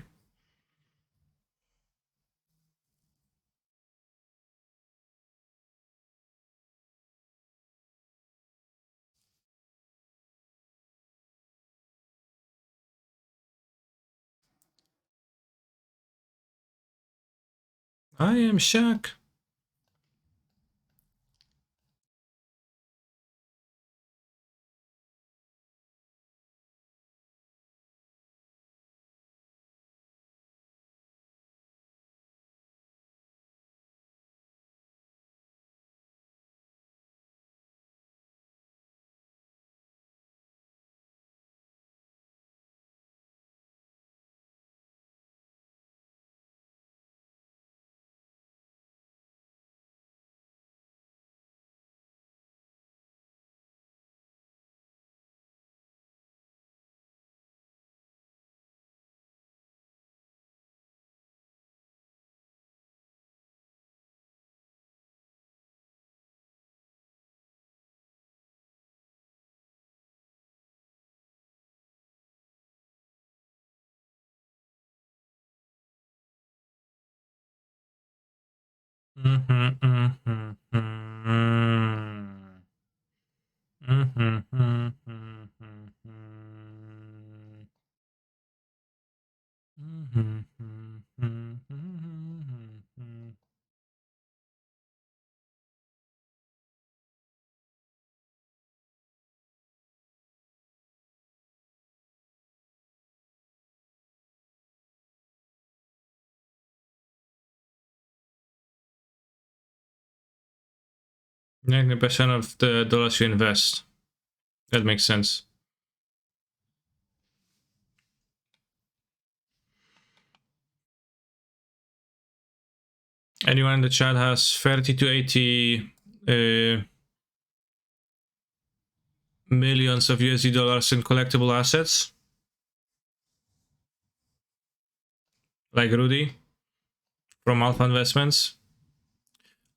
I am Shaq. %90 of the dollars you invest. That makes sense. Anyone in the chat has 30 to 80 millions of USD dollars in collectible assets? Like Rudy from Alpha Investments.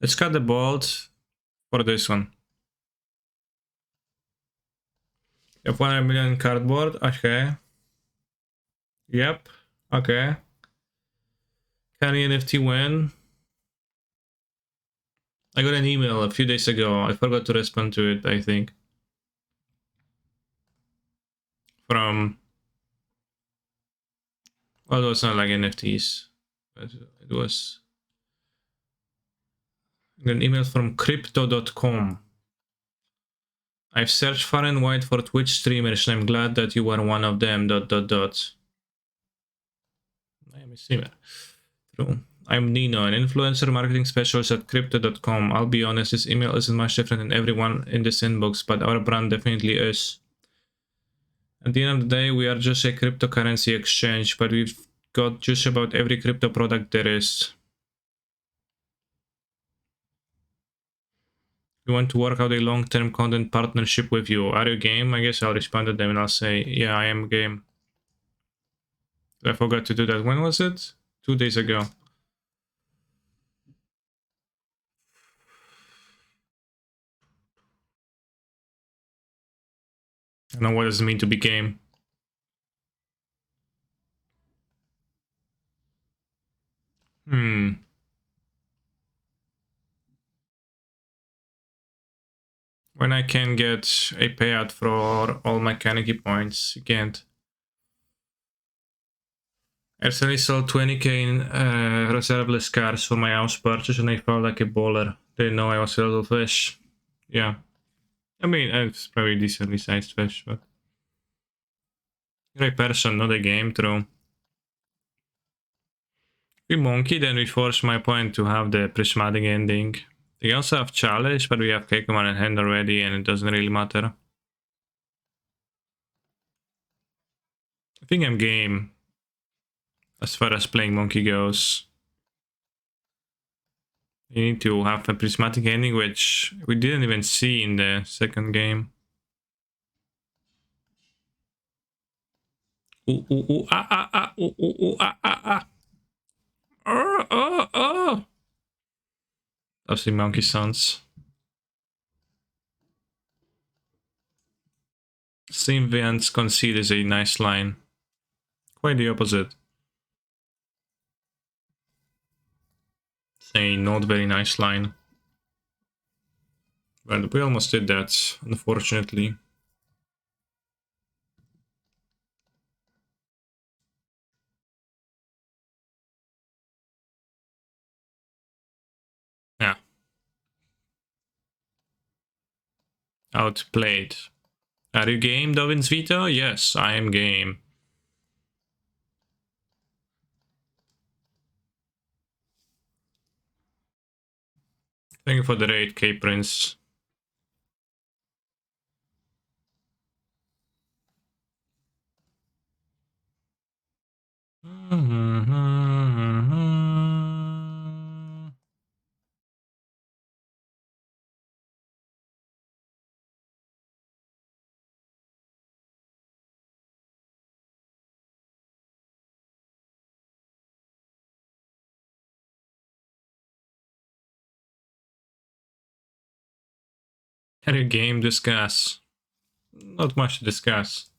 Let's cut the bolt for this one. You have 100 million cardboard. Okay. Yep. Okay. Can the NFT win? I got an email a few days ago. I forgot to respond to it, I think. From... Well, it was not like NFTs. But it was... an email from crypto.com. I've searched far and wide for Twitch streamers and I'm glad that you were one of them, ... I am a streamer. True. I'm Nino, an influencer marketing specialist at crypto.com. I'll be honest, this email isn't much different than everyone in this inbox, but our brand definitely is. At the end of the day, we are just a cryptocurrency exchange, but we've got just about every crypto product there is. We want to work out a long-term content partnership with you. Are you game? I guess I'll respond to them and I'll say, yeah, I am game. I forgot to do that. When was it? 2 days ago. I don't know what does it mean to be game. When I can get a payout for all my Kaneki points, you can't. I recently sold 20k in reserveless cars for my house purchase and I felt like a baller. Didn't know I was a little fish. Yeah. I mean, it's probably a decently sized fish, but... You're a person, not a game, true. We monkey, then we force my point to have the prismatic ending. We also have challenge, but we have Keikoman in hand already and it doesn't really matter. I think I'm game as far as playing monkey goes. You need to have a prismatic ending, which we didn't even see in the second game. Ooh, ooh, ooh, ah, ah, ah, ooh, ooh, ooh, ah, ah, ah. Oh, oh, oh. That's the monkey sounds. Same Vance concede is a nice line. Quite the opposite. It's a not very nice line. But we almost did that, unfortunately. Outplayed. Are you game, Dovin's Vito? Yes, I am game. Thank you for the raid, K-Prince. Are you game? Discuss. Not much to discuss.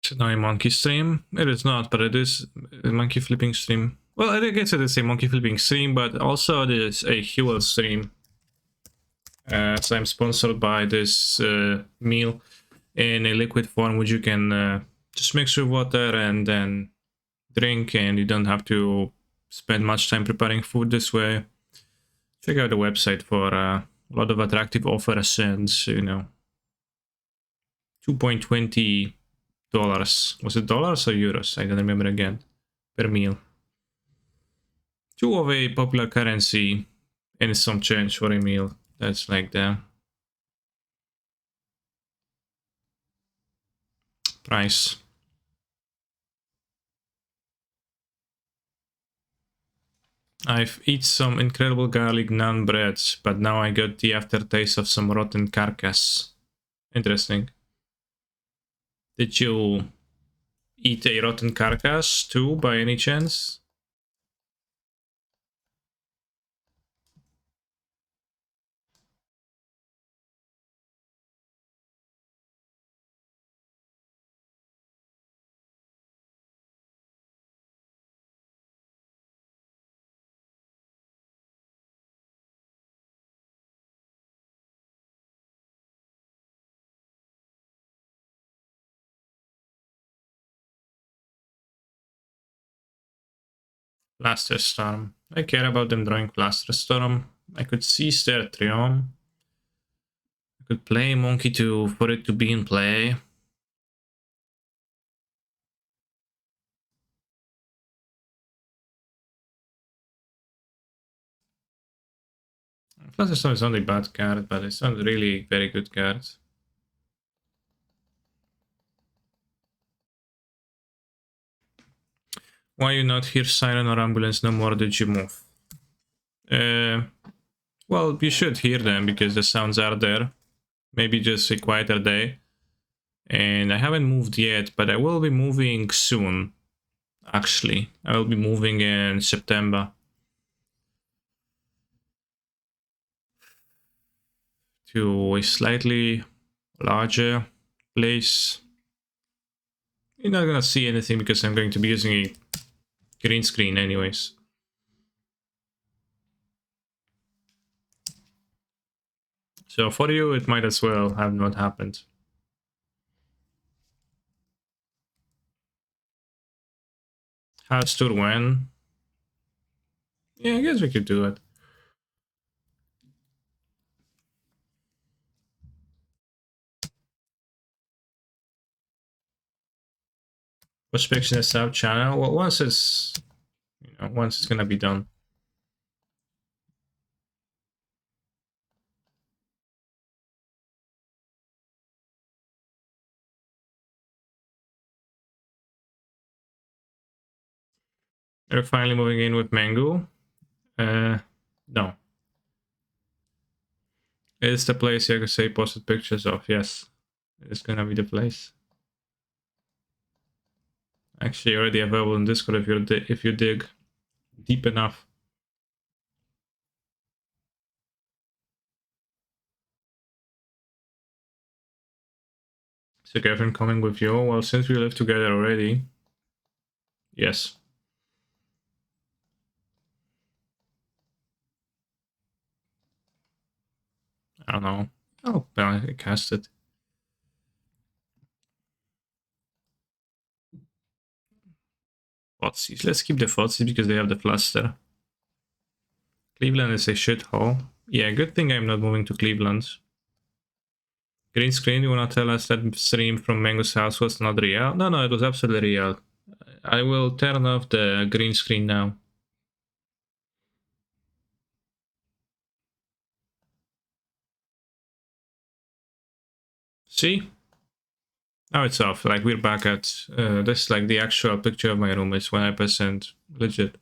It's now a monkey stream. It is not, but it is a monkey flipping stream. Well, I guess it is a monkey flipping stream, but also it is a Huel stream. So I'm sponsored by this meal in a liquid form, which you can just mix with water and then drink, and you don't have to spend much time preparing food this way. Check out the website for a lot of attractive offers and, you know, $2.20. Was it dollars or euros? I don't remember again. Per meal. 2 of a popular currency and some change for a meal. That's like the price. I've eaten some incredible garlic naan breads, but now I got the aftertaste of some rotten carcass. Interesting. Did you eat a rotten carcass too, by any chance? Plaster Storm. I care about them drawing Plaster Storm. I could seize their Triome. I could play Monkey 2 for it to be in play. Plaster Storm is not a bad card, but it's not really a very good card. Why you not hear Siren or Ambulance no more did you move? Well, you should hear them because the sounds are there. Maybe just a quieter day. And I haven't moved yet, but I will be moving soon. Actually, I will be moving in September to a slightly larger place. You're not gonna see anything because I'm going to be using a green screen anyways. So for you, it might as well have not happened. House tour when? Yeah, I guess we could do it. Prospection is sub channel. Well, once it's, you know, once it's gonna be done. They're finally moving in with Mango. No. It's the place you could say posted pictures of. Yes, it's gonna be the place. Actually, already available in Discord if you dig deep enough. Is your girlfriend coming with you? Well, since we live together already, yes. I don't know. Oh, well, I cast it. Fotsies. Let's keep the Fotsies because they have the Fluster. Cleveland is a shithole. Yeah, good thing I'm not moving to Cleveland. Green screen, you wanna tell us that stream from Mango's house was not real? No, no, it was absolutely real. I will turn off the green screen now. See? Now it's off. Like, we're back at... this is like the actual picture of my room. It's 100% legit.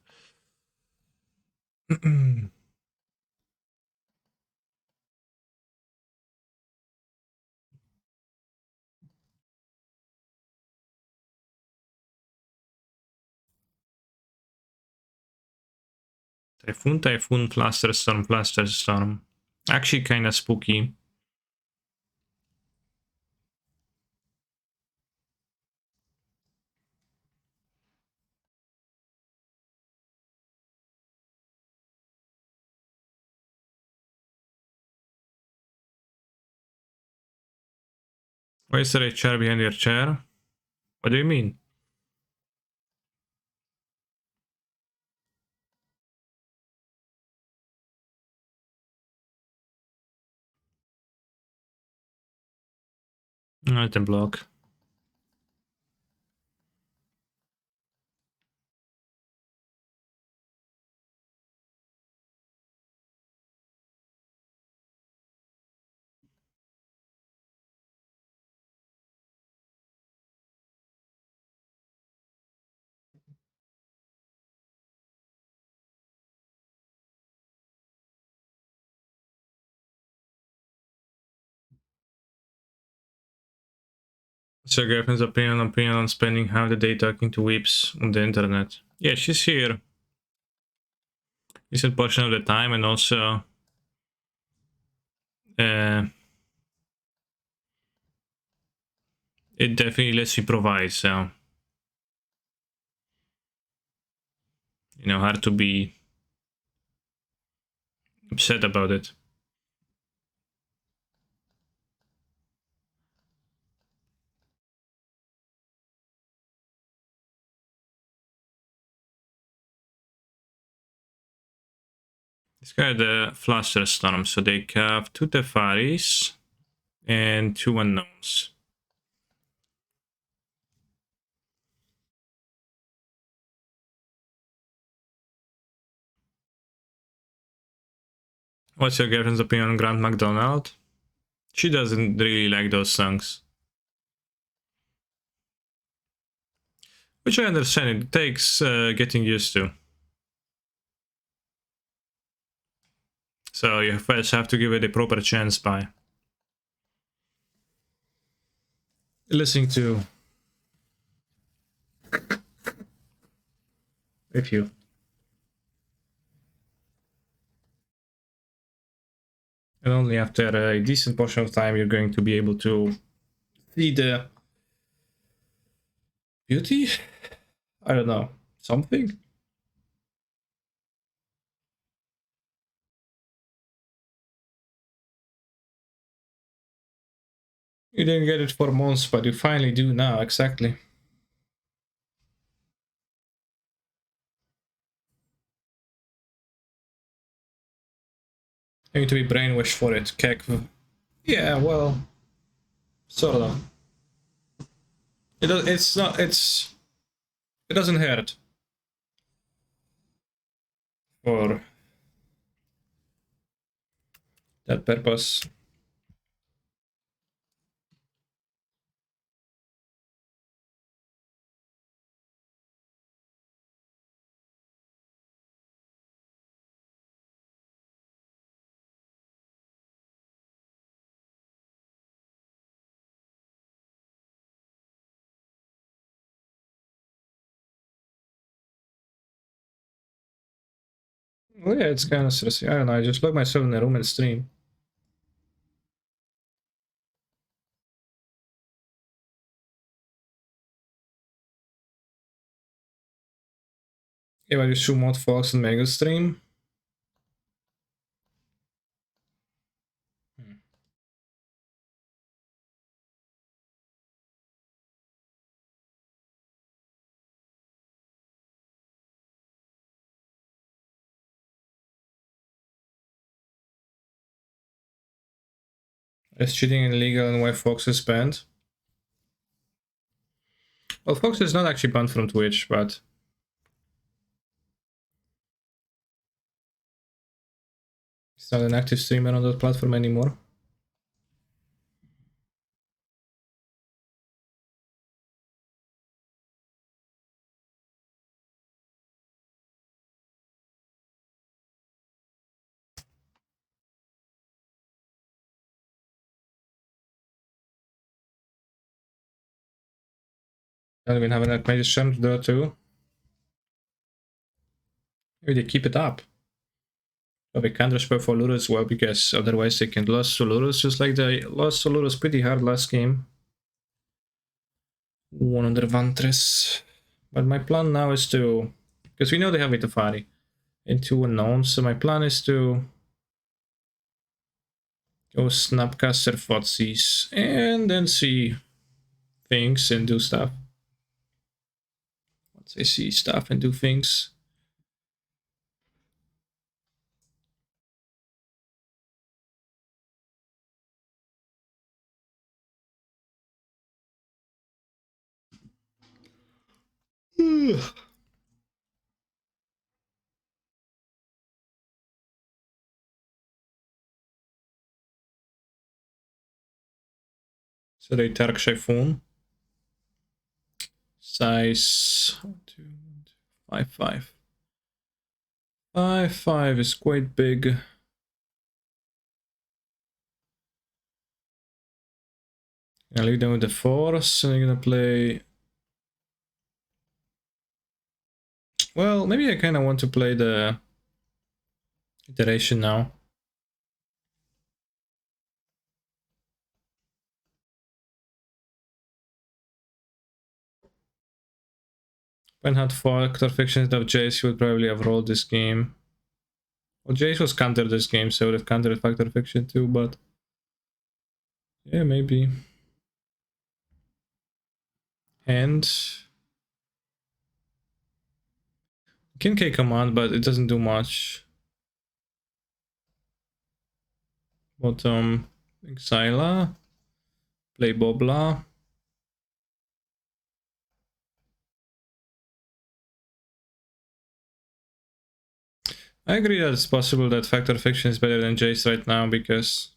Typhoon, Typhoon, Plaster Storm, Plaster Storm. Actually kinda spooky. Why is there a chair behind your chair? What do you mean? Item block. So girlfriend's opinion on spending half the day talking to weeps on the internet. Yeah, she's here. Decent portion of the time, and also it definitely lets you provide, so you know, hard to be upset about it. This guy had the Fluster Storm, so they have 2 Tefaris and 2 unknowns. What's your girlfriend's opinion on Grant MacDonald? She doesn't really like those songs. Which I understand, it takes getting used to. So you first have to give it a proper chance by listening to a few. And only after a decent portion of time you're going to be able to see the beauty? I don't know. Something? You didn't get it for months, but you finally do now, exactly. You need to be brainwashed for it, Kek. Yeah, well, sort of. It's not. It doesn't hurt. For that purpose. Well, yeah, it's kind of stressing. I don't know. I just lock myself in a room and stream. Value Shumot Fox and Mega Stream. Is cheating illegal and why Fox is banned? Well, Fox is not actually banned from Twitch, but he's not an active streamer on that platform anymore. Don't even have an magician there too. Maybe they keep it up. Oh, they can't respect for Lurrus as well, because otherwise they can lose to Lurrus, just like they lost to Lurrus pretty hard last game. 100 Vantress. But my plan now is to, because we know they have Itafari and 2 unknowns, so my plan is to go Snapcaster Footsies and then see things and do stuff. Once I see stuff and do things. So they Tark Typhoon. Size 5'5". 5'5" is quite big. I leave them with the force, and I'm gonna play. Well, maybe I kind of want to play the iteration now. When had Factor Fiction instead of Jace, he would probably have rolled this game. Well, Jace was countered this game, so would have countered Factor Fiction too, but yeah, maybe. And Kincaid command, but it doesn't do much. Bottom Xyla. Play Bobla. I agree that it's possible that Factor Fiction is better than Jace right now, because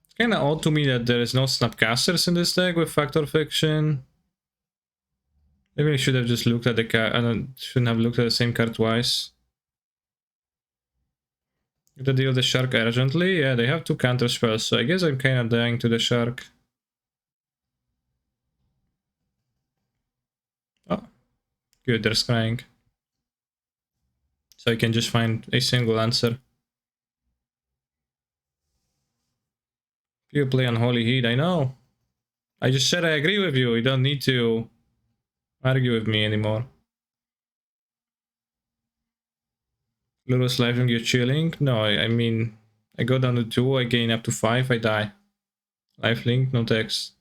it's kinda odd to me that there is no Snapcasters in this deck with Factor Fiction. Maybe I should have just looked at the card. I shouldn't have looked at the same card twice. To deal the shark urgently? Yeah, they have 2 counter spells, so I guess I'm kinda dying to the shark. Oh, good, they're scrying. So I can just find a single answer. You play Unholy Heat, I know. I just said I agree with you, you don't need to argue with me anymore. Lurrus lifelink, you're chilling? No, I mean, I go down to 2, I gain up to 5, I die. Lifelink, no text.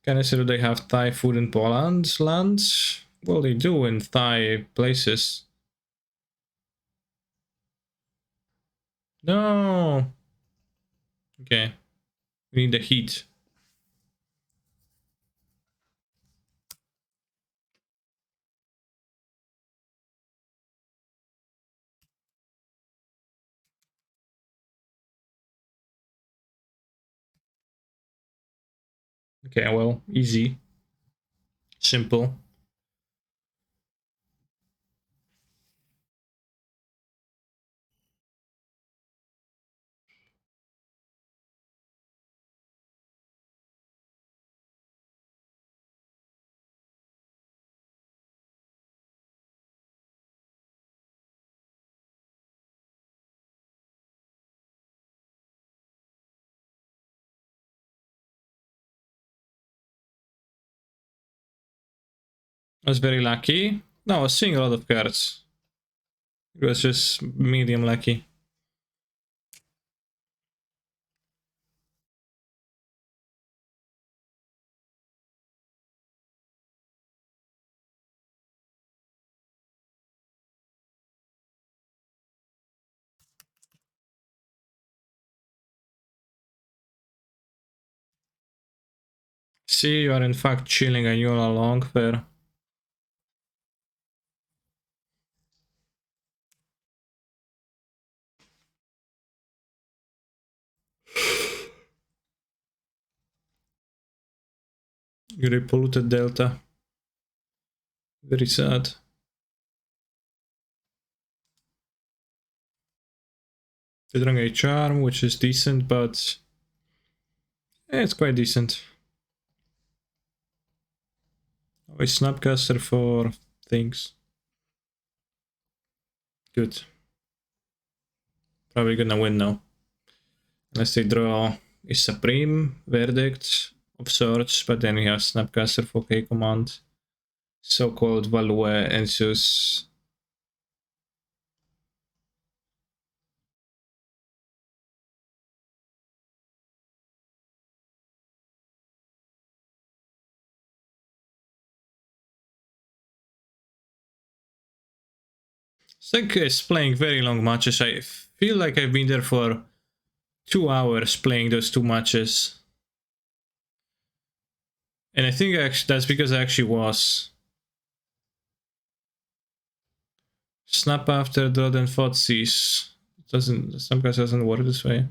Can I say that they have Thai food in Poland lands? Well, they do in Thai places. No! Okay. We need the heat. Okay, well, easy. Simple. I was very lucky. No, I was seeing a lot of cards. It was just medium lucky. See, you are in fact chilling and you're along, fair. You repolluted Delta. Very sad. You're drawing a charm, which is decent, but it's quite decent. Always Snapcaster for things. Good. Probably gonna win now. Unless they draw a Supreme, Verdict of sorts, but then we have Snapcaster for K command. So-called Value and Zeus. Sek is playing very long matches. I feel like I've been there for 2 hours playing those 2 matches. And I think that's because I actually was. Snap after draw then Fotsies. Some guys doesn't work this way.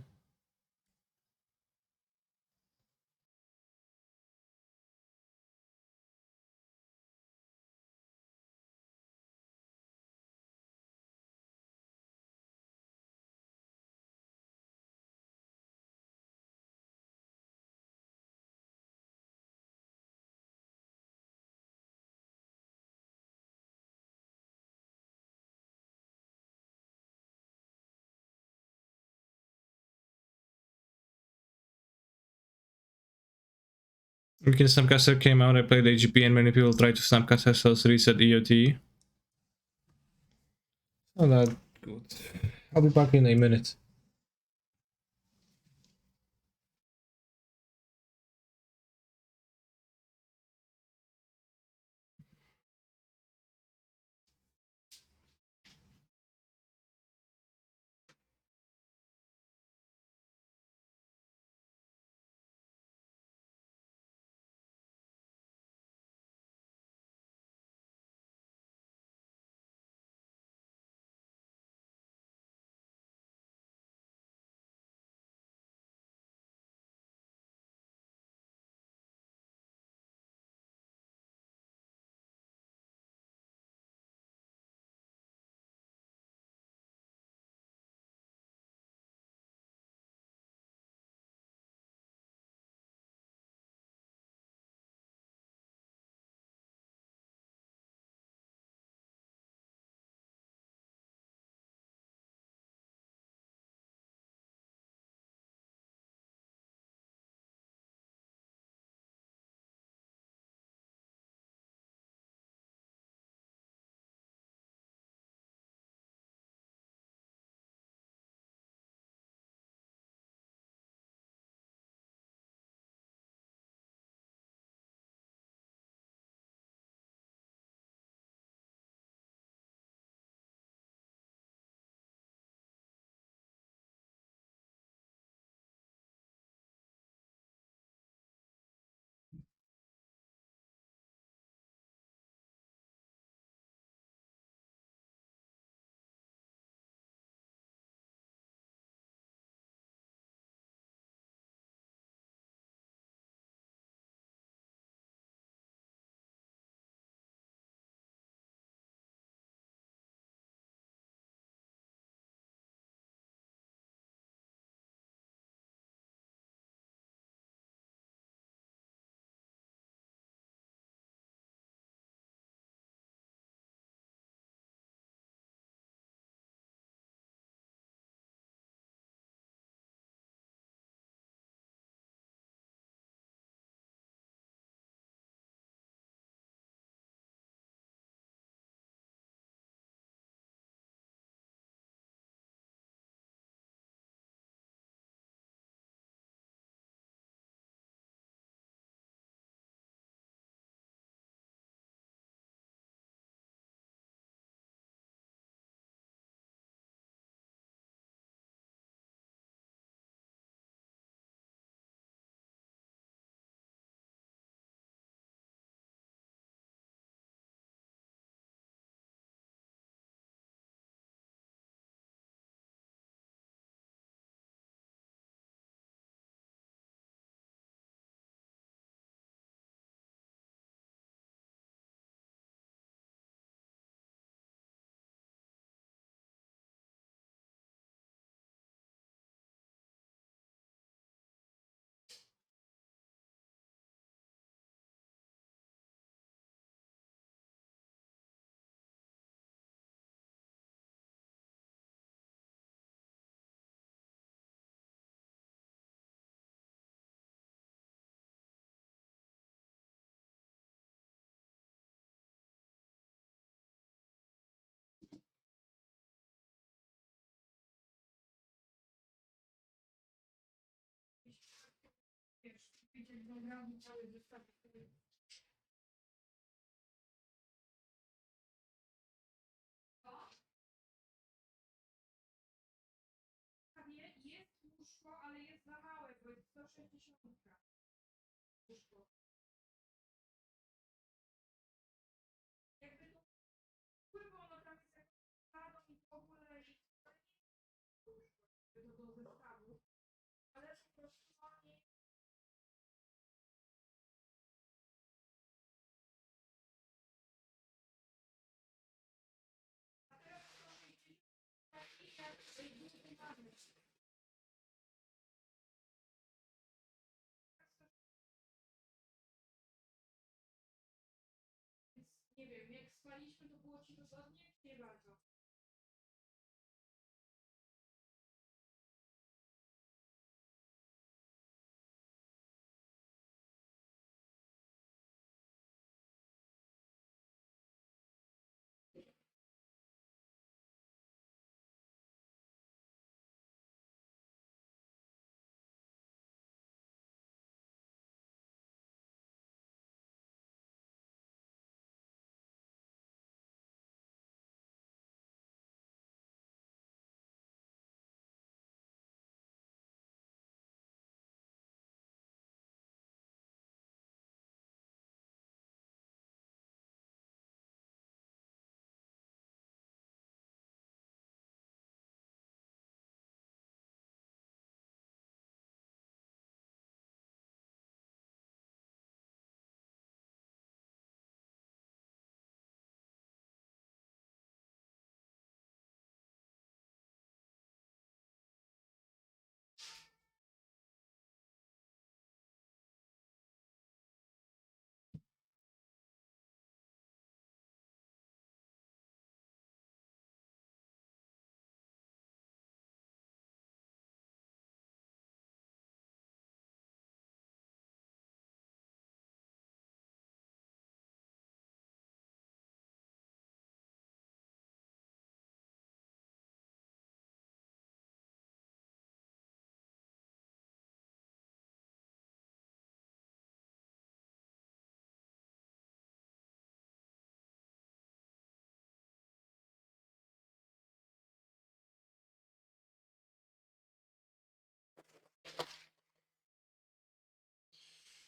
When Snapcaster came out, I played AGP and many people tried to Snapcast ourselves reset EOT. Oh, that good. I'll be back in a minute.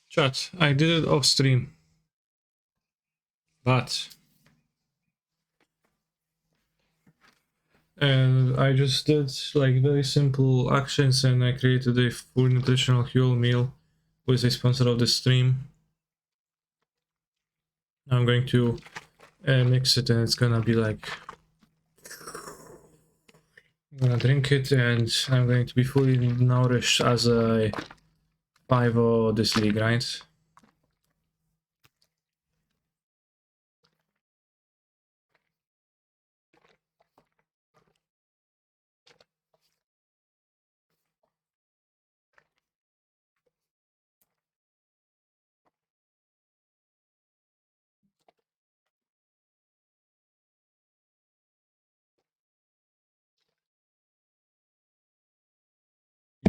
Chat, I did it off stream, but and I just did like very simple actions and I created a full nutritional fuel meal with a sponsor of the stream. I'm going to mix it and it's gonna be like I'm gonna drink it and I'm going to be fully nourished as a 5 or this league, right?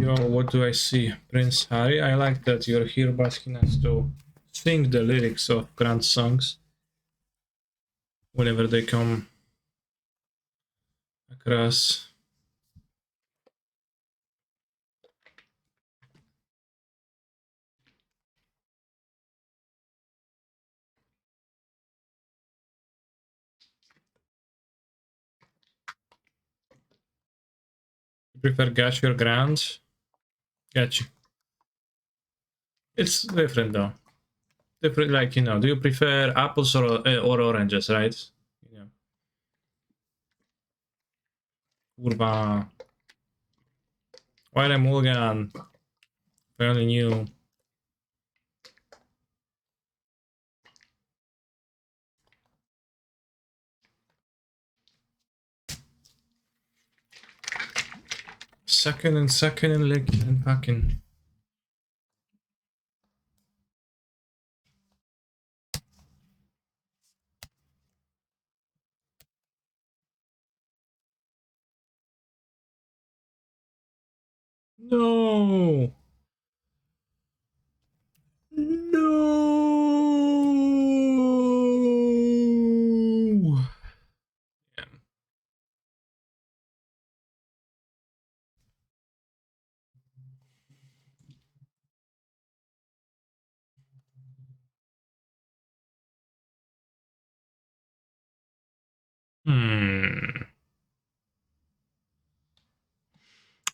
Yo, what do I see? Prince Harry? I like that you're here, but he has to sing the lyrics of grand songs whenever they come across. You prefer Gachi or Grand? Gachi. It's different though. Different, like, you know, do you prefer apples or oranges, right? Yeah. Kurwa. Why the Mulligan? I only knew. Second and lick and fucking. No! Hmm.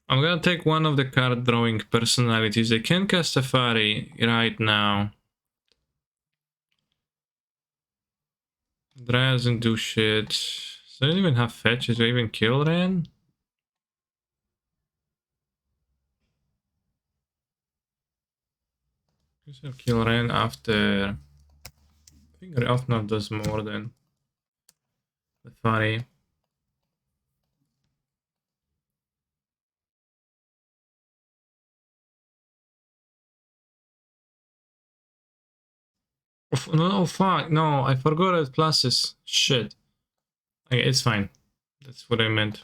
I'm gonna take one of the card drawing personalities. I can cast Safari right now. Dry doesn't do shit. So I don't even have fetches. Do I even kill Ren? I guess I'll kill Ren after. I think Ralphnav does more than Safari. No, fuck. No, I forgot it classes. Shit. Okay, it's fine. That's what I meant.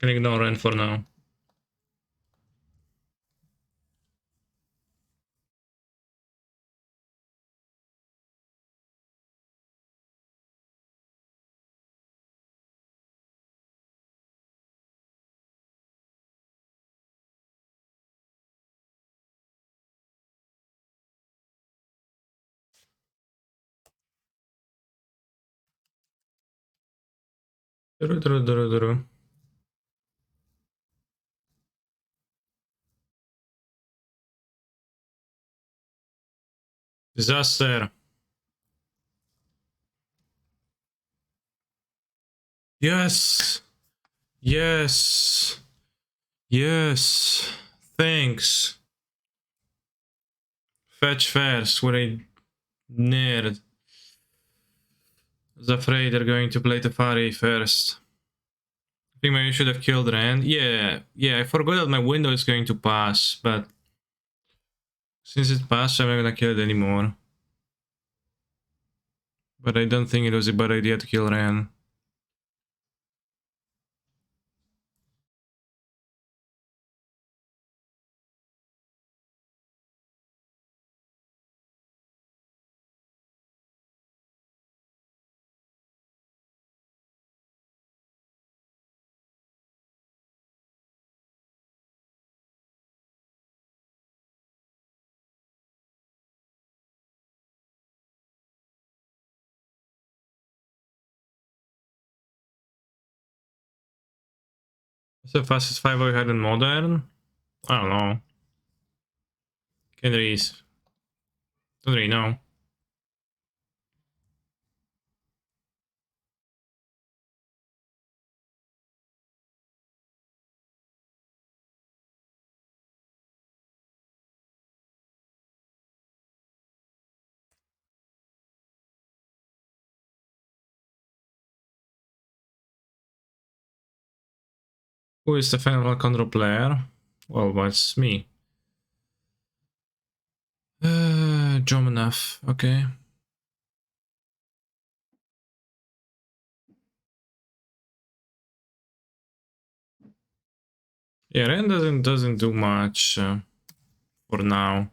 Can ignore Ren for now. Disaster. Yes. Yes. Yes. Thanks. Fetch first. What a nerd. I was afraid they're going to play Tefari first. I think maybe I should have killed Ren. Yeah, I forgot that my window is going to pass, but since it passed, I'm not gonna kill it anymore. But I don't think it was a bad idea to kill Ren. What's the fastest 5 we had in Modern? I don't know. Can't really... Don't really know. Who is the final control player? Well, it's me. Jomanov, okay. Yeah, Ren doesn't do much for now.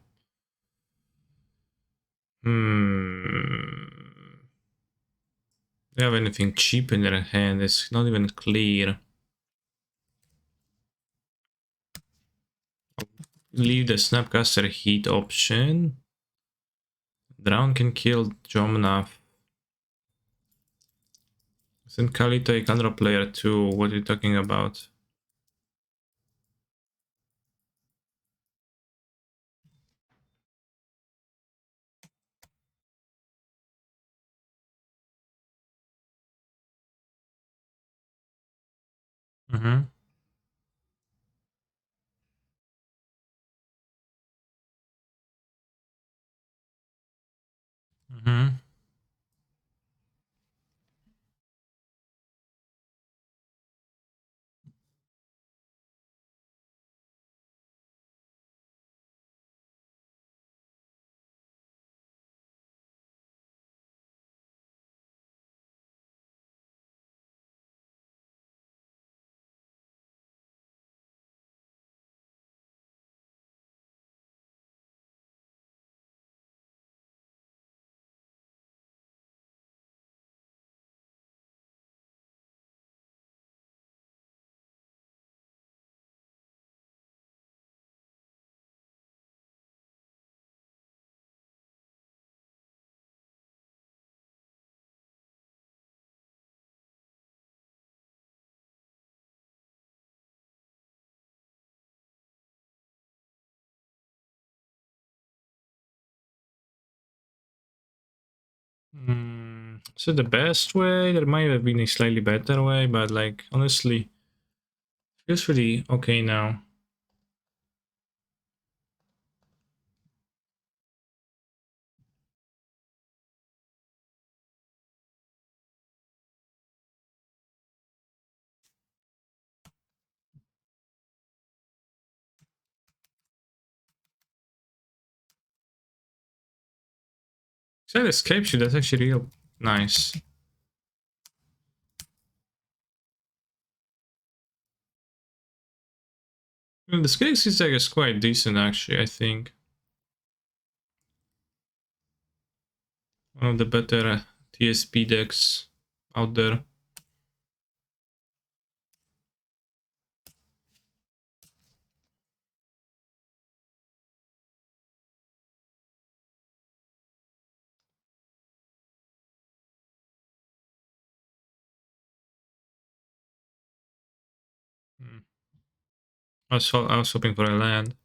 Hmm. Do you have anything cheap in their hand? It's not even clear. Leave the Snapcaster Heat option. Drown can kill Jomanov. Isn't Kalito a control player too? What are you talking about? Mm-hmm. Mm-hmm. Is it the best way? There might have been a slightly better way, but like honestly, feels really okay now. That escape shoot, that's actually real nice. Well, the Grixis deck is quite decent actually, I think. One of the better TSP decks out there. I was hoping for a land.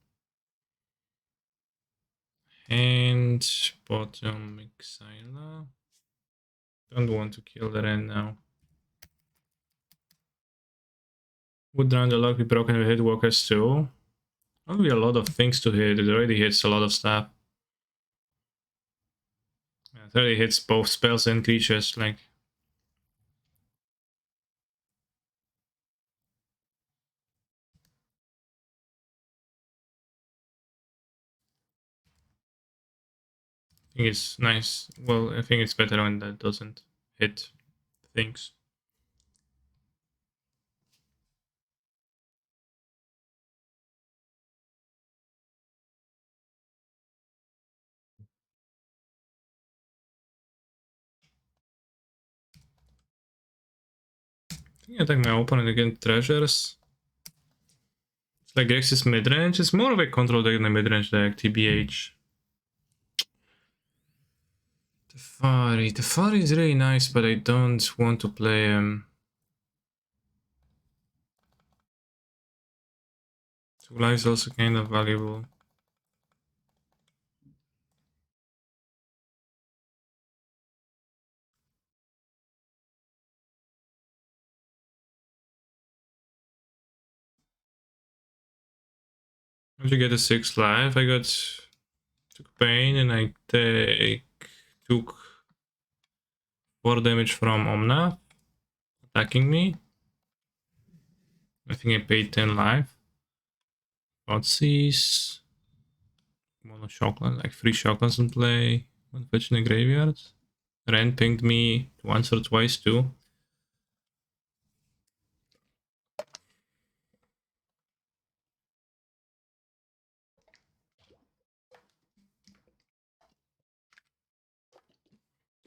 And bottom Exila. Don't want to kill the end now. Would round the luck be broken with hitwalkers too? Probably a lot of things to hit. It already hits a lot of stuff. Yeah, it already hits both spells and creatures. Like, I think it's nice. Well, I think it's better when that doesn't hit things. I think I attack my opponent against treasures. It's like Grixis midrange. It's more of a control deck than a midrange deck, TBH. The Fari is really nice, but I don't want to play him. Two life is also kind of valuable. Once you get a 6 life, I took pain and I took 4 damage from Omnath attacking me. I think I paid 10 life. Thoughtseize. Mono Shockland, like 3 Shocklands in play. One fetch in the graveyard. Ren pinged me once or twice too.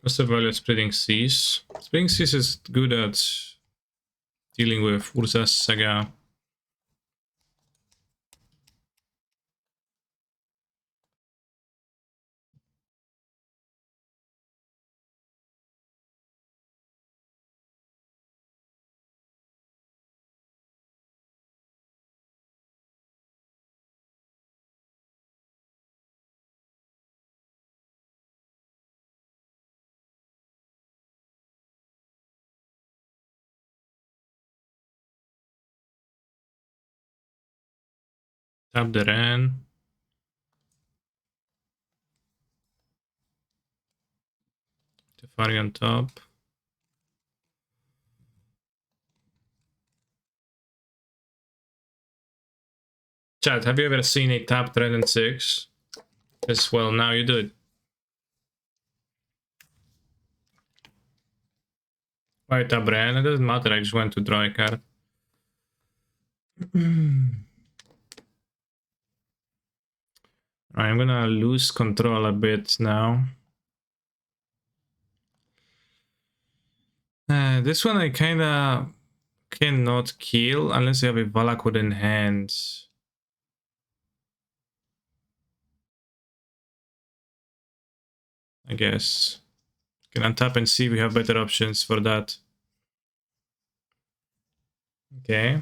What's the value of Spreading Seas? Spreading Seas is good at dealing with Urza's Saga. Tap the Ren. Tefari on top. Chat, have you ever seen a tapped Ren and 6? Yes, well, now you do it. Why tap Ren? It doesn't matter, I just went to draw a card. I'm gonna lose control a bit now. This one I kinda cannot kill unless you have a Valakut in hand. I guess. Can untap and see if we have better options for that. Okay.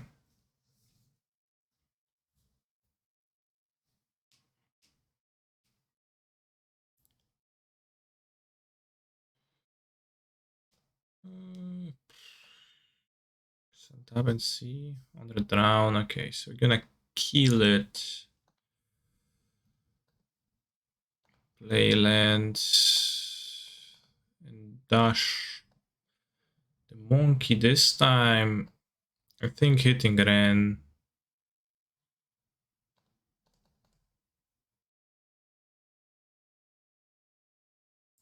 Tab and C on the drown. Okay, so we're gonna kill it. Play land and dash the monkey this time. I think hitting Ren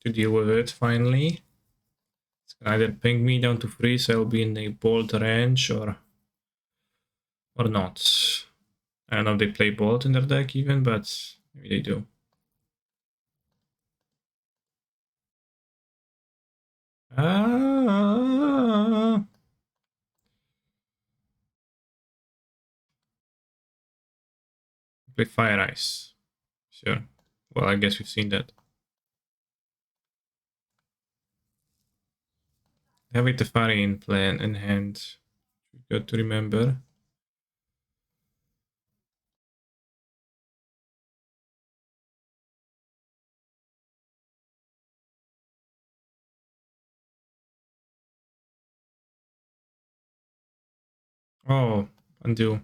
to deal with it finally. It's gonna either ping me down to freeze, I'll be in a bolt range, or not. I don't know if they play bolt in their deck even, but maybe they do. Ah. Play Fire Ice. Sure. Well, I guess we've seen that. Have it Tefari in plan in hand. Got to remember. Oh, undo.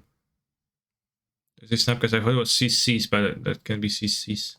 Does it snap? Because I thought it was CCs, but that can be CCs.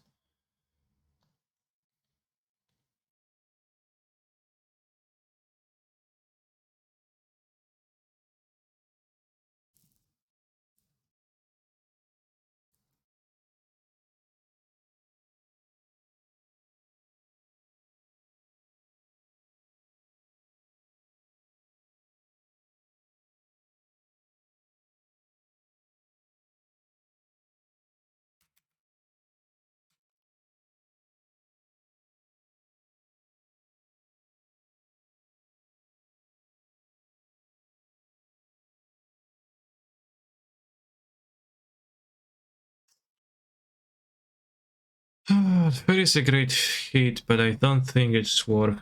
There is a great hit, but I don't think it's worth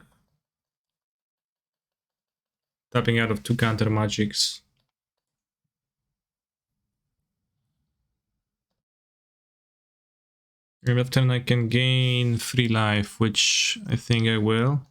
tapping out of 2 counter magics. And after turn I can gain 3 life, which I think I will.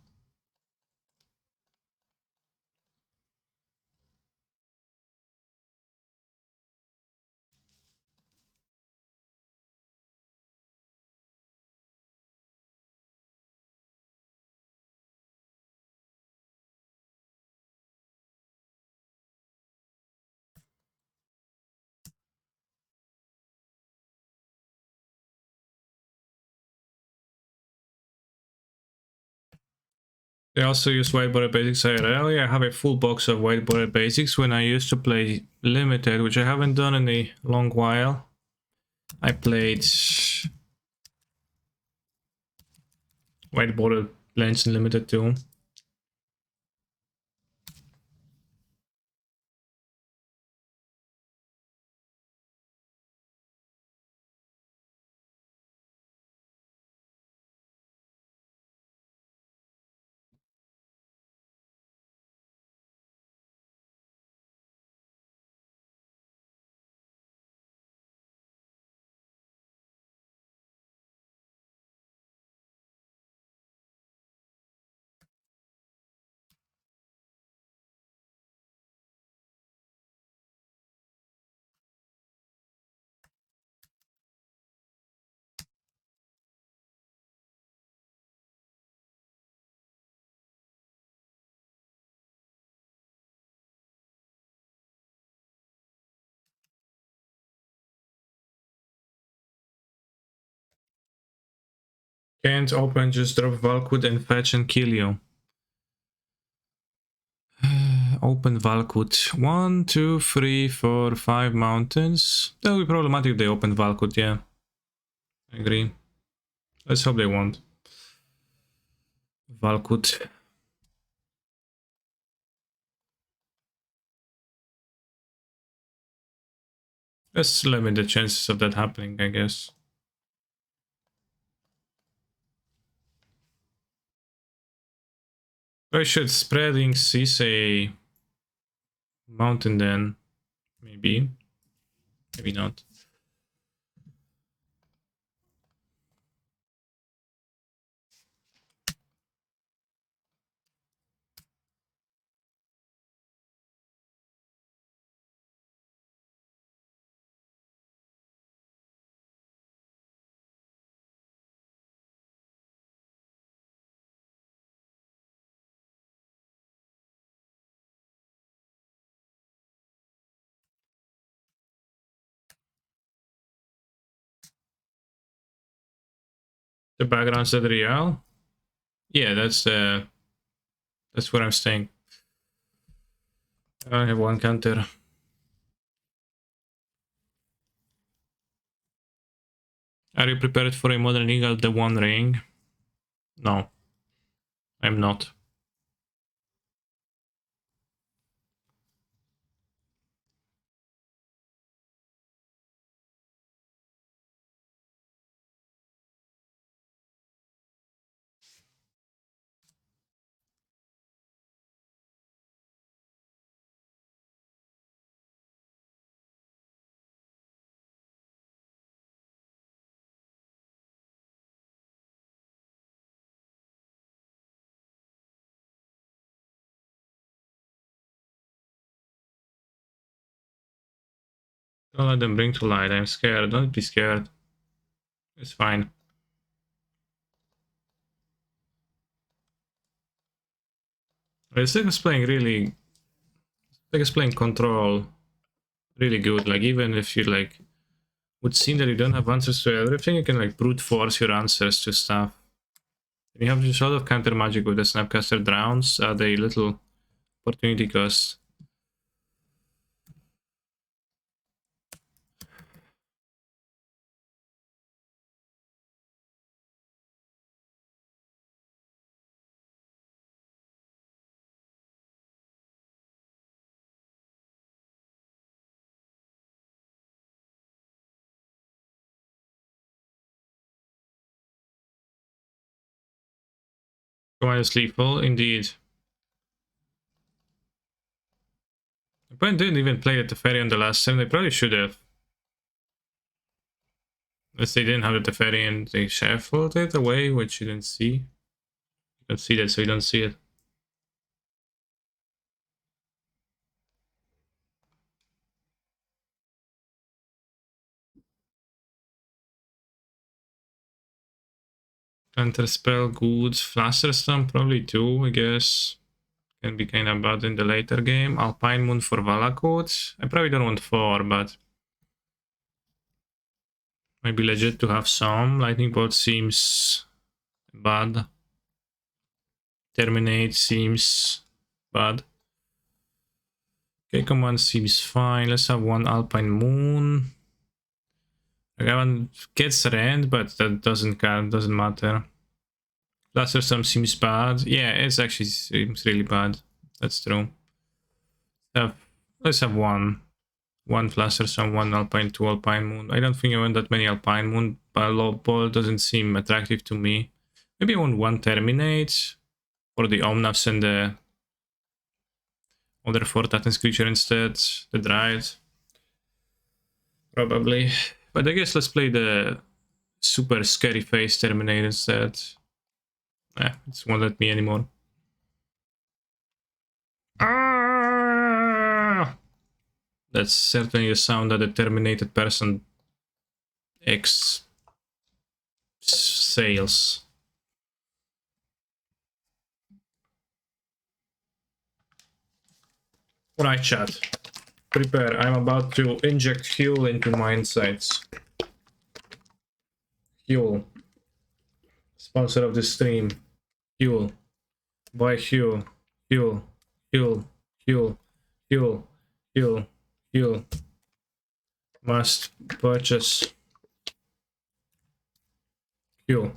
I also use whiteboard basics IRL. I have a full box of whiteboard basics when I used to play limited, which I haven't done in a long while. I played whiteboard lens in limited too. Can't open, just drop Valkwood and fetch and kill you. Open Valkwood. 1, 2, 3, 4, 5 mountains. That would be problematic if they open Valkwood, yeah. I agree. Let's hope they won't. Valkwood. Let's limit the chances of that happening, I guess. I should spreading seas a mountain then. Maybe. Maybe not. The background's at real. Yeah, that's where I'm staying. I have one counter. Are you prepared for a modern eagle, the One Ring? No, I'm not. Don't let them bring to light. I'm scared. Don't be scared. It's fine. It's like it's playing really. Like it's playing control really good. Like even if you like would seem that you don't have answers to everything, you can like brute force your answers to stuff. And you have just a lot of counter magic with the Snapcaster Drowns at a little opportunity cost. Command is lethal, indeed. The opponent didn't even play the Teferi on the last turn. They probably should have. Unless they didn't have the Teferi and they shuffled it away, which you didn't see. You don't see that, so you don't see it. Counter spell, good. Flusterstorm, probably two, I guess. Can be kind of bad in the later game. Alpine Moon for Valakut. I probably don't want 4, but might be legit to have some. Lightning Bolt seems bad. Terminate seems bad. Okay, command seems fine. Let's have one Alpine Moon. I haven't gets rend, but that doesn't count, doesn't matter. Flusterstorm seems bad. Yeah, it actually seems really bad. That's true. Let's have one. One Flusterstorm, one Alpine, two Alpine Moon. I don't think I want that many Alpine Moon, but low ball doesn't seem attractive to me. Maybe I want one Terminate for the Omnavs and the other 4 Titans creature instead. The Dryad. Probably. But I guess let's play the super scary face Terminate instead. It won't let me anymore. Ah! That's certainly the sound that a terminated person exhales. Alright, chat. Prepare. I'm about to inject fuel into my insides. Fuel. Sponsor of the stream. Fuel. Buy fuel. Fuel. Fuel. Fuel. Fuel. Fuel. Fuel. Must purchase. Fuel.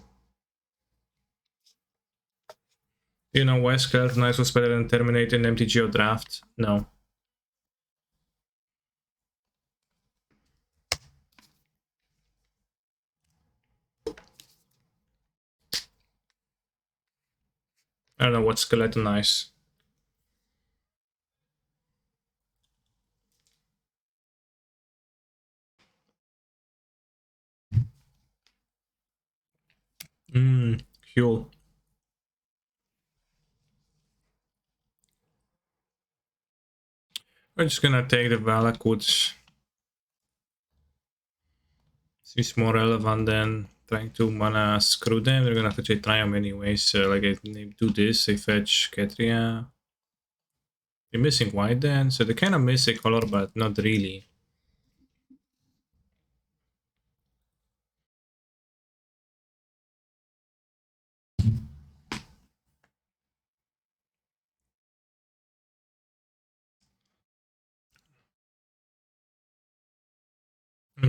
You know why Skeleton Knights was better than Terminate in MTGO draft? No. I don't know what Skeleton Knights. Fuel. We're just gonna take the Valakut. Seems more relevant than trying to mana screw them. They're gonna have to try them anyway, so like I do this, I fetch Ketria. They're missing white then, so they kind of miss a color, but not really.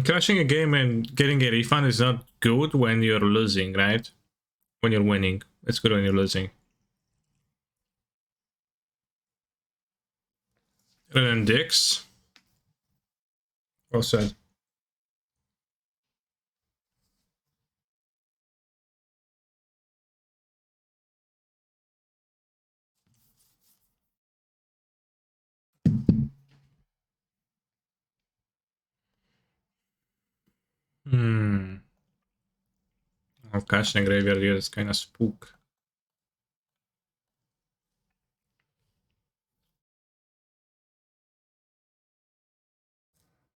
Crashing a game and getting a refund is not good when you're losing, right? When you're winning. It's good when you're losing. And then Dix. Well said. Of cashing graveyard here is kind of spook.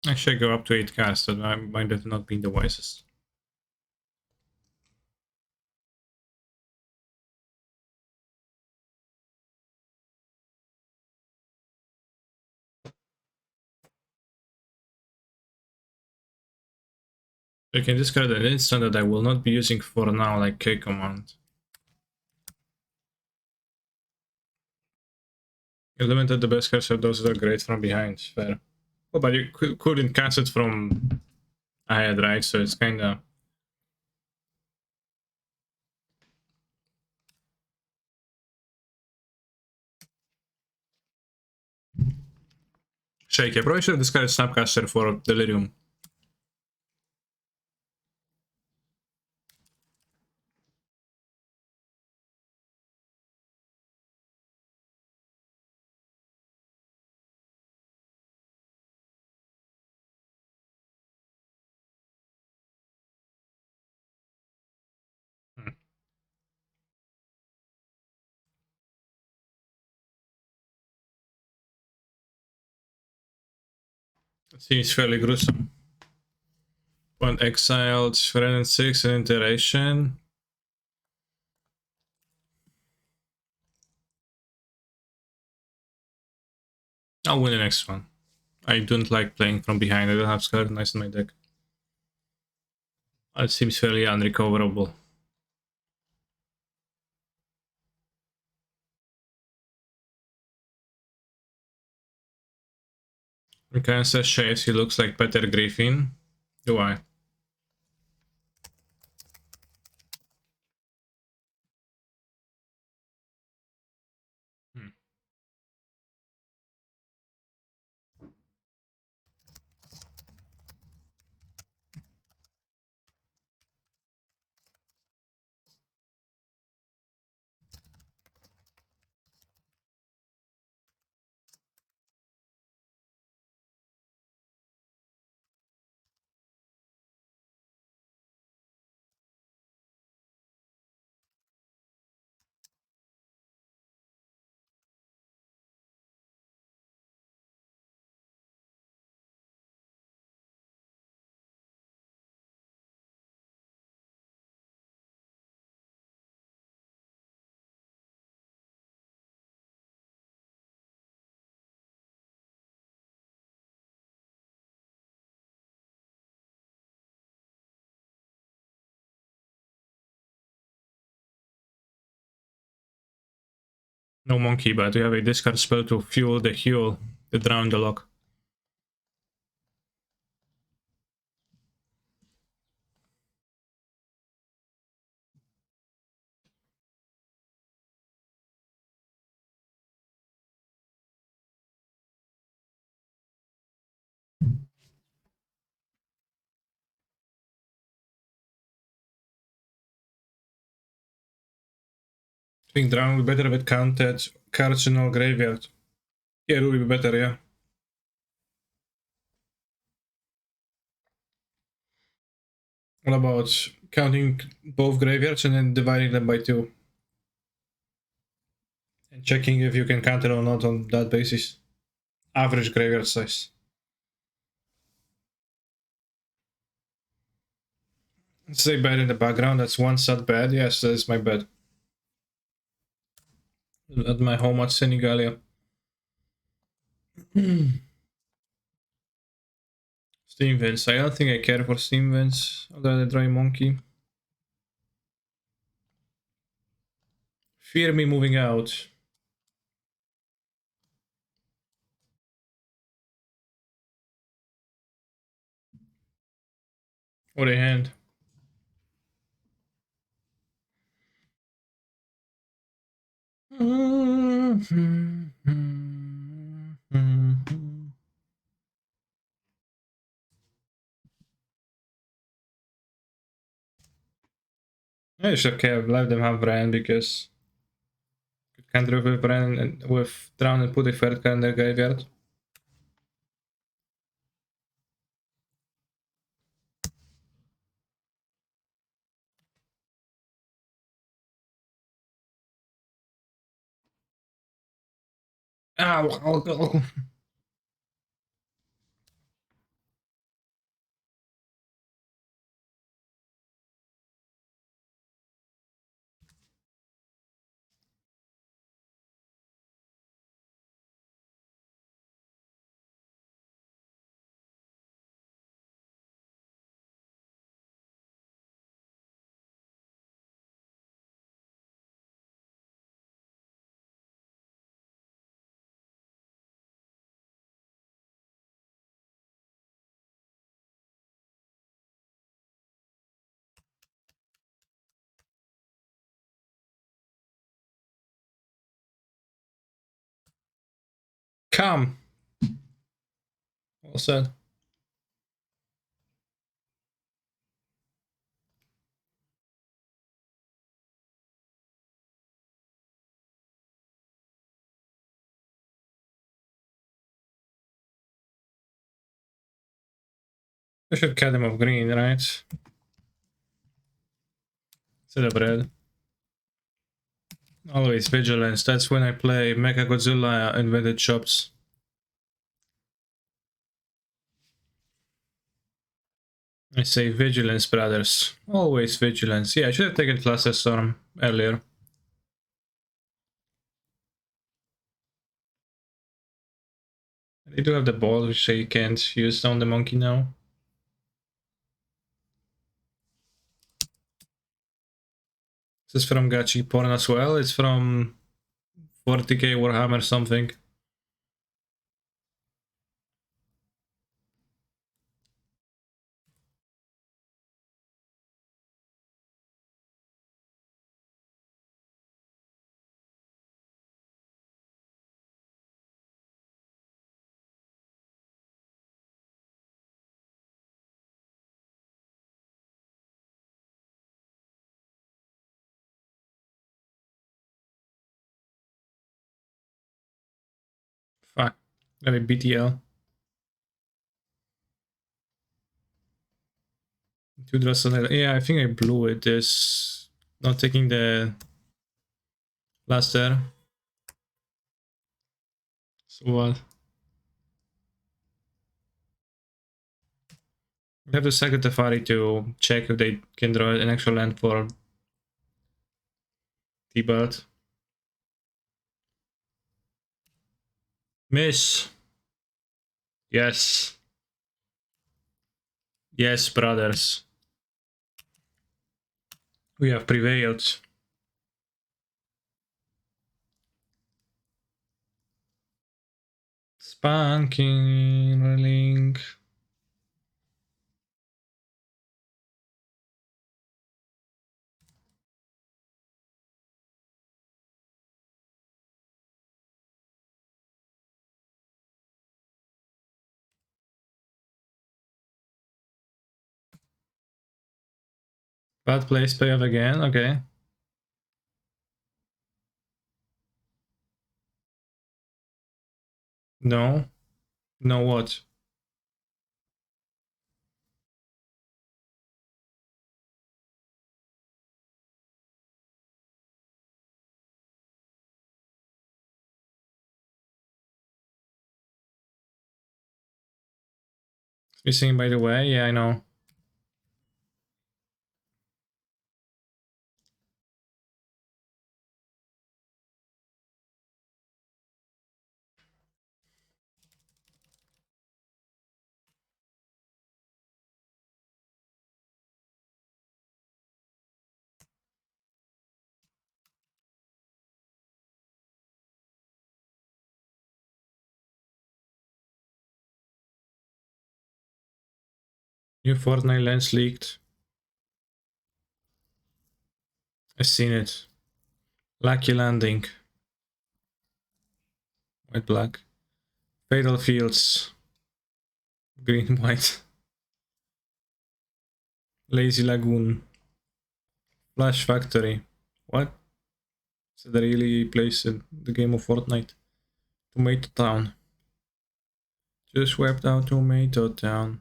I should go up to 8 cast, so I might have not been the wisest. You can discard an instant that I will not be using for now, like K command. You limited the best cards, so those are great from behind. Fair. Oh, but you couldn't cast it from ahead, right? So it's kinda... shaky. I probably should have discarded Snapcaster for Delirium. It seems fairly gruesome. One exiled, friend and 6, an iteration. I'll win the next one. I don't like playing from behind. I don't have Scarlet Knights in my deck. It seems fairly unrecoverable. Okay, says Shaves, he looks like Peter Griffin. Do I? No monkey, but we have a discard spell to fuel the heal, to drown the lock. I think drown would be better with counted cards in our graveyard. Yeah, it would be better, yeah. What about counting both graveyards and then dividing them by 2? And checking if you can counter or not on that basis. Average graveyard size. Say bad in the background, that's one sad bad. Yes, that is my bed. At my home at Senegalia. Steam Vents. I don't think I care for Steam Vents. I'd rather draw a monkey. Fear me moving out. What a hand. I should have let them have Bran because you can't drop with Bran and with Drown and put a third card in their graveyard. Ow. Come. Well said. I should cut them off green, right? Instead of red. Always vigilance. That's when I play Mecha Godzilla Invented Shops. I say vigilance, brothers. Always vigilance. Yeah, I should have taken Cluster Storm earlier. They do have the ball, which they can't use on the monkey now. This is from Gachi Porn as well. It's from 40k Warhammer something. Fuck. Maybe BTL. 2 draws. Yeah, I think I blew it. This not taking the blaster. So what? You have to sack the Tefari to check if they can draw an actual land for T-Belt. Miss. Yes. Yes, brothers. We have prevailed. Spanking rolling. Bad place payoff again, okay. No. No what? Missing by the way, yeah I know. New Fortnite lens leaked. I've seen it. Lucky landing. White black. Fatal fields. Green white. Lazy lagoon. Flash factory. What? Is that really place in the game of Fortnite? Tomato town. Just wiped out Tomato town.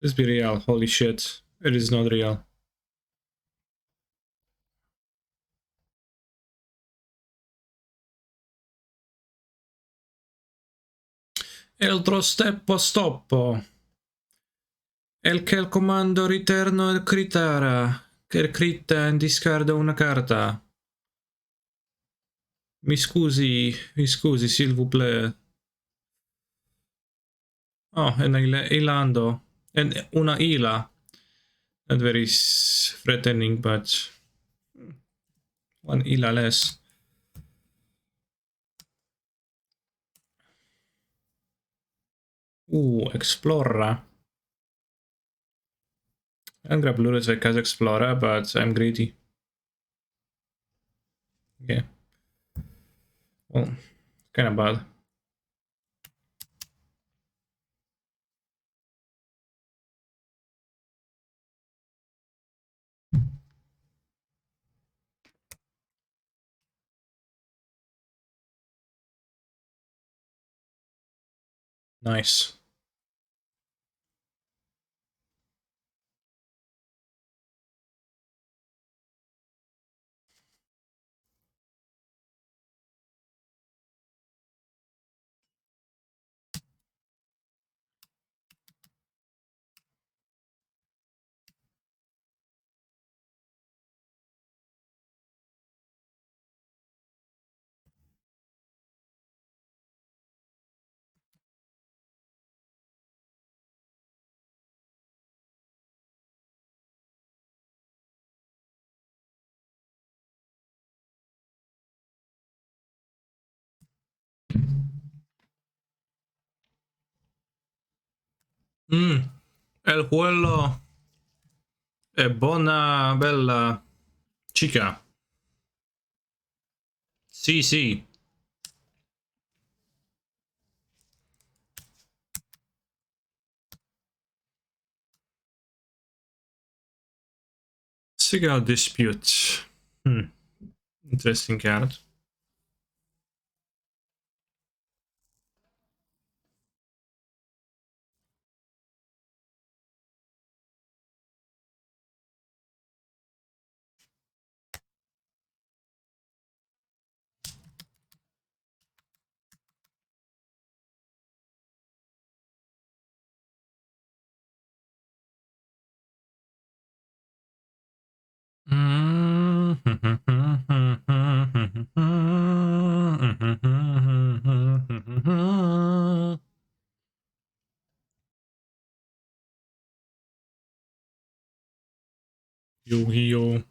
This be real, holy shit. It is not real. Altro steppo stoppo. El che il comando ritorno al critara. Che critta in discarda una carta. Mi scusi, s'il vous plaît. Oh, è ilando. Una ila. Not very threatening, but one ila less. Explora. I'll grab Lurrus because Explorer, but I'm greedy. Okay. Well, kinda bad. Nice. El juego è buona, bella, chica. Sì, sì. Cigar dispute. Interesting card. Yu-Gi-Oh!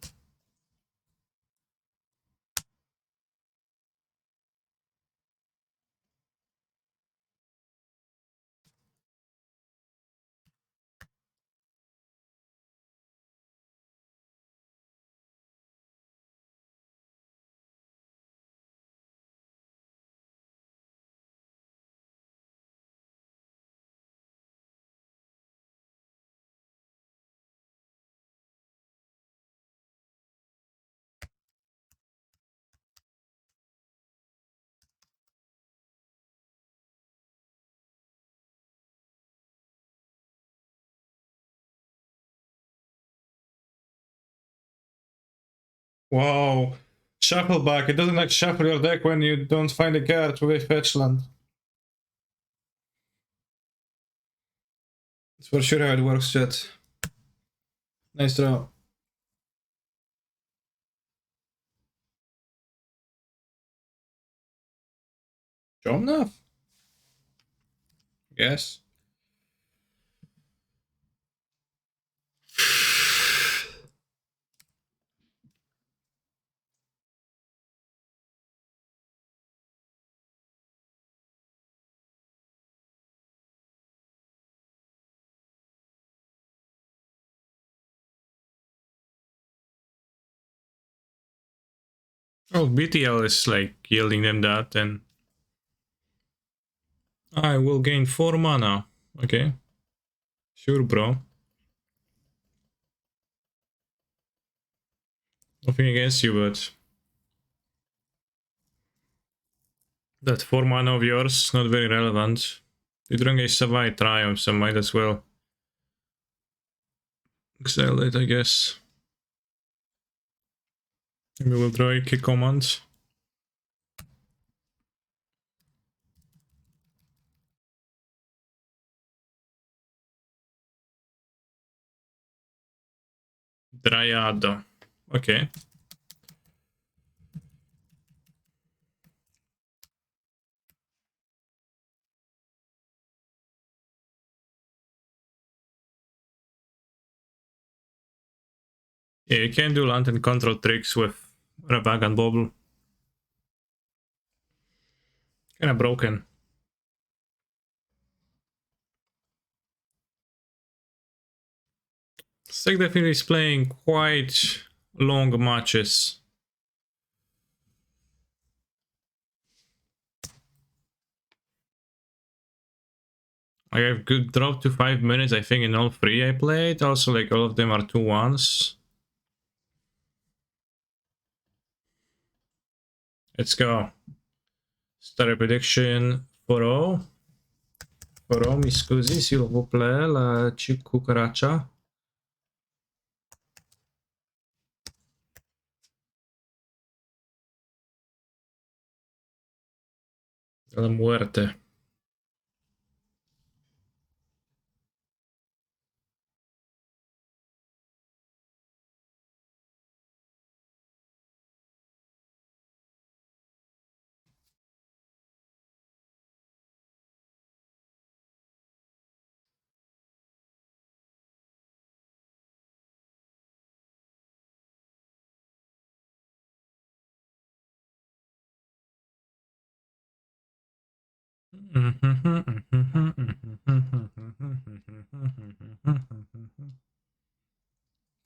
Wow. Shuffle back. It doesn't like shuffle your deck when you don't find a card with a fetch land. It's for sure how it works, chat. Nice draw. Jomnov? Yes. Oh, BTL is like yielding them that, and I will gain 4 mana. Okay. Sure, bro. Nothing against you, but that 4 mana of yours, not very relevant. You drink a Savai Triumph, so might as well exile it, I guess. We will draw a kick command. Dryad. Okay. Yeah, you can do lantern control tricks with Rabag and Bobble. Kinda broken. Sek definitely is playing quite long matches. I have good drop to 5 minutes, I think, in all 3 I played. Also, like, all of them are 2-1s. Let's go. Stare prediction 4-0. 4-0, mi scusi, s'il vous plaît, la cucaracha. La muerte.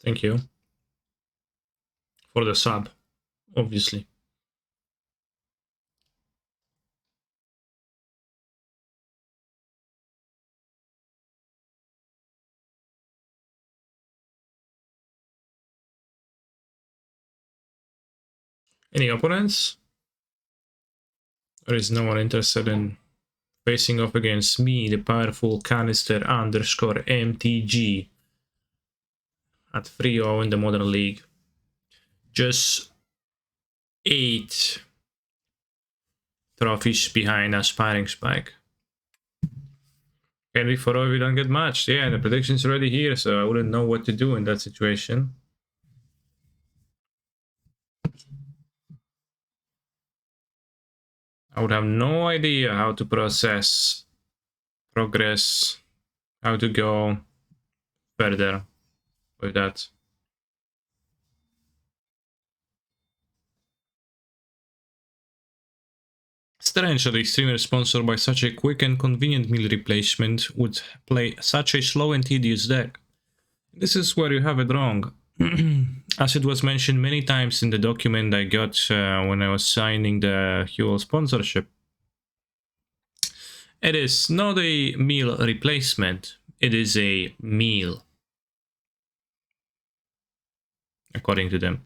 Thank you for the sub, obviously. Any opponents? There is no one interested in facing off against me, the powerful canister underscore MTG at 3-0 in the Modern League. Just 8 trophies behind Aspiring Spike. Can we 4-0 if we don't get matched? Yeah, the prediction's already here, so I wouldn't know what to do in that situation. I would have no idea how to process progress, how to go further with that. Strange that a streamer sponsored by such a quick and convenient meal replacement would play such a slow and tedious deck. This is where you have it wrong. As it was mentioned many times in the document I got when I was signing the Huel sponsorship, it is not a meal replacement, it is a meal, according to them.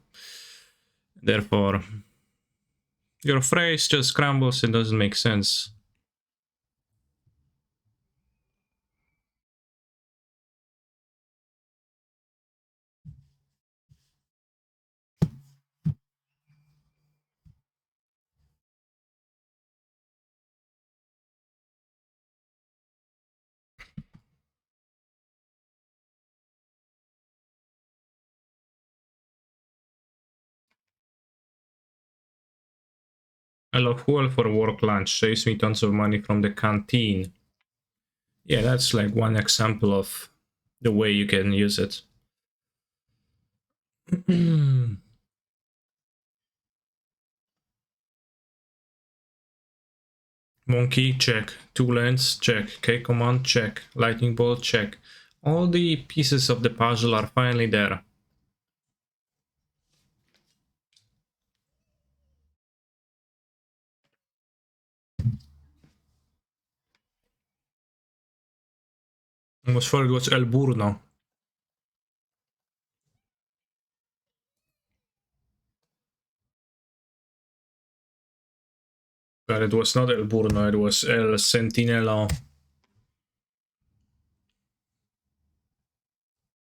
Therefore, your phrase just crumbles and doesn't make sense. I love fuel for work lunch. Saves me tons of money from the canteen. Yeah, that's like one example of the way you can use it. Monkey, check. Two lanes, check. K command, check. Lightning bolt, check. All the pieces of the puzzle are finally there. Almost thought it was El Burno. But it was not El Burno, it was El Sentinelo.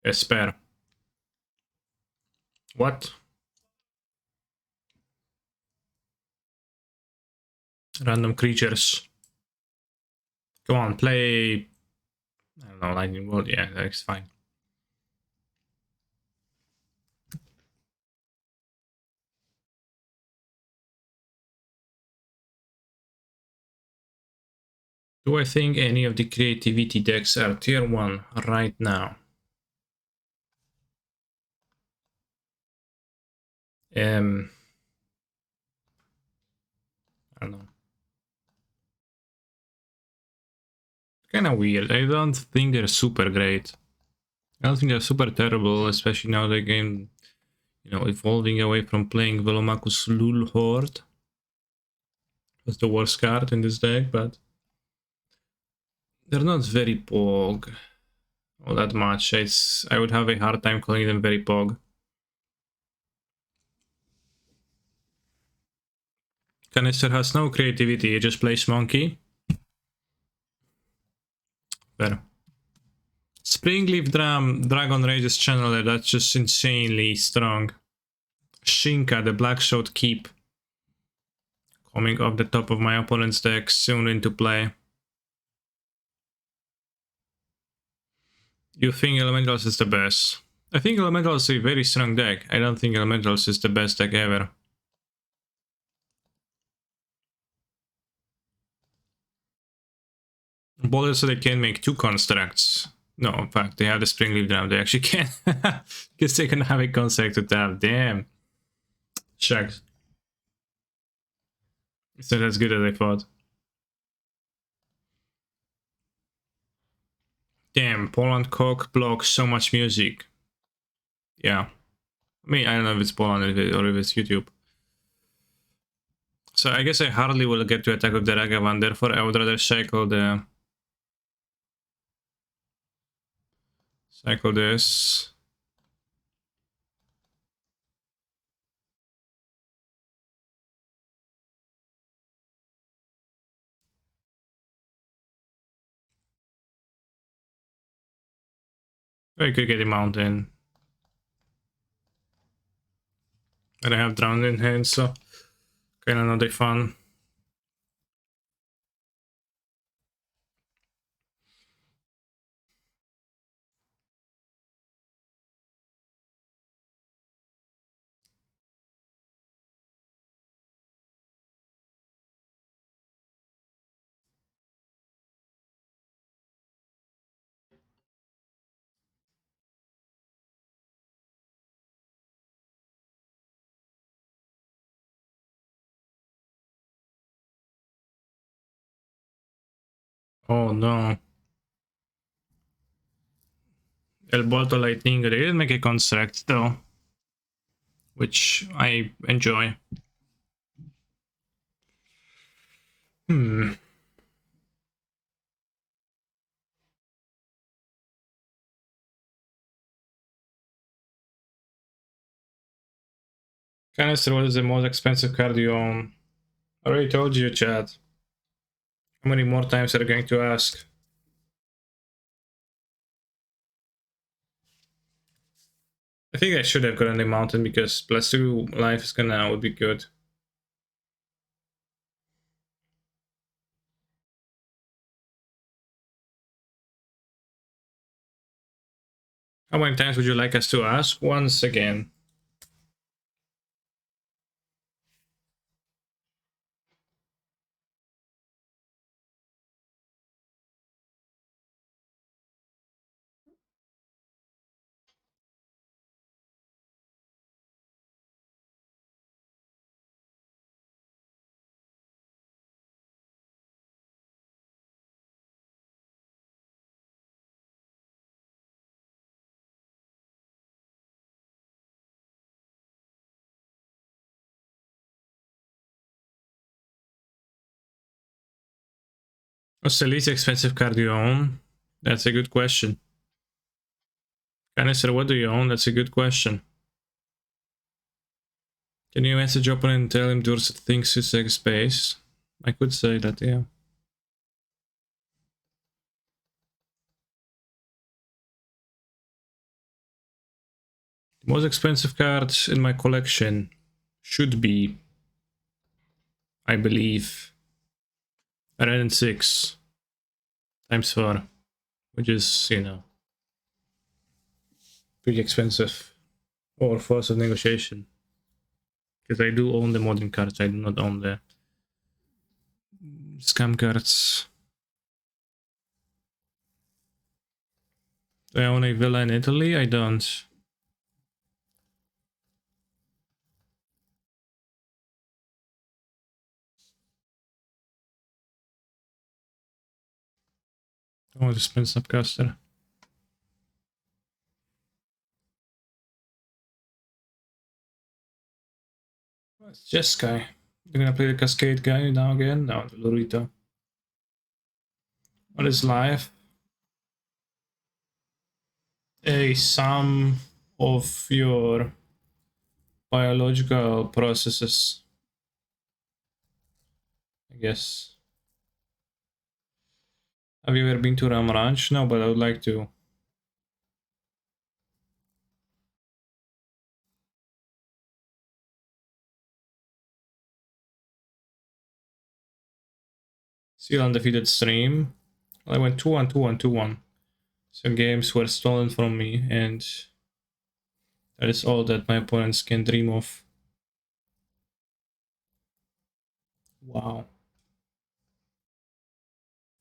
Esper. What? Random creatures. Come on, play... I don't know, lightning bolt. Yeah, that's fine. Do I think any of the creativity decks are tier 1 right now? I don't know. Kind of weird. I don't think they're super great. I don't think they're super terrible, especially now the game, you know, evolving away from playing Velomachus Lul Horde. That's the worst card in this deck, but they're not very pog all that much. I would have a hard time calling them very pog. Canister has no creativity, he just plays monkey. Fair. Springleaf Dragon Rage's Channeler, that's just insanely strong. Shinka, the Blackshot Keep. Coming off the top of my opponent's deck, soon into play. You think Elementals is the best? I think Elementals is a very strong deck. I don't think Elementals is the best deck ever. Boulder, so they can make 2 constructs. No, in fact, they have the Springleaf Dram. They actually can. Because they can have a construct to tap. Damn. Shucks. It's not as good as I thought. Damn, Poland Cock blocks so much music. Yeah. I mean, I don't know if it's Poland or if it's YouTube. So I guess I hardly will get to attack with the Ragavan, therefore I would rather cycle the... Cycle this. I could get a mountain. And I have Drowned in hand, so kinda not a fun. Oh no. El Bolto Lightning, they didn't make a construct though. Which I enjoy. Canister, what is the most expensive card you own? I already told you, chat. How many more times are you going to ask? I think I should have gotten the mountain because +2 life is gonna would be good. How many times would you like us to ask? Once again. What's the least expensive card you own? That's a good question. Canister, what do you own? That's a good question. Can you message opponent and tell him Durst thinks you take space? I could say that, yeah. The most expensive card in my collection should be, I believe, Red and 6 times 4, which is, you know, pretty expensive. Or Force of Negotiation. Because I do own the modern cards, I do not own the scam cards. Do I own a villa in Italy? I don't. I want to spend Snapcaster. It's Jess guy. You're gonna play the Cascade guy now again? No, the Lurrito. What is life? A sum of your biological processes, I guess. Have you ever been to Ram Ranch? No, but I would like to. Still undefeated stream. I went 2-1, 2-1, 2-1. So games were stolen from me, and that is all that my opponents can dream of. Wow.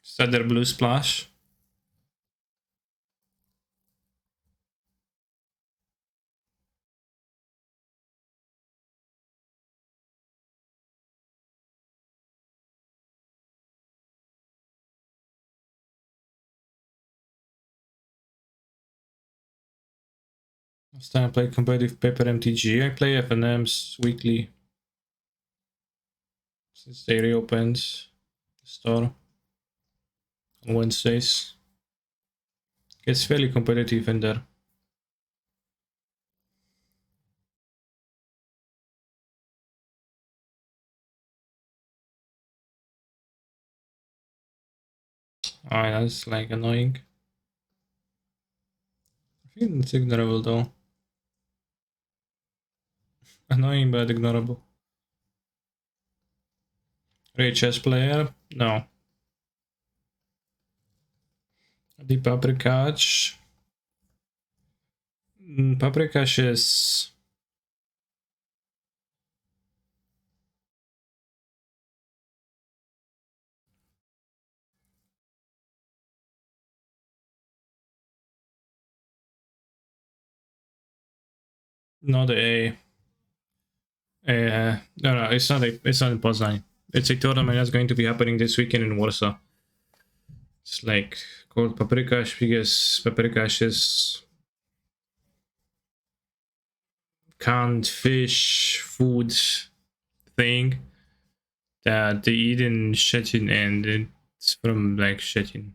Is that their blue splash? Last time I played competitive paper MTG, I play FNMs weekly. Since they reopened the store on Wednesdays. It's fairly competitive in there. Alright, that's like annoying. I think it's ignorable though. Annoying but ignorable. Great chess player? No. The Paprikash. Paprikash is... not the A. No, it's not in Poznan. It's a tournament that's going to be happening this weekend in Warsaw. It's like called Paprikash because Paprikash is canned fish food thing that they eat in Szczecin, and it's from like Szczecin.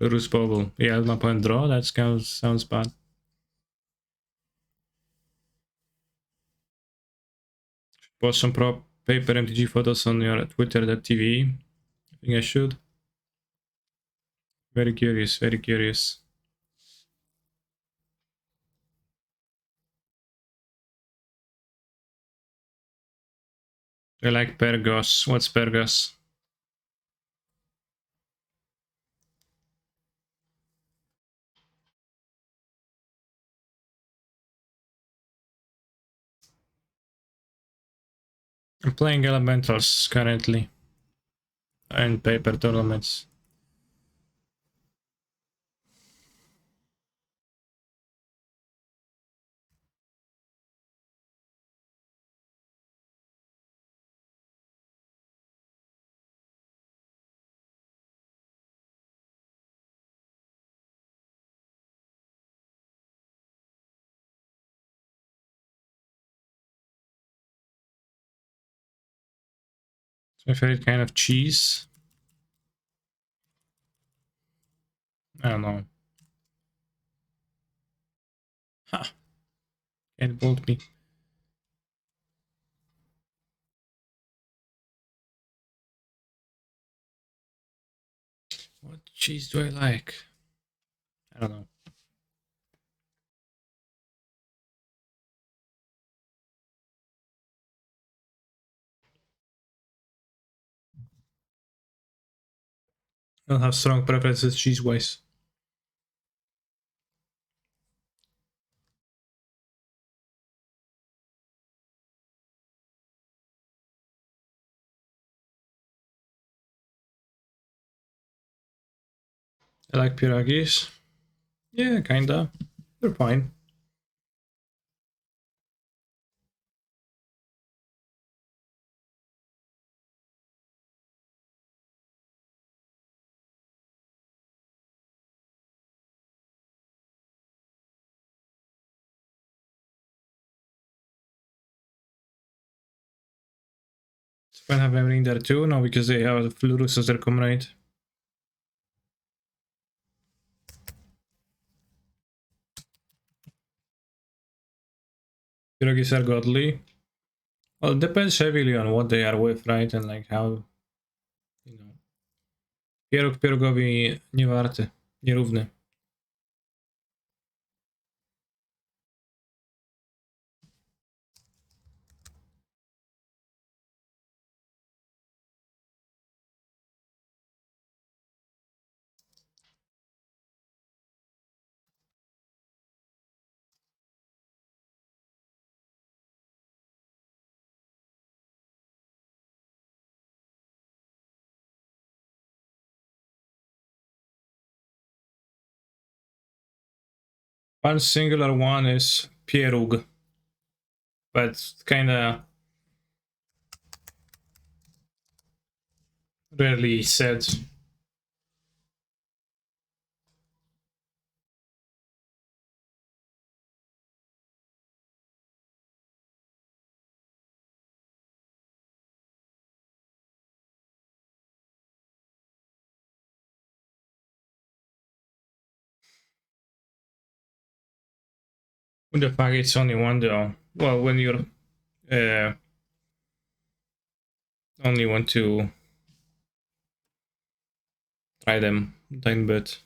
Lurrus Bobble. Yeah, my point draw. That sounds bad. Post some prop paper MTG photos on your Twitter.tv. I think I should. Very curious, very curious. I like Pergos. What's Pergos? I'm playing Elementals currently. And paper tournaments. It's my favorite kind of cheese. I don't know. Ha! Can't bolt me. What cheese do I like? I don't know. I don't have strong preferences cheese-wise. I like pierogis. Yeah, kinda. They're fine. Spain have everything there too? No, because they have Lurrus as their comrade. Pierogis are godly. Well, it depends heavily on what they are with, right? And like how, you know. Pierog pierogowi nie warte, nierówny. One singular one is pieróg, but kinda rarely said. What the fuck, it's only one though. Well, when you're only want to try them, tiny bit.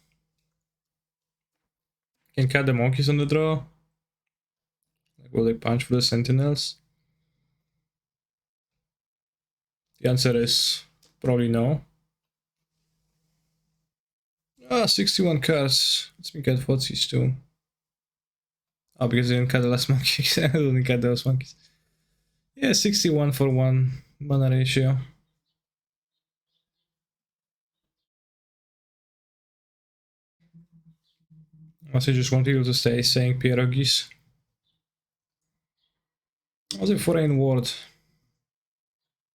Can cut the monkeys on the draw? Like, will they punch for the sentinels? The answer is probably no. Ah, 61 cards. Let's make it 40s too. Oh, because I didn't cut the last monkeys. I didn't cut those monkeys. Yeah, 61 for 1 mana ratio. Also, just want people to stay saying pierogis. Also, foreign word.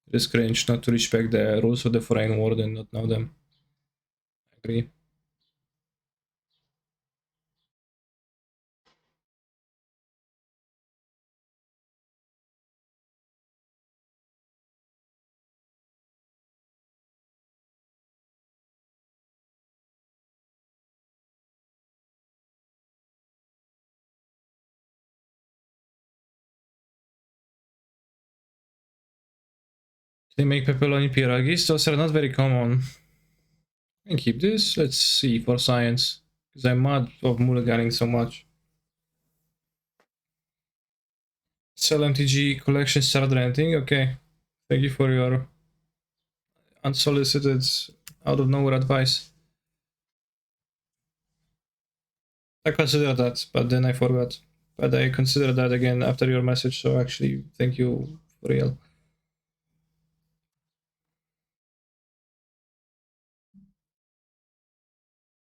It is cringe not to respect the rules of the foreign word and not know them. I agree. They make pepperoni pierogis. Those are not very common. I can keep this. Let's see for science. Because I'm mad of mulliganing so much. Sell MTG collection, start renting. Okay. Thank you for your unsolicited, out of nowhere advice. I considered that, but then I forgot. But I considered that again after your message, so actually, thank you for real.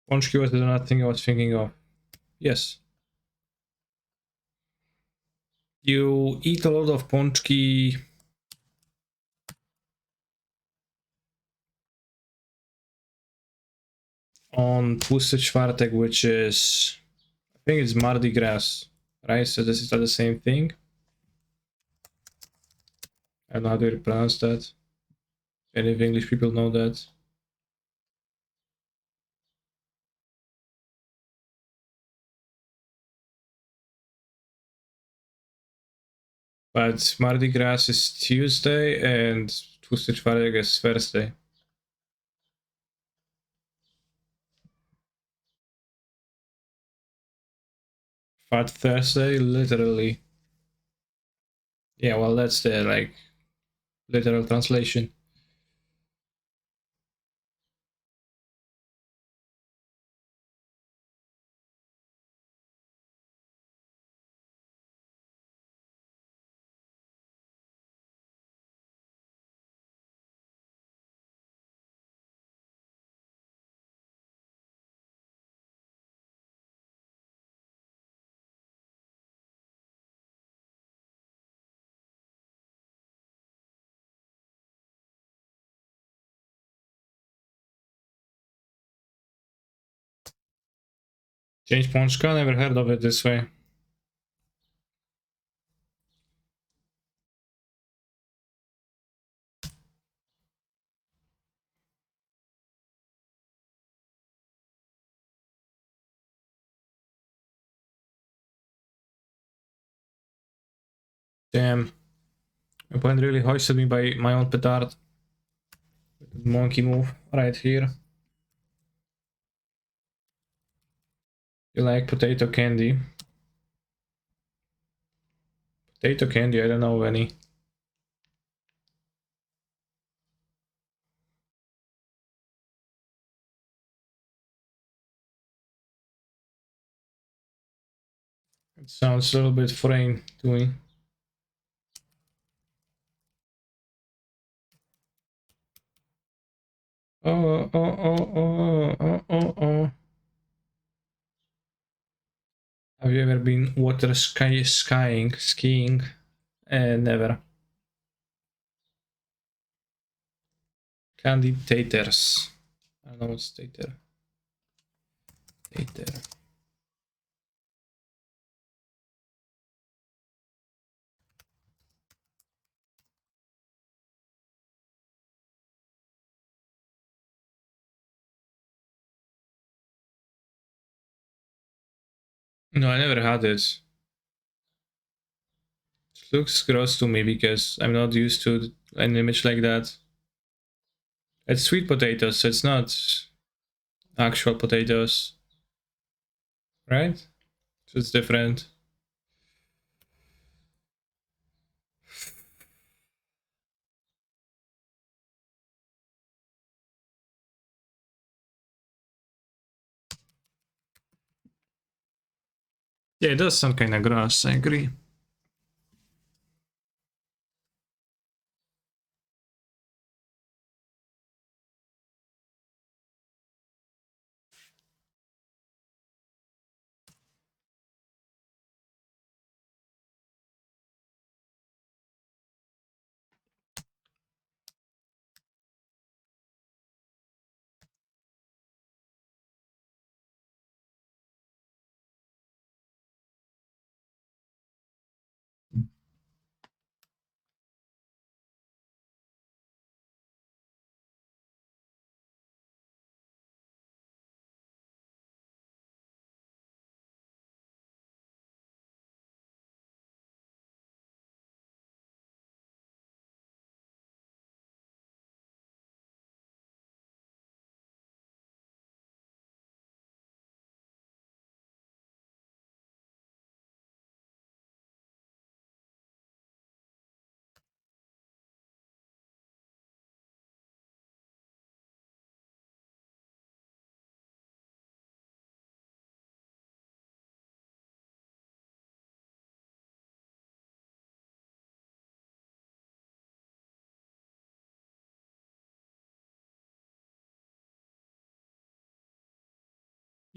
Ponchki was another thing I was thinking of. Yes. You eat a lot of ponchki on Pusty Czwartek, which is, I think it's Mardi Gras, right? So this is not the same thing. I don't know how to pronounce that. And if English people know that. But Mardi Gras is Tuesday and Twisted Friday is Thursday. Fat Thursday, literally. Yeah, well, that's the like literal translation. Change Ponchka, never heard of it this way. Damn. My opponent really hoisted me by my own petard. Monkey move right here. You like potato candy? Potato candy, I don't know any. It sounds a little bit foreign to me. Oh, oh, oh, oh, oh, oh, oh. Have you ever been water skiing? Never. Candy taters. I don't know what's tater. Tater. No, I never had it. It looks gross to me because I'm not used to an image like that. It's sweet potatoes, so it's not actual potatoes. Right? So it's different. Yeah, it does sound kinda gross, I agree.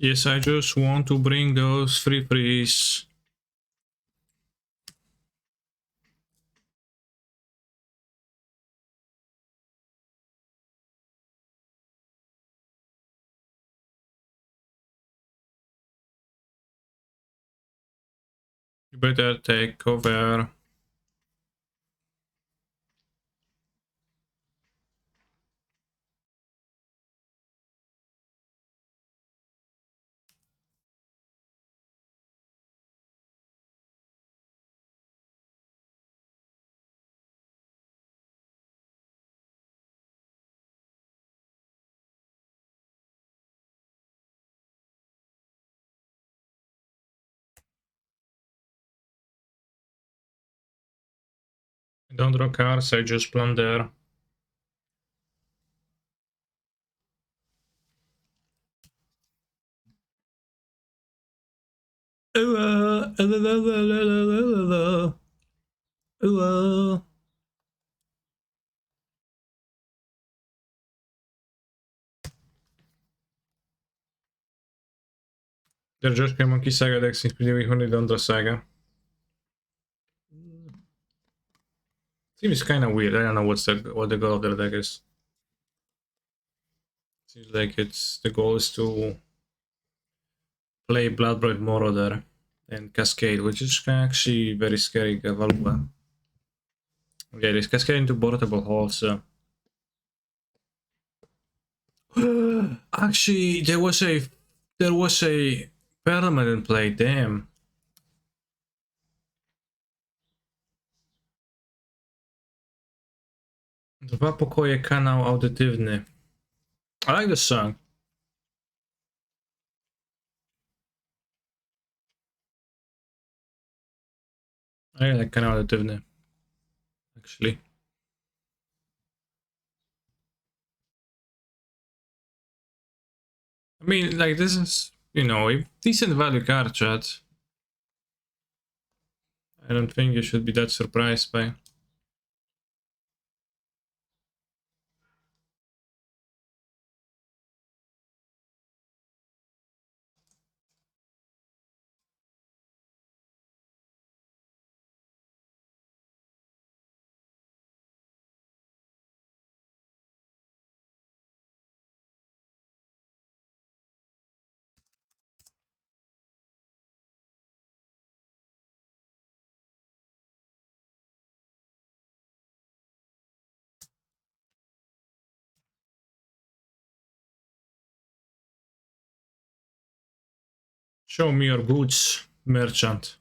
Yes, I just want to bring those free frees. You better take cover. Don't draw cards, I just plunder. They're just Monkey Saga decks in only don't draw Saga. Seems kind of weird. I don't know what the goal of their deck is. Seems like the goal is to play Bloodbraid Moroder and Cascade, which is actually very scary. Valua. Okay, this Cascade into portable hole, so. Actually, there was a permanent play. Damn. Dwa pokoje, kanał audytywny. I like this song. I like kanał audytywny. Actually. I mean, like, this is, you know, a decent value card, chat. I don't think you should be that surprised by. Show me your goods, merchant.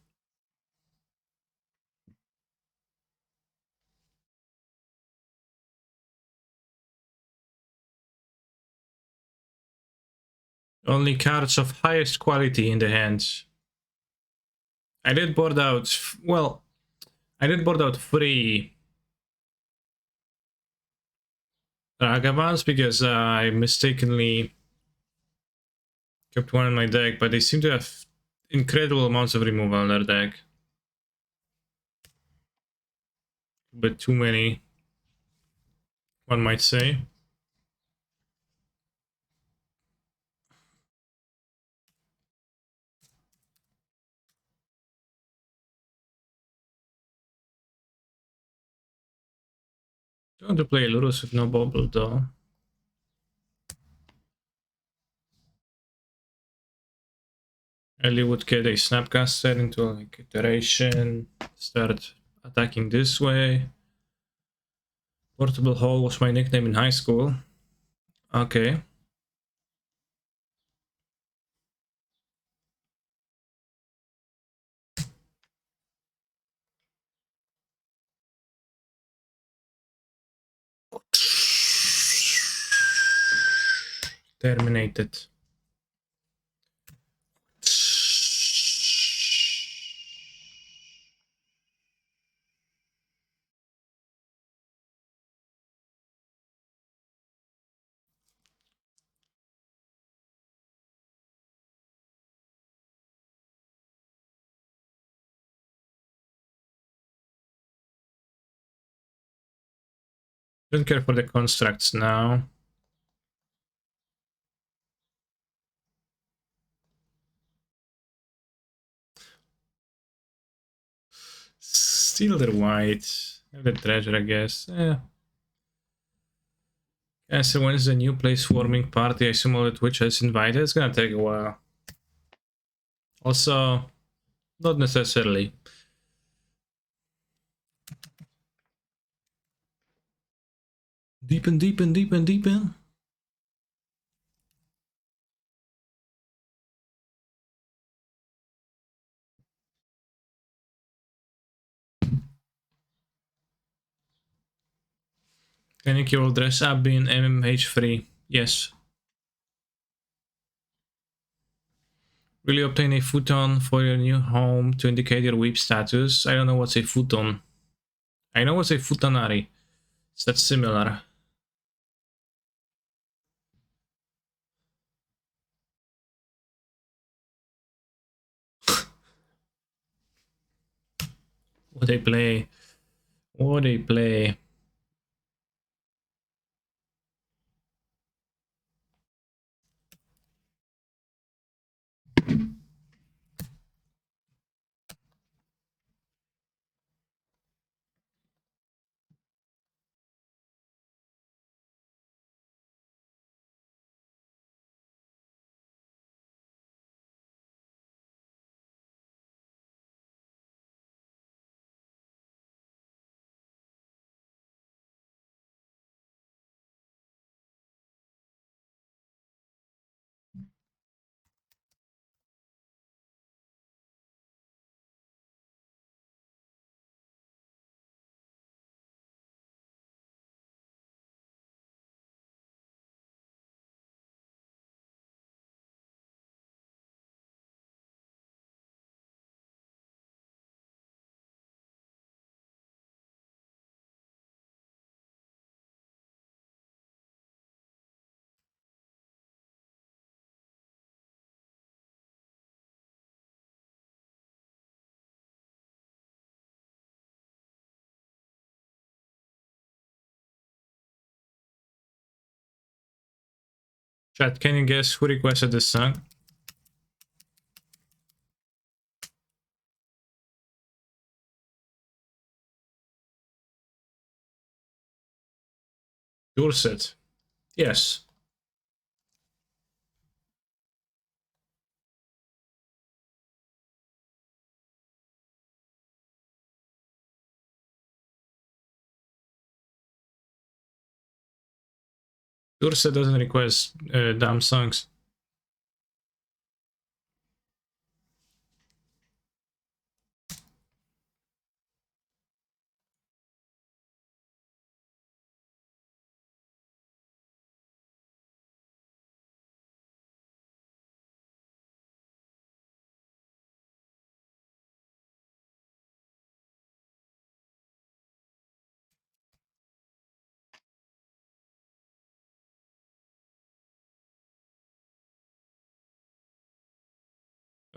Only cards of highest quality in the hands. I did board out, well, I did board out 3 Ragavans because I mistakenly kept one in my deck, but they seem to have incredible amounts of removal in their deck. But too many, one might say. Don't want to play Lurrus with no bubble though. Ellie would get a Snapcaster into like iteration, start attacking this way. Portable Hole was my nickname in high school. Okay. Terminated. Don't care for the constructs now. Steal their white. Have the treasure, I guess. Yeah. Yeah, so when is the new place forming party? I assume all the Twitch has invited. It's gonna take a while. Also, not necessarily. Deepen, deepen, deepen, deepen. Can you will dress up being MMH free? Yes. Will you obtain a futon for your new home to indicate your weep status? I don't know what's a futon. I know it's a Futanari. Is that similar? What they play? What they play? Chat, can you guess who requested this song? Dorset. Yes. Dorset doesn't request damn songs.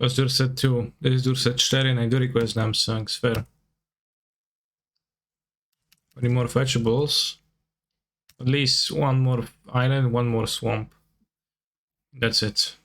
To was Dorset 2. This is Dorset 4 and I do request damn songs. Fair. Any more fetchables? At least one more island, one more swamp. That's it.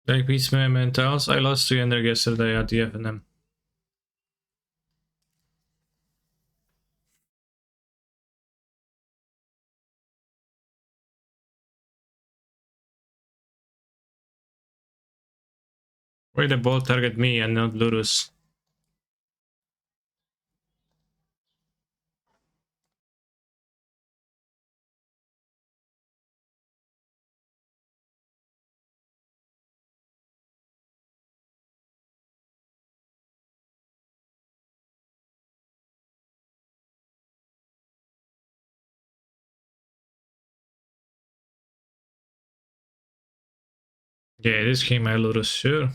Like Beastman Mentals, I lost to Ender yesterday at the FNM. Why the ball target me and not Lurrus? Yeah, this game I Lurrus, sure.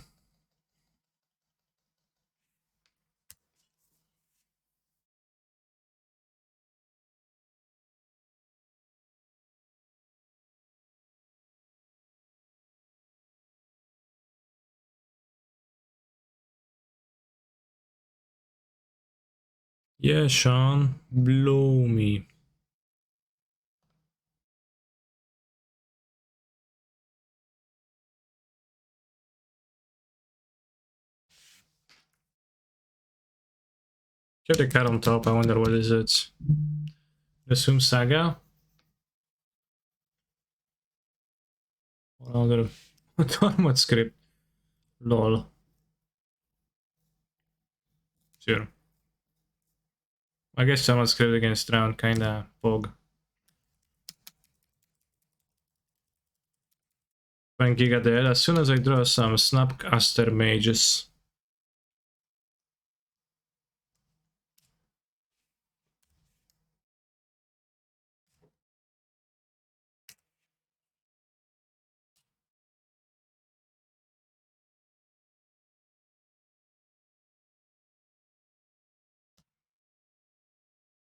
Yeah, Sean, blow me. Get the cat on top, I wonder what is it. Assume Saga? Or other Tormod script. Lol. Sure. I guess Tormod script against round kinda pog. When Giga dead, as soon as I draw some Snapcaster mages.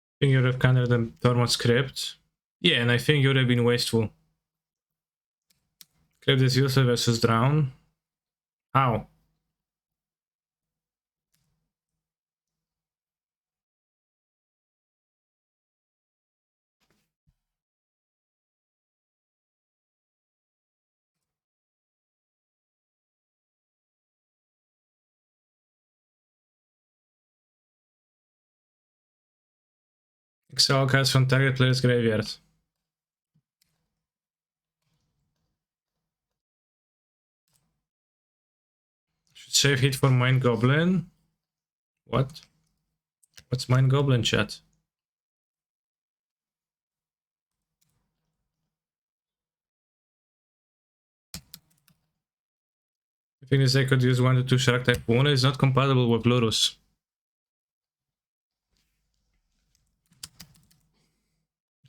I think you would have countered the Tormod script. Yeah, and I think you would have been wasteful. Crypt is useless versus Drown. How? Exile cards from target player's graveyard. Should save hit for Mind Goblin. What? What's Mind Goblin, chat? I think this deck could use 1 to 2 Shark type Wound. It's not compatible with Lurrus.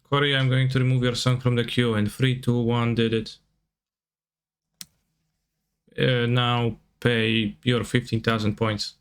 Corey, I'm going to remove your song from the queue, and 3, 2, 1 did it. Now pay your 15,000 points.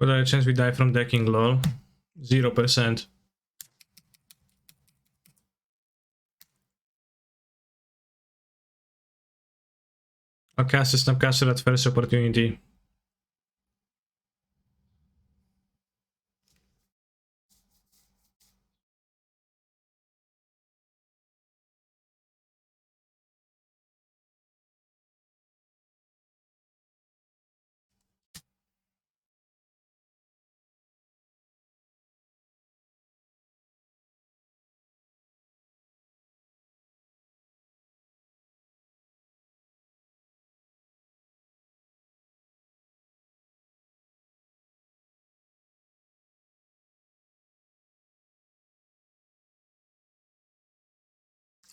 What are the chance we die from decking, lol? 0%. I'll cast a Snapcaster at first opportunity.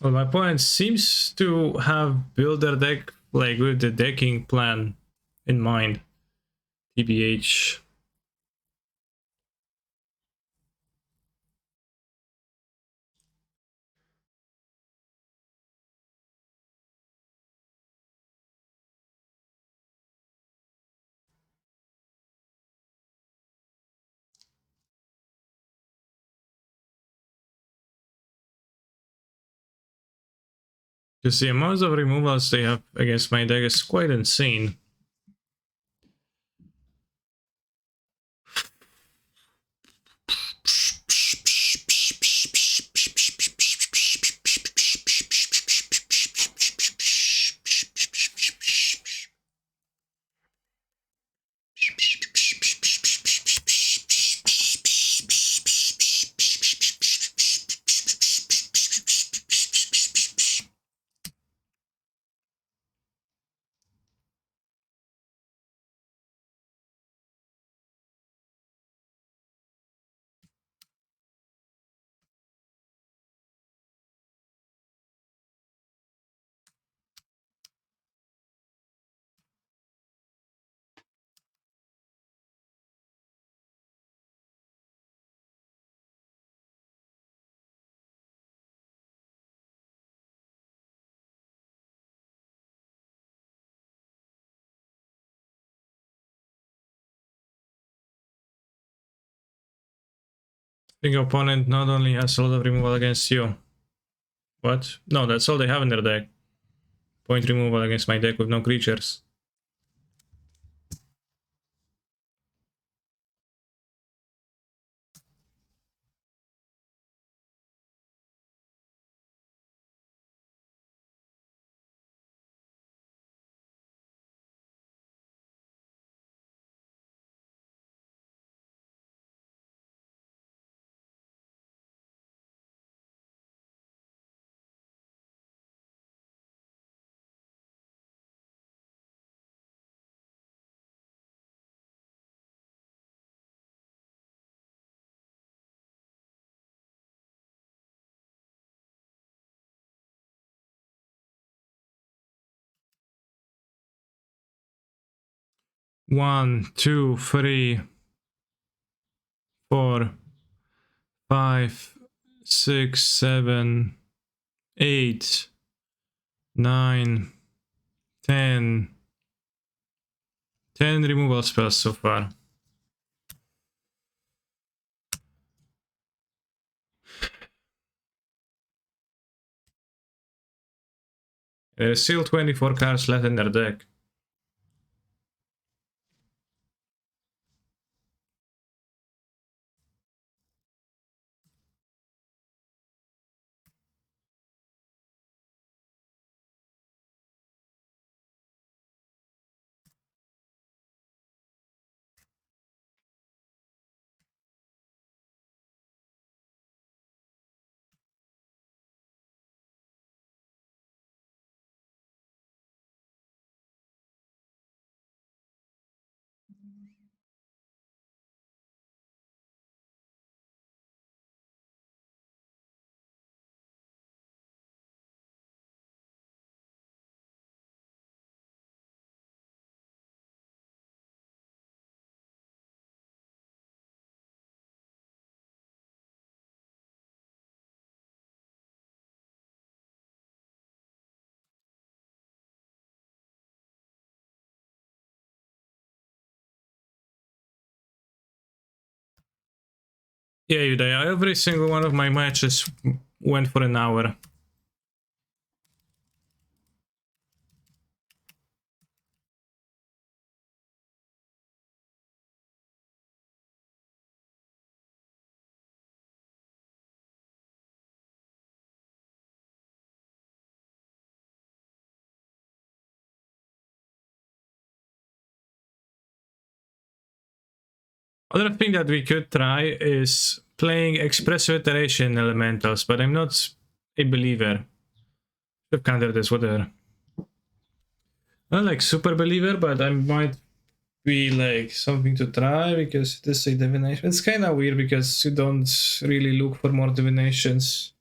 Well, my opponent seems to have built their deck like with the decking plan in mind. TBH. Because the amount of removals they have against my deck is quite insane. I think opponent not only has a lot of removal against you. What? No, that's all they have in their deck. Point removal against my deck with no creatures. 1, 2, 3, 4, 5, 6, 7, 8, 9, 10. 10 removal spells so far. There's still 24 cards left in their deck. Yeah, Uday, every single one of my matches went for an hour. Other thing that we could try is playing expressive iteration elementals, but I'm not a believer. Should counter this, whatever. Not like super believer, but I might be like something to try because it is a divination. It's kind of weird because you don't really look for more divinations.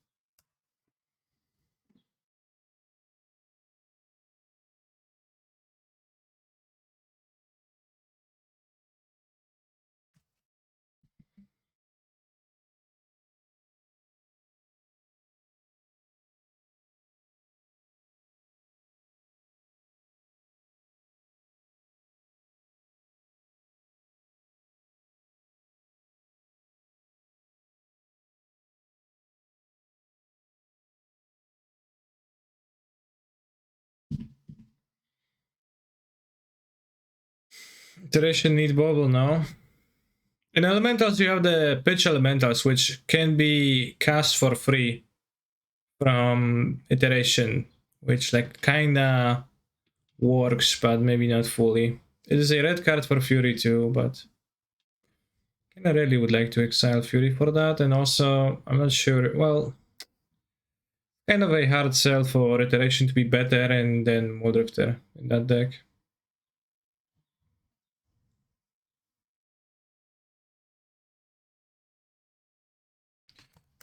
Iteration need bubble now. In elementals, you have the pitch elementals, which can be cast for free from iteration, which like kinda works, but maybe not fully. It is a red card for Fury too, but kinda really would like to exile Fury for that, and also I'm not sure. Well, kind of a hard sell for iteration to be better and then Muldrifter in that deck.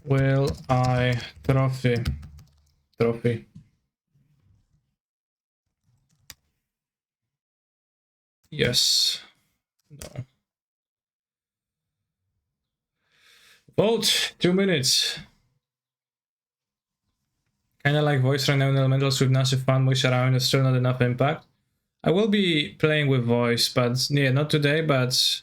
Will I trophy? Trophy. Yes. No. Vote. 2 minutes. Kinda like voice right now in elementals with massive fun wish around, it's still not enough impact. I will be playing with voice, but yeah, not today, but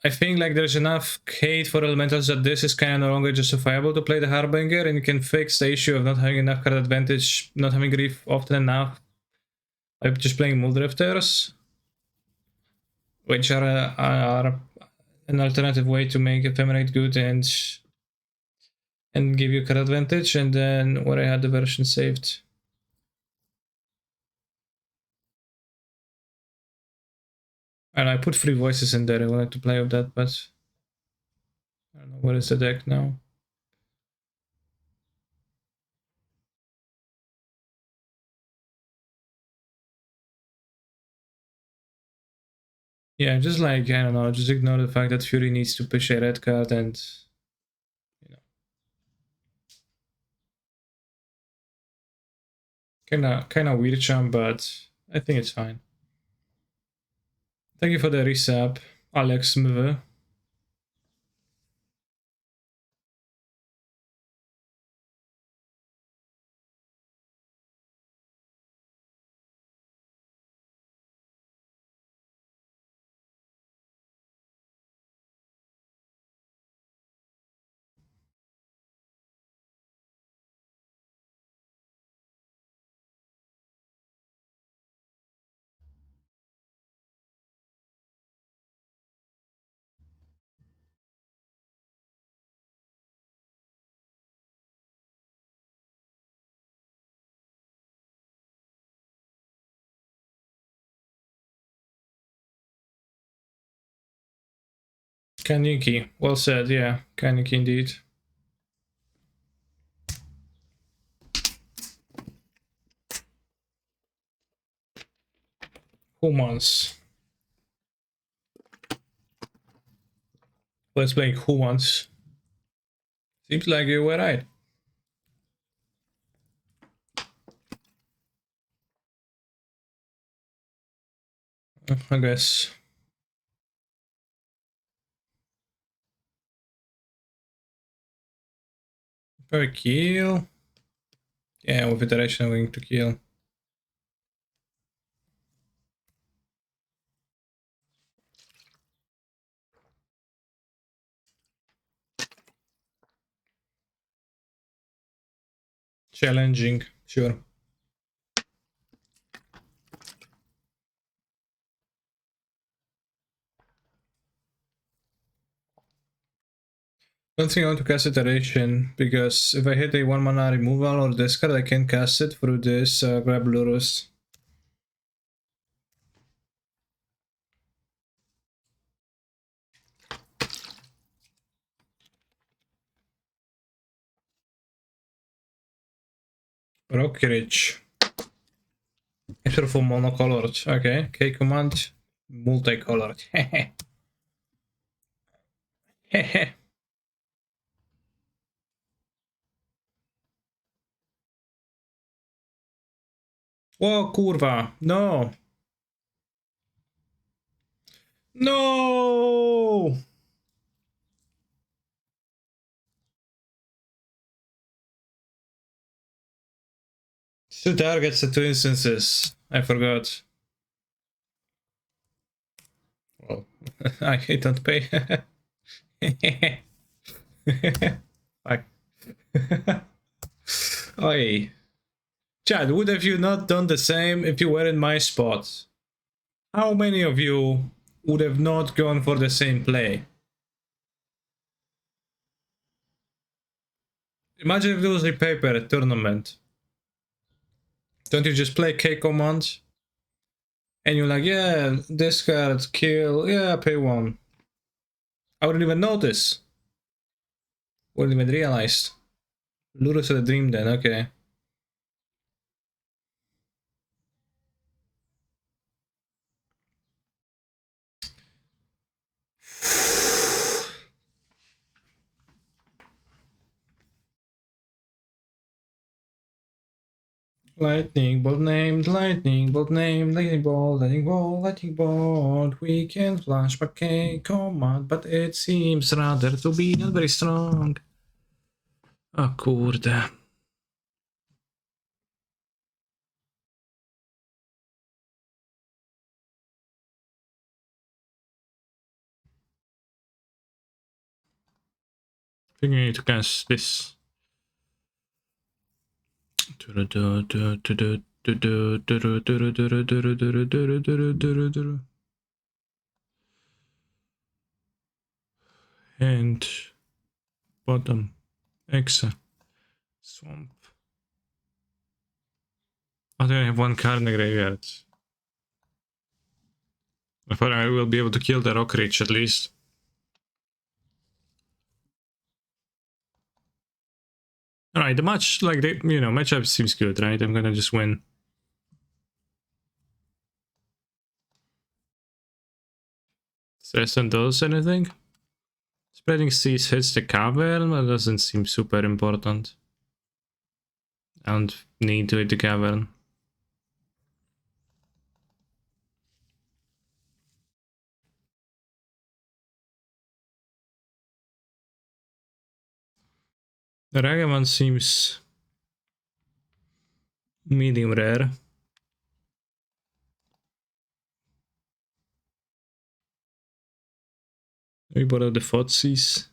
I think like there's enough hate for elementals that this is kind of no longer justifiable to play the Harbinger, and you can fix the issue of not having enough card advantage, not having grief often enough by just playing Muldrifters, which are an alternative way to make ephemerate good and give you card advantage, and then where I had the version saved. And I put 3 voices in there, I wanted to play with that, but I don't know, what is the deck now? Yeah, just like, I don't know, just ignore the fact that Fury needs to push a red card and, you know. Kinda weird jump, but I think it's fine. Thank you for the resub, Alex Mve. Kaniki, well said, yeah, Kaniki indeed. Humans. Let's play humans. Seems like you were right. I guess. Probably kill. Yeah, with iteration I'm going to kill. Challenging, sure. Don't think I want to cast iteration, because if I hit a 1 mana removal or discard, I can cast it through this grab Lurrus. Rockridge. Except for monocolored. Okay, K command, multicolored. Hehe. O kurwa, no! No! Two targets at 2 instances. I forgot. Well, I don't pay. Fuck. Oi. Chad, would have you not done the same if you were in my spot? How many of you would have not gone for the same play? Imagine if there was a paper at tournament. Don't you just play K commands? And you're like, yeah, discard, kill, yeah, pay 1. I wouldn't even notice. Wouldn't even realize. Lurrus had a dream then, okay. Lightning bolt named, lightning bolt named, lightning bolt, lightning bolt, lightning bolt. We can flash back K command, but it seems rather to be not very strong. O kurde. I think I need to cast this. And bottom Exa swamp. I think I have 1 card in the graveyard. I thought I will be able to kill the Rockridge at least. Alright, the match, like, the, you know, matchup seems good, right? I'm gonna just win. Crescent does anything? Spreading Seas hits the cavern? That doesn't seem super important. I don't need to hit the cavern. The Ragavan seems medium rare. We borrow the Fotsis.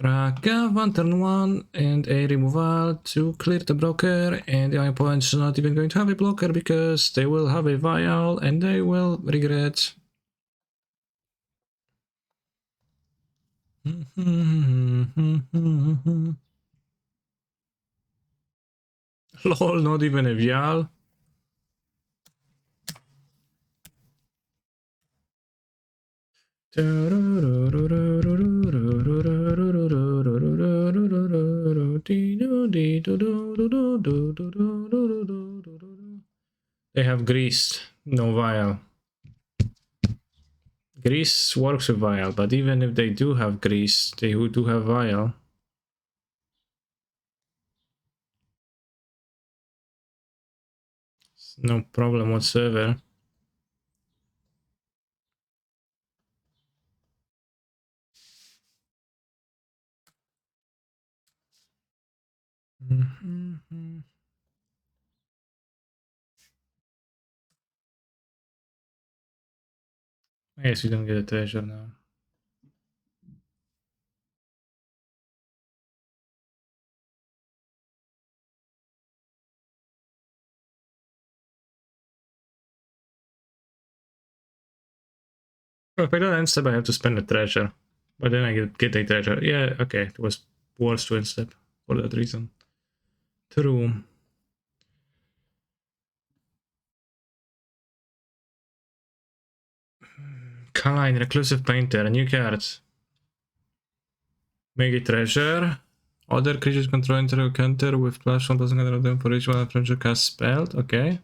Ragavan turn 1 and a removal to clear the blocker, and the opponent's not even going to have a blocker because they will have a vial and they will regret. Lol, not even a vial. They have grease, no vial. Grease works with vial, but even if they do have grease, they do have vial. No problem whatsoever. I guess we don't get a treasure now. Well, if I don't end step, I have to spend a treasure. But then I get a treasure. Yeah, okay, it was worse to end step for that reason. True. Kaline, Reclusive Painter, new cards. Make a treasure. Other creatures control enter counter with plus 1 plus of them for each one of treasure cast spelled. Okay.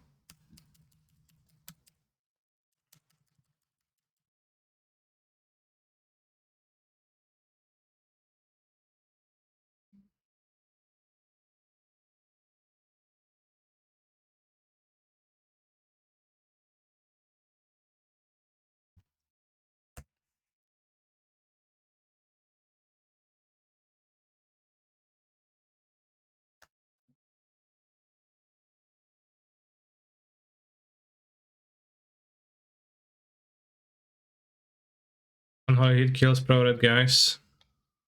On how hit kills pro red guys.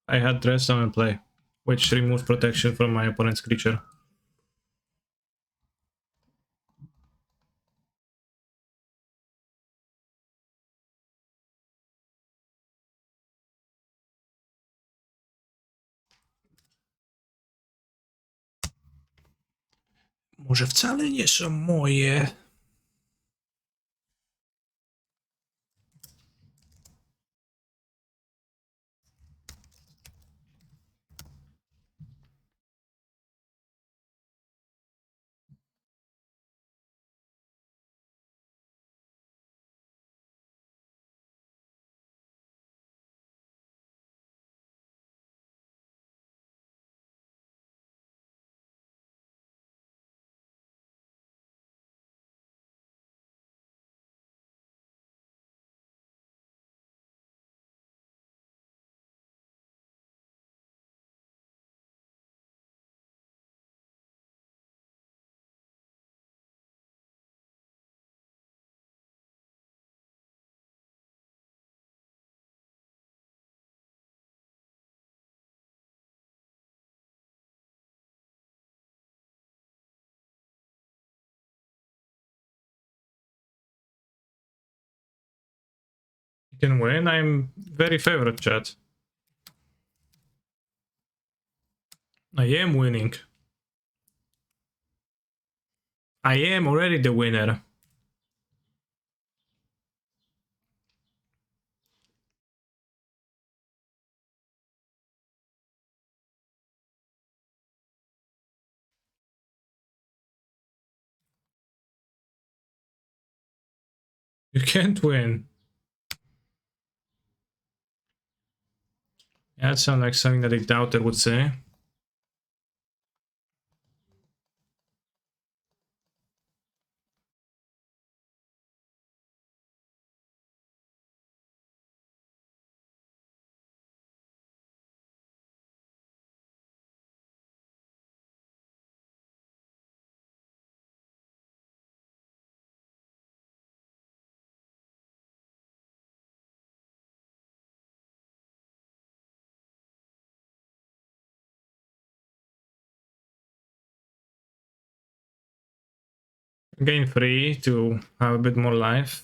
I had dress down and play, which removes protection from my opponent's creature. Może wcale nie są moje. You can win. I'm very favorite, chat. I am winning. I am already the winner. You can't win. Yeah, that sounds like something that a doubter would say. Gain 3 to have a bit more life.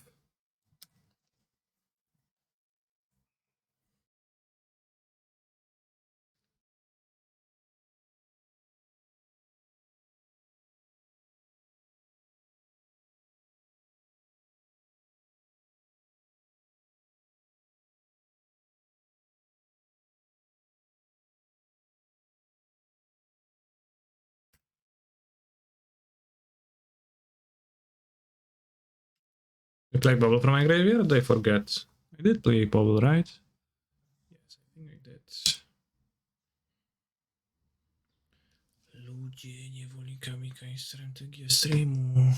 You play Bubble from my graveyard? I forget. I did play Bubble, right? Yes, I think I did. Ludzie, niewolnikami strategii streamu.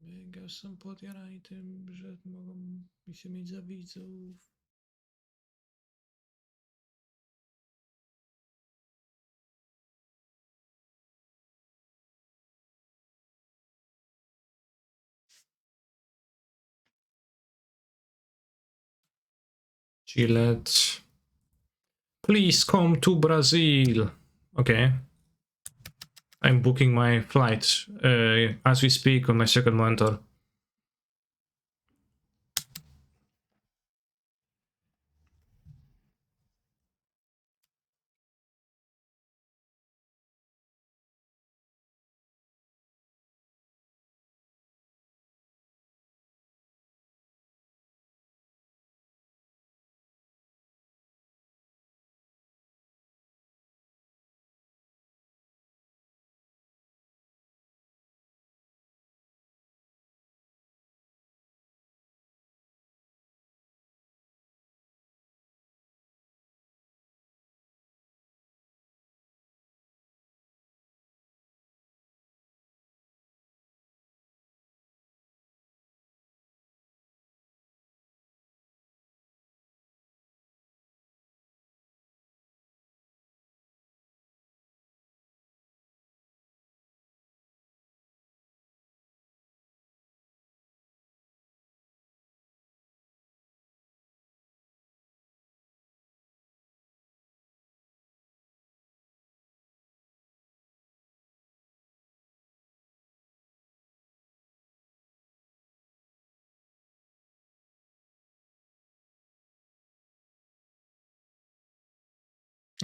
Biegał sam podjaraj tym, że mogą mi się mieć za widzów. Gillette. Please come to Brazil. Okay. I'm booking my flight as we speak on my second monitor.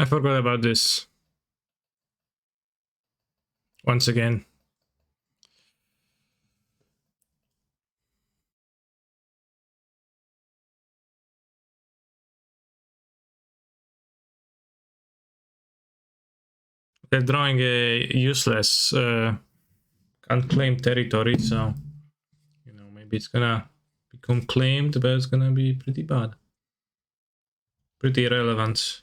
I forgot about this. Once again. They're drawing a useless unclaimed territory, so you know maybe it's gonna become claimed, but it's gonna be pretty bad. Pretty irrelevant.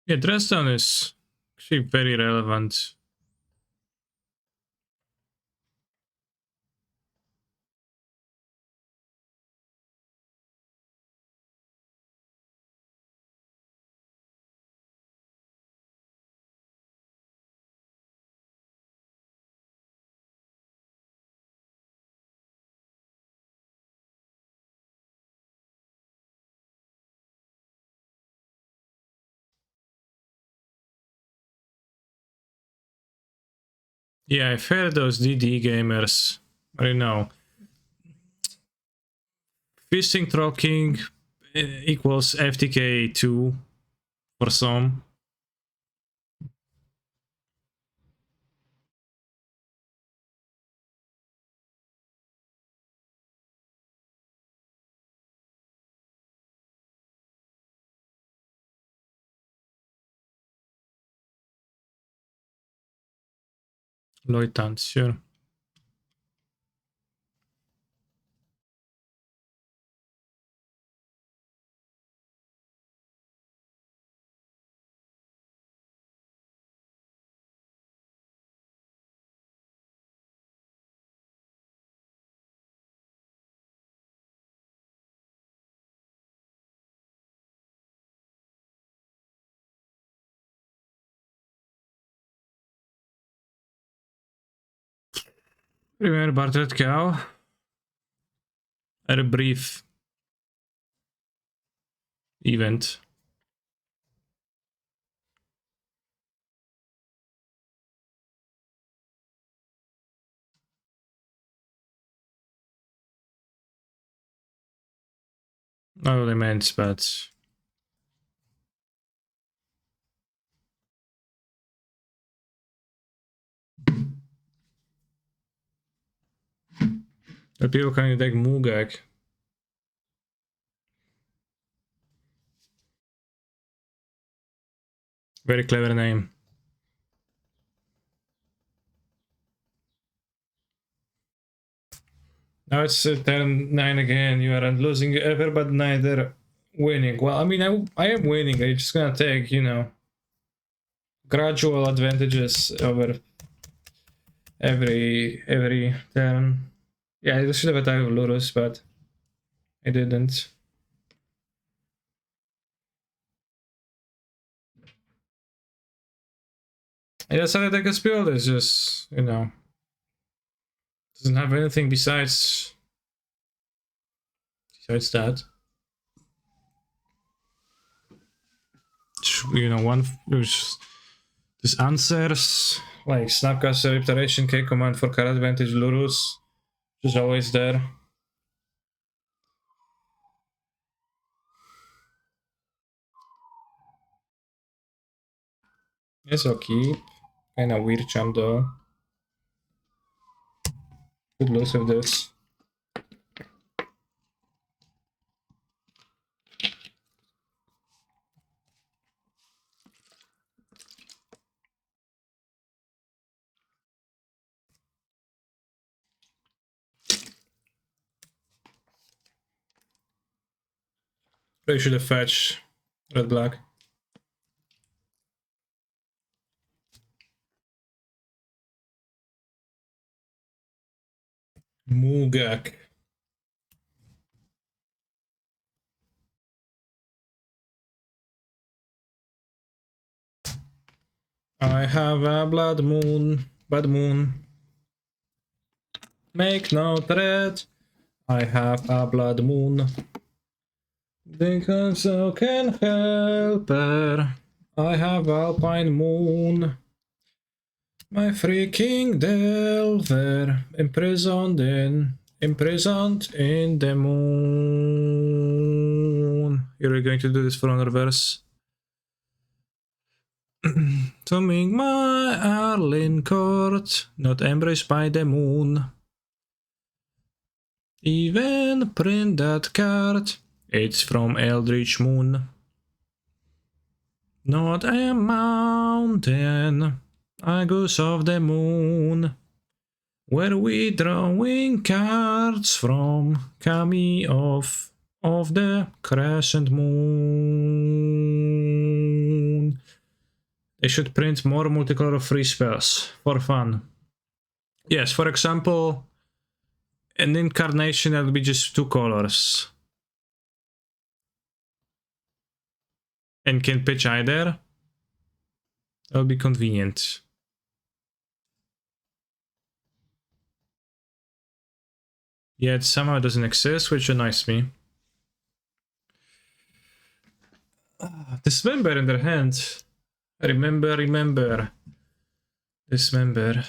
Yeah, Dresden is actually very relevant. Yeah, I've heard those DD gamers. I don't know. Fishing Troll King equals FTK 2 for some. Loitant, sure. Remember Bartred Cow? At a brief event. Not really meant, but the people can take Mugak. Very clever name. Now it's turn 9 again. You aren't losing ever, but neither winning. Well, I mean, I am winning. I'm just gonna take, you know, gradual advantages over every turn. Yeah, I should have attacked Lurrus, but I didn't. Yeah, so I guess build is just, you know, doesn't have anything besides that. You know, one there's answers like Snapcaster, Iteration, K command for card advantage, Lurrus, which is always there. Yes, I'll keep. Kinda weird jump though. Good lose with this. They should have fetched red black. Mugak. I have a blood moon, bad moon. Make no threat. I have a blood moon. Think so can help her. I have alpine moon. My freaking delver, imprisoned in the moon. You're going to do this for another verse. Toming my Arlin court, not embraced by the moon. Even print that card, it's from Eldritch Moon. Not a mountain, a goose of the moon. Where we drawing cards from, coming off of the crescent moon. They should print more multicolor free spells for fun. Yes, for example, an incarnation that will be just 2 colors. And can pitch either. That'll be convenient. Yet somehow it doesn't exist, which annoys me. Dismember in their hand. Remember. Dismember.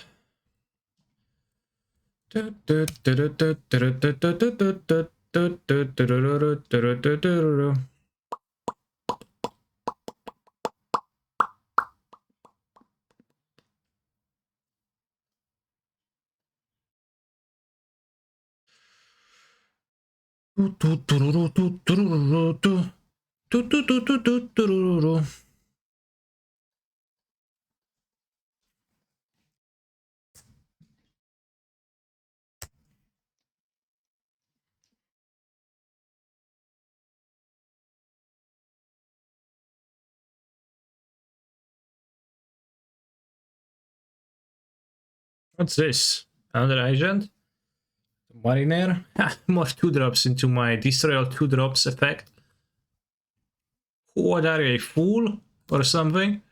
What's this? Another agent? Mariner? More 2-drops into my destroy all 2-drops effect. What are you, a fool? Or something?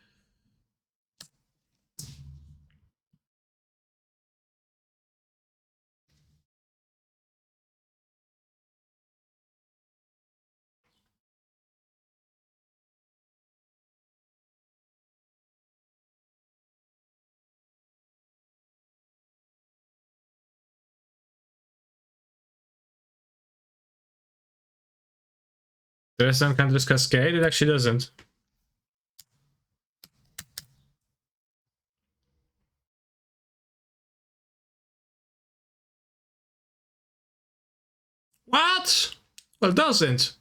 The rest of them can't just cascade? It actually doesn't. What? Well, it doesn't.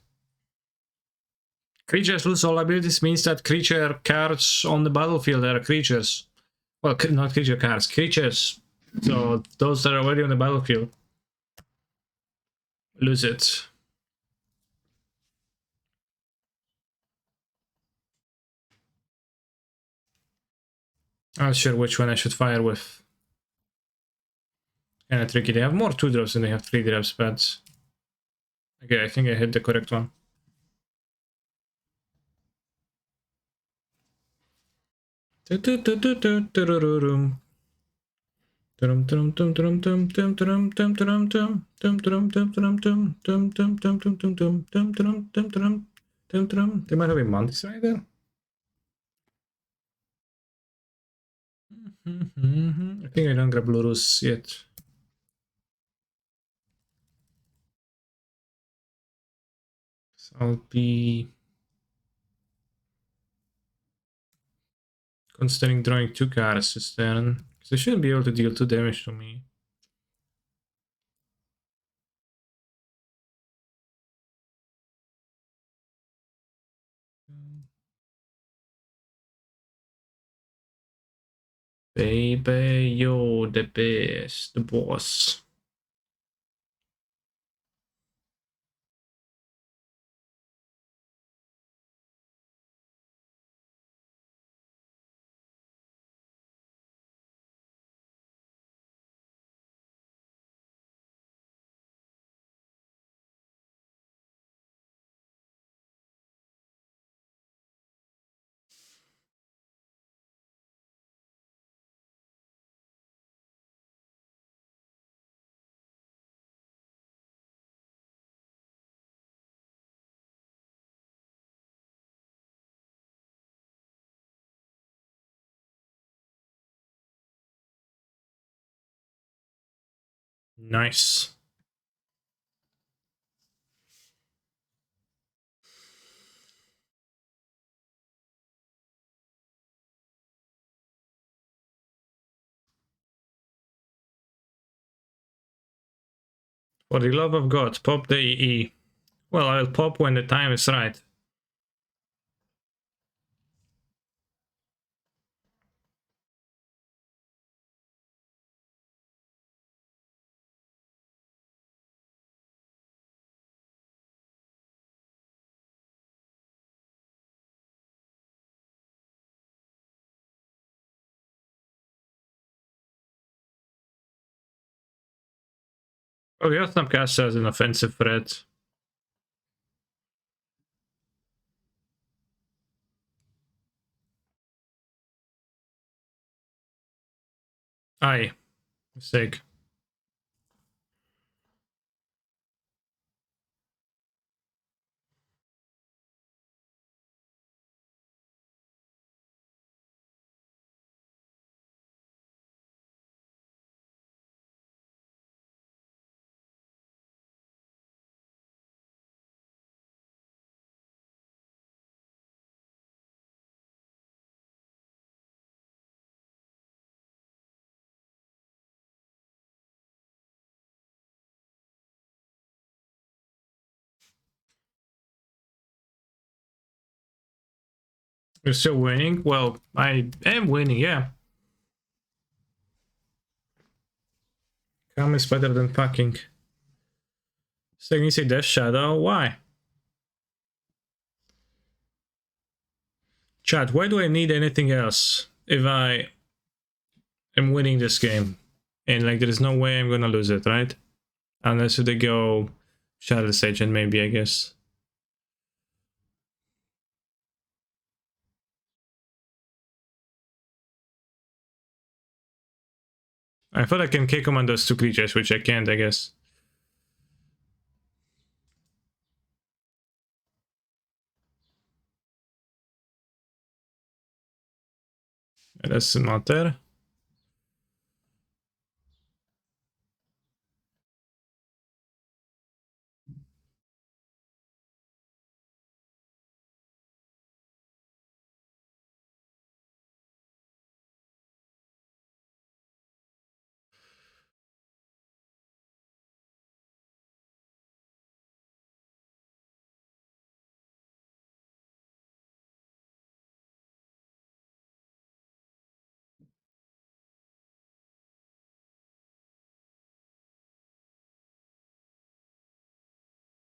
Creatures lose all abilities means that creature cards on the battlefield are creatures. Well, not creature cards, creatures. So those that are already on the battlefield lose it. I'm not sure which one I should fire with. Kinda tricky. They have more 2-drops than they have 3-drops, but... Okay, I think I hit the correct one. They might have a Mantis Rider. I think I don't grab Lurrus yet. So I'll be considering drawing 2 cards this turn, because they shouldn't be able to deal 2 damage to me. Baby, you're the best, the boss. Nice. For the love of God, pop the EE. Well, I'll pop when the time is right. Oh, the Earthsnap caster has an offensive threat. Aye. Mistake. We're still winning? Well, I am winning, yeah. Calm is better than fucking. So you say Death Shadow? Why? Chat, why do I need anything else if I am winning this game? And like, there is no way I'm gonna lose it, right? Unless if they go Shadowless Agent, maybe, I guess. I thought I can kick on those two creatures, which I can't, I guess. That's not there.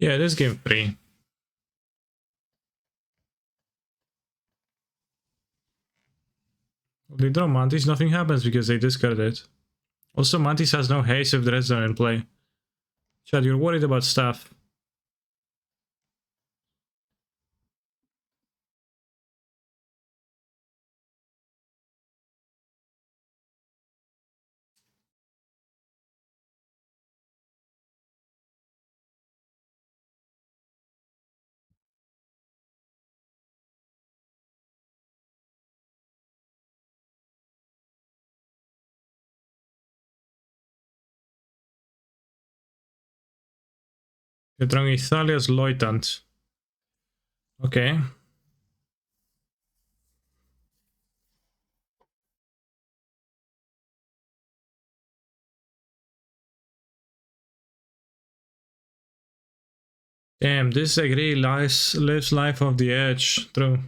Yeah, this game free. They draw Mantis, nothing happens because they discard it. Also, Mantis has no haste if the rest are in play. Chad, you're worried about stuff. You're drawing Ithalia's Loitant. Okay. Damn, this like really lives life off the edge. True.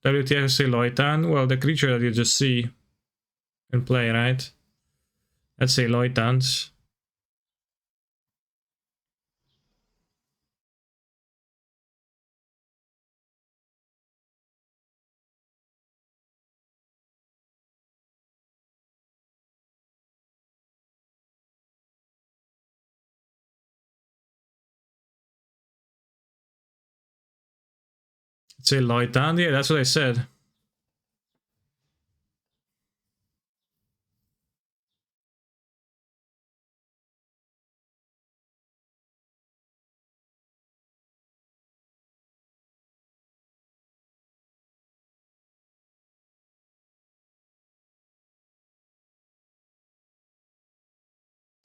WTF Loitan? Well, the creature that you just see in play, right? Let's say Loitans. Let's say Loitan. Yeah, that's what I said.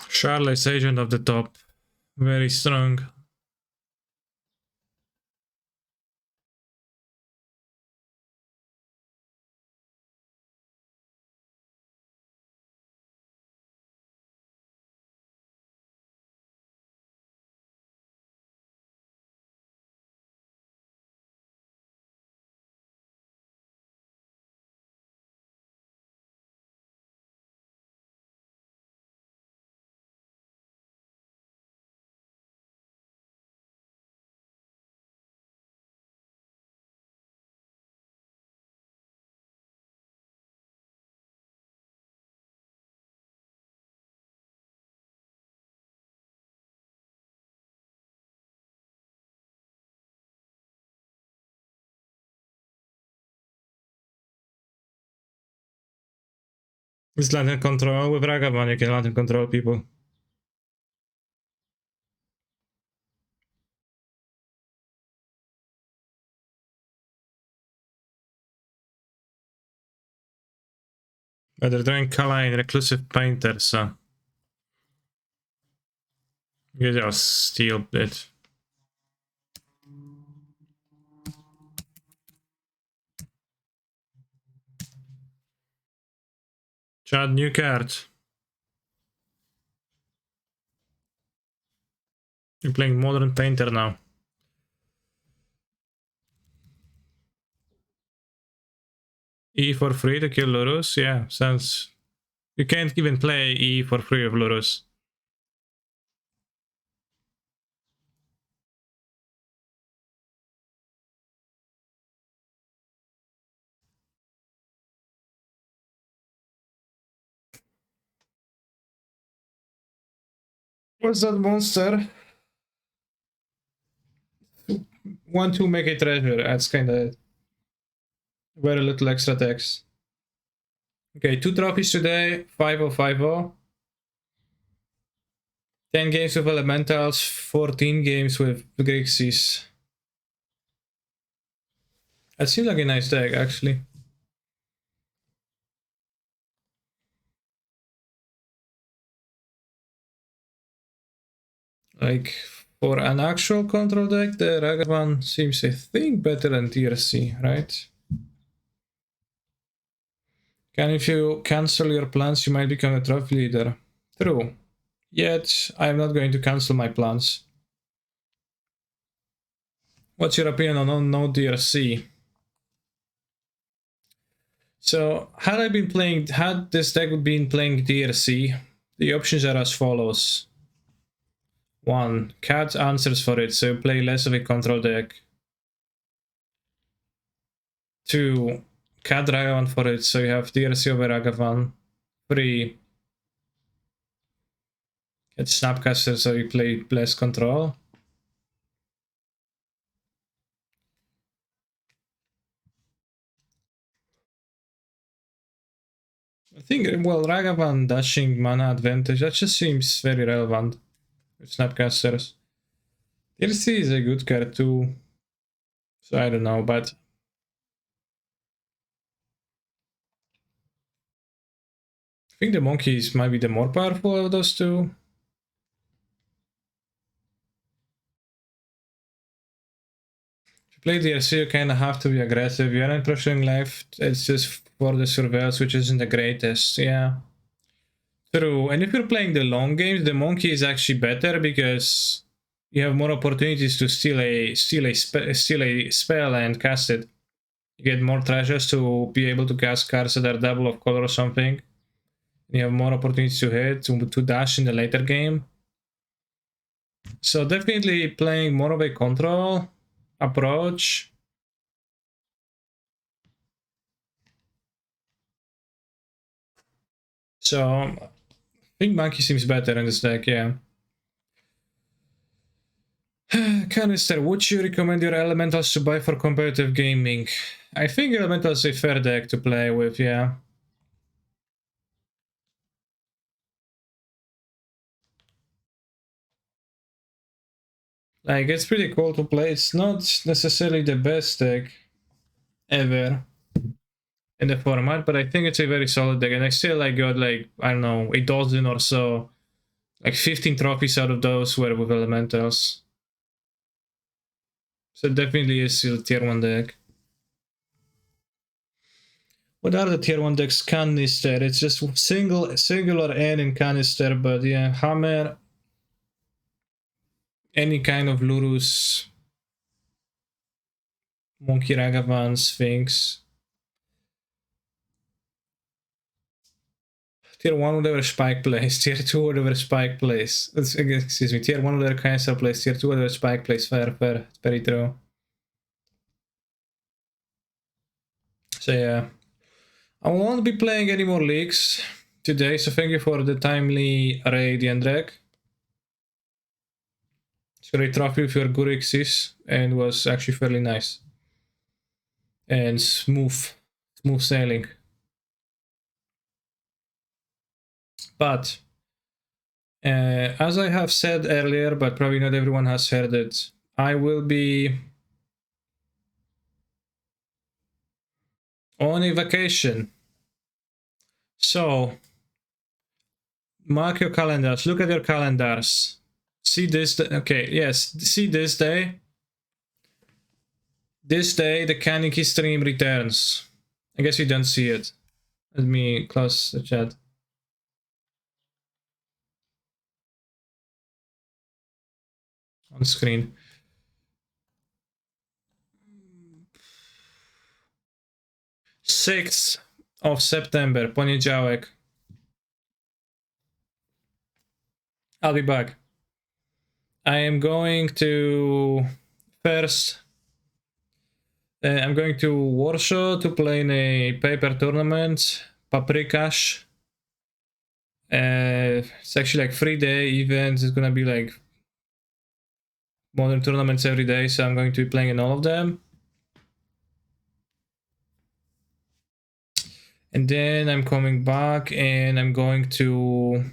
Charlotte's Agent of the top. Very strong. It's Lantern Control. With Ragavan, you can Lantern Control people. But they're doing Kaline, Reclusive Painter, so. You just steal it. Chad, new card. You're playing Modern Painter now. E for free to kill Lurrus? Yeah, sounds... You can't even play E for free with Lurrus. What's that monster? 1-2 make a treasure. That's kinda... very little extra text. Okay, 2 trophies today. 5-0, 10 games with Elementals, 14 games with Grixis. That seems like a nice deck, actually. Like, for an actual control deck, the Ragavan seems, I think, better than TRC, right? If you cancel your plans, you might become a trophy leader. True. Yet, I'm not going to cancel my plans. What's your opinion on no DRC? So, had this deck been playing DRC, the options are as follows. 1. Cat answers for it, so play less of a control deck. 2. Cat Ragavan for it, so you have DRC over Ragavan. 3. Get Snapcaster, so you play less control. I think, well, Ragavan dashing mana advantage, that just seems very relevant with Snapcasters. DRC is a good card too, so I don't know, but I think the monkeys might be the more powerful of those two. If you play DRC, you kind of have to be aggressive. You're not pressuring left, it's just for the surveillance, which isn't the greatest, yeah. True, and if you're playing the long games, the monkey is actually better because you have more opportunities to steal a spell and cast it. You get more treasures to be able to cast cards that are double of color or something. You have more opportunities to hit, to dash in the later game. So definitely playing more of a control approach. So I think monkey seems better in this deck, yeah. Canister, would you recommend your elementals to buy for competitive gaming? I think elementals is a fair deck to play with, yeah. Like, it's pretty cool to play. It's not necessarily the best deck ever in the format, but I think it's a very solid deck. And I still like got like, I don't know, a dozen or so. Like 15 trophies out of those were with elementals. So it definitely is still a tier 1 deck. What are the tier 1 decks? Canister. It's just singular N in Canister, but yeah, Hammer, any kind of Lurrus, Monkey Ragavan, Sphinx. Tier 1 whatever Spike plays, Tier 2 whatever Spike plays. Excuse me, Tier 1 whatever Canister plays, Tier 2 whatever Spike plays. Fair. It's very true. So yeah. I won't be playing any more leagues today, so thank you for the timely Radiant deck. It's a great trophy with your Grixis and was actually fairly nice. And smooth sailing. But as I have said earlier, but probably not everyone has heard it, I will be on a vacation. So mark your calendars, look at your calendars. See this, okay, yes, see this day. This day, the Kaneki stream returns. I guess you don't see it. Let me close the chat. On screen. 6th of September, poniedziałek. I'll be back. I am going to first. I'm going to Warsaw to play in a paper tournament, Paprikash. It's actually like 3-day events. It's gonna be like modern tournaments every day, so I'm going to be playing in all of them. And then I'm coming back and I'm going to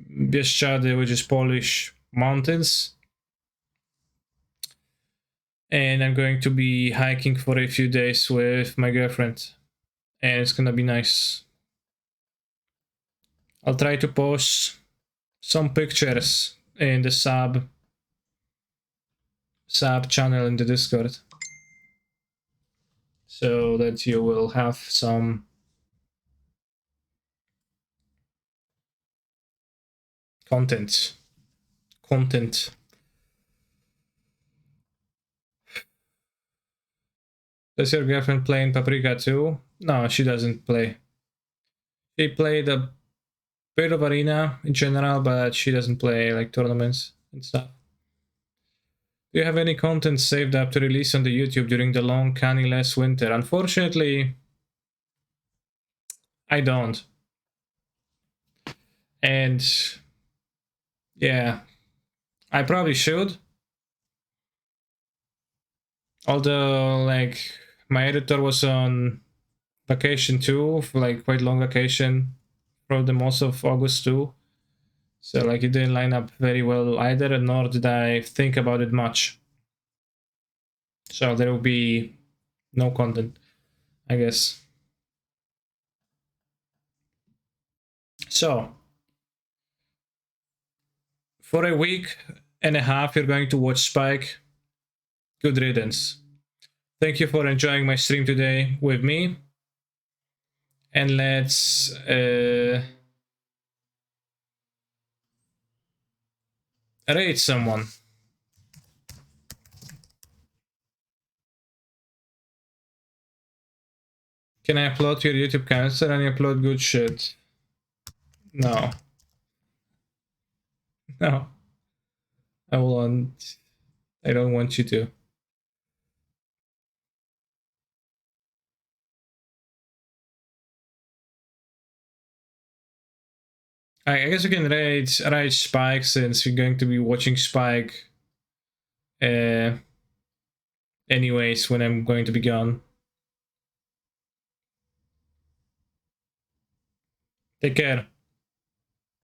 Bieszczady, which is Polish mountains. And I'm going to be hiking for a few days with my girlfriend. And it's gonna be nice. I'll try to post some pictures in the sub channel in the Discord, so that you will have some content. Does your girlfriend play in Paprika too? No, she doesn't play. She played a bit of arena in general, but she doesn't play like tournaments and stuff. Do you have any content saved up to release on the YouTube during the long Canny-less winter? Unfortunately, I don't. And yeah, I probably should. Although, like, my editor was on vacation too, for like quite long vacation for the most of August too. So like it didn't line up very well either, nor did I think about it much. So there will be no content, I guess. So for a week and a half, you're going to watch Spike. Good riddance. Thank you for enjoying my stream today with me. And let's rate someone. Can I upload to your YouTube channel and you upload good shit? No. No. I don't want you to. I guess we can rate Spike, since we're going to be watching Spike anyways when I'm going to be gone. Take care.